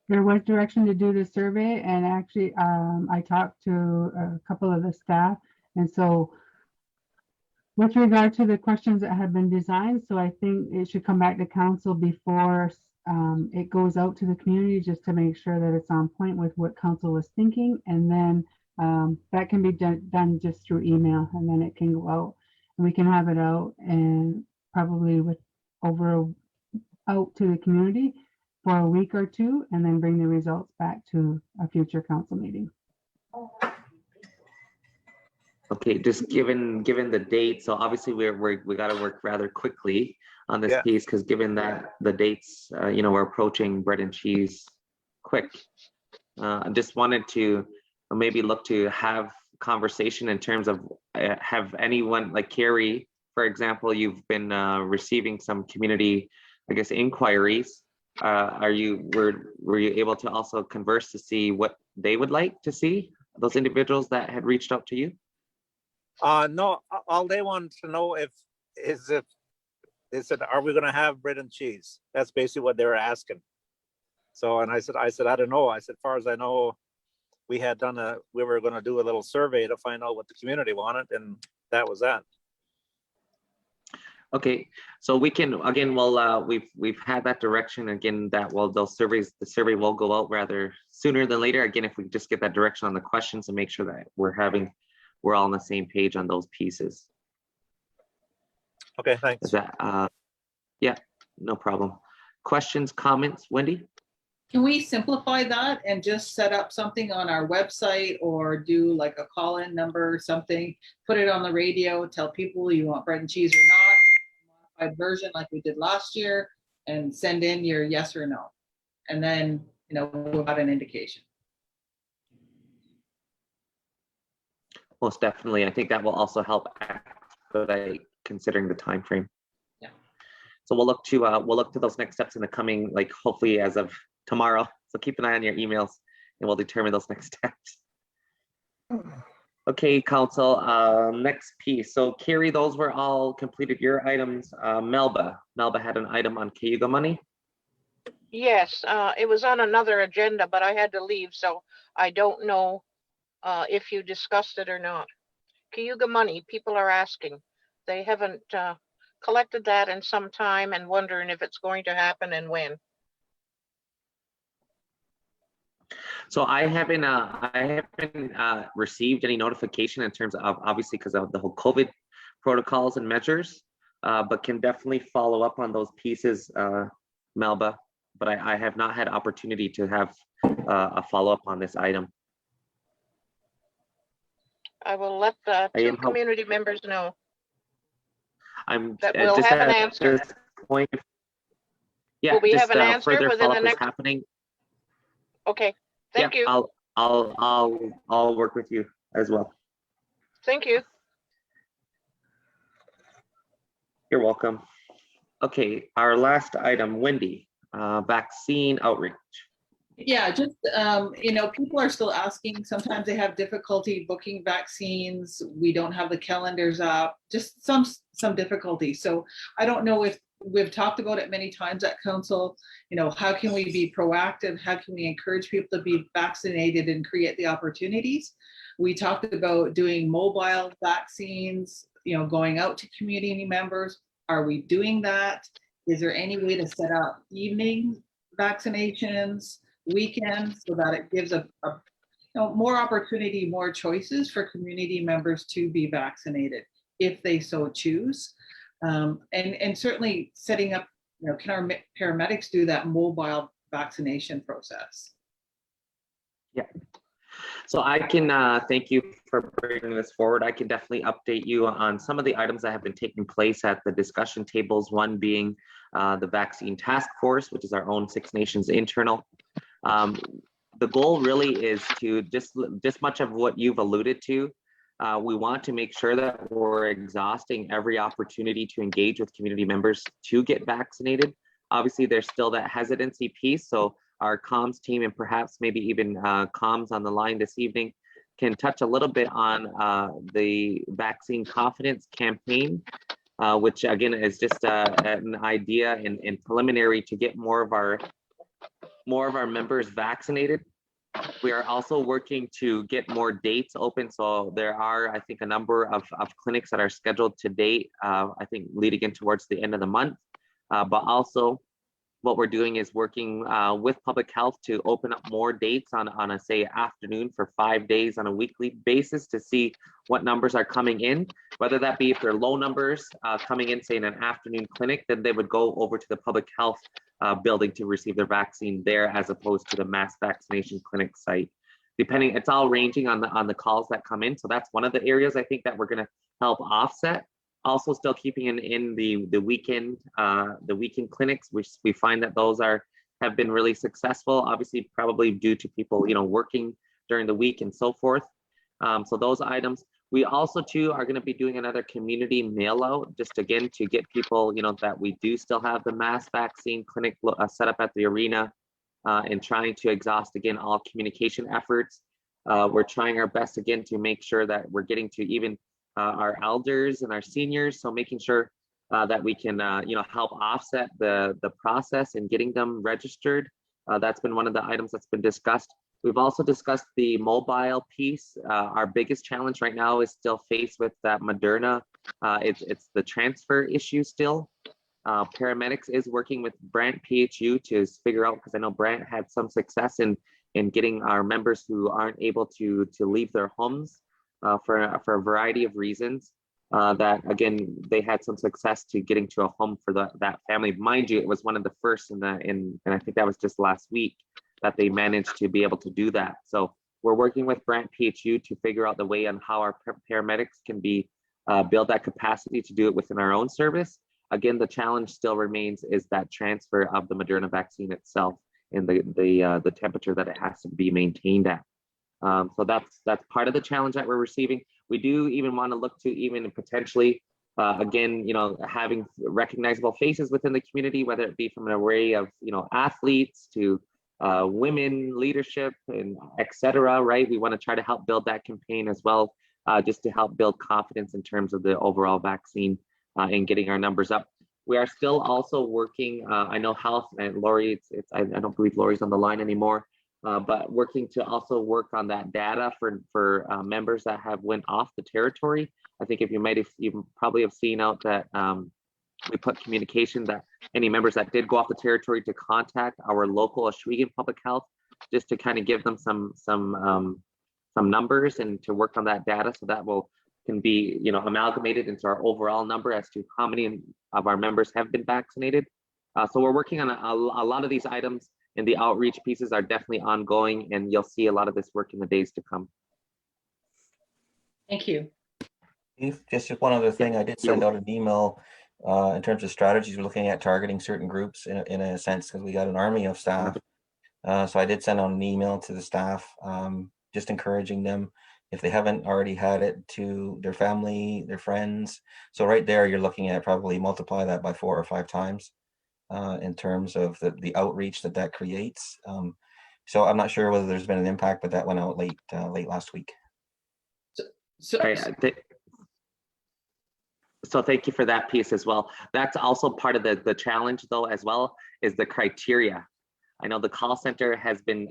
There was direction to do the survey, and actually, I talked to a couple of the staff, and so with regard to the questions that have been designed, so I think it should come back to council before it goes out to the community, just to make sure that it's on point with what council was thinking, and then that can be done just through email, and then it can go out, and we can have it out and probably out to the community for a week or two, and then bring the results back to a future council meeting. Okay, just given the date, so obviously we got to work rather quickly on this piece, because given that the dates, we're approaching bread and cheese quick. I just wanted to maybe look to have conversation in terms of have anyone like Carrie, for example, you've been receiving some community, I guess, inquiries. Were you able to also converse to see what they would like to see, those individuals that had reached out to you? No, all they wanted to know they said, are we going to have bread and cheese? That's basically what they were asking. So, and I said, I don't know. I said, as far as I know, we were going to do a little survey to find out what the community wanted, and that was that. Okay, so we can, again, we've had that direction again, the survey will go out rather sooner than later. Again, if we just get that direction on the questions and make sure that we're all on the same page on those pieces. Okay, thanks. Is that, yeah, no problem. Questions, comments, Wendy? Can we simplify that and just set up something on our website, or do like a call-in number or something, put it on the radio, tell people you want bread and cheese or not, modified version like we did last year, and send in your yes or no. And then, we'll have an indication. Most definitely. I think that will also help expedite considering the time frame. Yeah. So we'll look to those next steps in the coming, like hopefully as of tomorrow. So keep an eye on your emails and we'll determine those next steps. Okay, council, next piece. So Carrie, those were all completed, your items. Melba had an item on Cayuga money. Yes, it was on another agenda, but I had to leave, so I don't know if you discussed it or not. Cayuga money, people are asking. They haven't collected that in some time and wondering if it's going to happen and when. So I haven't received any notification in terms of, obviously because of the whole COVID protocols and measures, but can definitely follow up on those pieces, Melba. But I have not had opportunity to have a follow-up on this item. I will let the two community members know. That we'll just have an at answer. this point. Yeah, Will we just have an answer further within the follow-up is next? happening. Okay, thank you. I'll work with you as well. Thank you. You're welcome. Okay, our last item, Wendy, vaccine outreach. Yeah, just, people are still asking. Sometimes they have difficulty booking vaccines. We don't have the calendars up, just some difficulty. So I don't know if we've talked about it many times at council, how can we be proactive? How can we encourage people to be vaccinated and create the opportunities? We talked about doing mobile vaccines, going out to community members. Are we doing that? Is there any way to set up evening vaccinations, weekends, so that it gives a more opportunity, more choices for community members to be vaccinated if they so choose, and certainly setting up can our paramedics do that mobile vaccination process? Yeah. So I can thank you for bringing this forward. I can definitely update you on some of the items that have been taking place at the discussion tables, one being the vaccine task force, which is our own Six Nations internal. The goal really is to just much of what you've alluded to. We want to make sure that we're exhausting every opportunity to engage with community members to get vaccinated. Obviously, there's still that hesitancy piece. So our comms team and perhaps maybe even comms on the line this evening can touch a little bit on the vaccine confidence campaign, which again is just an idea in preliminary to get more of our members vaccinated. We are also working to get more dates open. So there are, I think, a number of clinics that are scheduled to date, I think leading in towards the end of the month. But also what we're doing is working with public health to open up more dates on a, say, afternoon for 5 days on a weekly basis to see what numbers are coming in, whether that be if they're low numbers coming in, say, in an afternoon clinic, then they would go over to the public health building to receive their vaccine there as opposed to the mass vaccination clinic site. Depending, it's all ranging on the calls that come in. So that's one of the areas I think that we're going to help offset. Also still keeping in the weekend clinics, which we find that those have been really successful, obviously probably due to people working during the week and so forth. So those items. We also too are going to be doing another community mail out, just again to get people that we do still have the mass vaccine clinic set up at the arena, and trying to exhaust again all communication efforts. We're trying our best again to make sure that we're getting to even our elders and our seniors, so making sure that we can help offset the process and getting them registered. That's been one of the items that's been discussed. We've also discussed the mobile piece. Our biggest challenge right now is still faced with that Moderna. It's the transfer issue still. Paramedics is working with Brant PHU to figure out, because I know Brant had some success in getting our members who aren't able to leave their homes for a variety of reasons. That again, they had some success to getting to a home for that family. Mind you, it was one of the first and I think that was just last week that they managed to be able to do that. So we're working with Brant PHU to figure out the way on how our paramedics can build that capacity to do it within our own service. Again, the challenge still remains is that transfer of the Moderna vaccine itself and the temperature that it has to be maintained at. So that's part of the challenge that we're receiving. We do even want to look to even potentially, again, having recognizable faces within the community, whether it be from an array of, athletes to women leadership and et cetera, right? We want to try to help build that campaign as well, just to help build confidence in terms of the overall vaccine and getting our numbers up. We are still also working, I know health and Lori, I don't believe Lori's on the line anymore, but working to also work on that data for members that have went off the territory. I think if you probably have seen out that we put communication that any members that did go off the territory to contact our local Oswego Public Health, just to kind of give them some numbers and to work on that data, so that can be amalgamated into our overall number as to how many of our members have been vaccinated. So we're working on a lot of these items, and the outreach pieces are definitely ongoing, and you'll see a lot of this work in the days to come. Thank you. Just one other thing, I did send out an email in terms of strategies. We're looking at targeting certain groups in a sense, because we got an army of staff. So I did send out an email to the staff, just encouraging them, if they haven't already had it, to their family, their friends. So right there, you're looking at probably multiply that by 4 or 5 times in terms of the outreach that creates. So I'm not sure whether there's been an impact, but that went out late last week. So thank you for that piece as well. That's also part of the challenge though, as well, is the criteria. I know the call center has been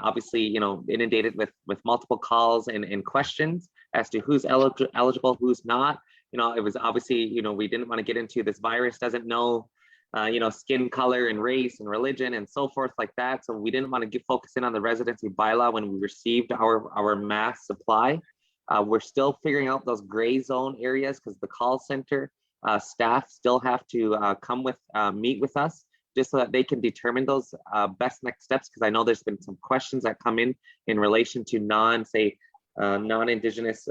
obviously, inundated with multiple calls and questions as to who's eligible, who's not. It was obviously, we didn't want to get into this virus doesn't know, skin color and race and religion and so forth like that. So we didn't want to focus in on the residency bylaw when we received our mass supply. We're still figuring out those gray zone areas, because the call center staff still have to meet with us just so that they can determine those best next steps, because I know there's been some questions that come in relation to non-Indigenous,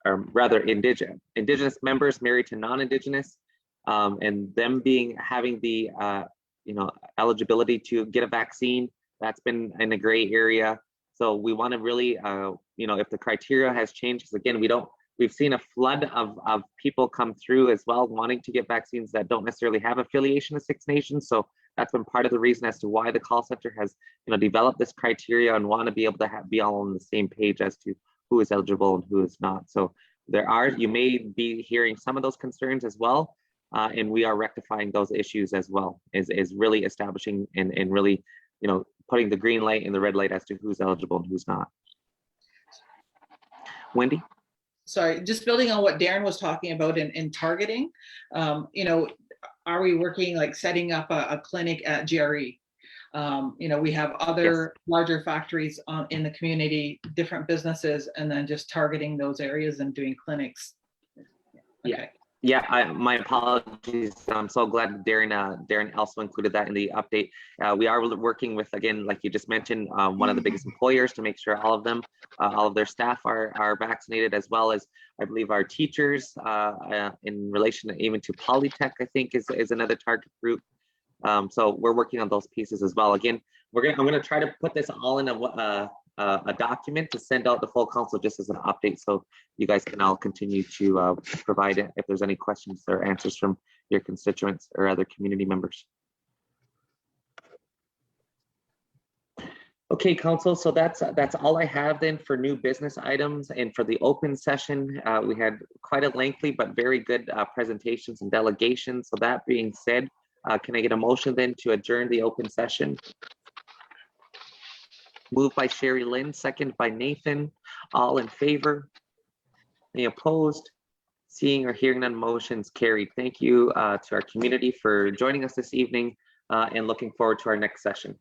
or rather Indigenous members married to non-Indigenous, and them having the eligibility to get a vaccine. That's been in a gray area. So we want to really, if the criteria has changed, because again, we've seen a flood of people come through as well wanting to get vaccines that don't necessarily have affiliation to Six Nations. So that's been part of the reason as to why the call center has developed this criteria and want to be able to be all on the same page as to who is eligible and who is not. So you may be hearing some of those concerns as well, and we are rectifying those issues as well, is really establishing and really putting the green light and the red light as to who's eligible and who's not. Wendy? Sorry, just building on what Darren was talking about in targeting, are we working like setting up a clinic at GRE? We have other larger factories in the community, different businesses, and then just targeting those areas and doing clinics. Okay. Yeah, my apologies. I'm so glad Darren also included that in the update. We are working with, again, like you just mentioned, one of the biggest employers to make sure all of their staff are vaccinated, as well as I believe our teachers in relation to even to Palliative, I think is another target group. So we're working on those pieces as well. Again, I'm gonna try to put this all in a document to send out the full council just as an update, so you guys can all continue to provide it if there's any questions or answers from your constituents or other community members. Okay, council, so that's all I have then for new business items. And for the open session, we had quite a lengthy but very good presentations and delegations. So that being said, can I get a motion then to adjourn the open session? Moved by Sherry Lynn, second by Nathan. All in favor? Any opposed? Seeing or hearing none, motions carried. Thank you to our community for joining us this evening, and looking forward to our next session.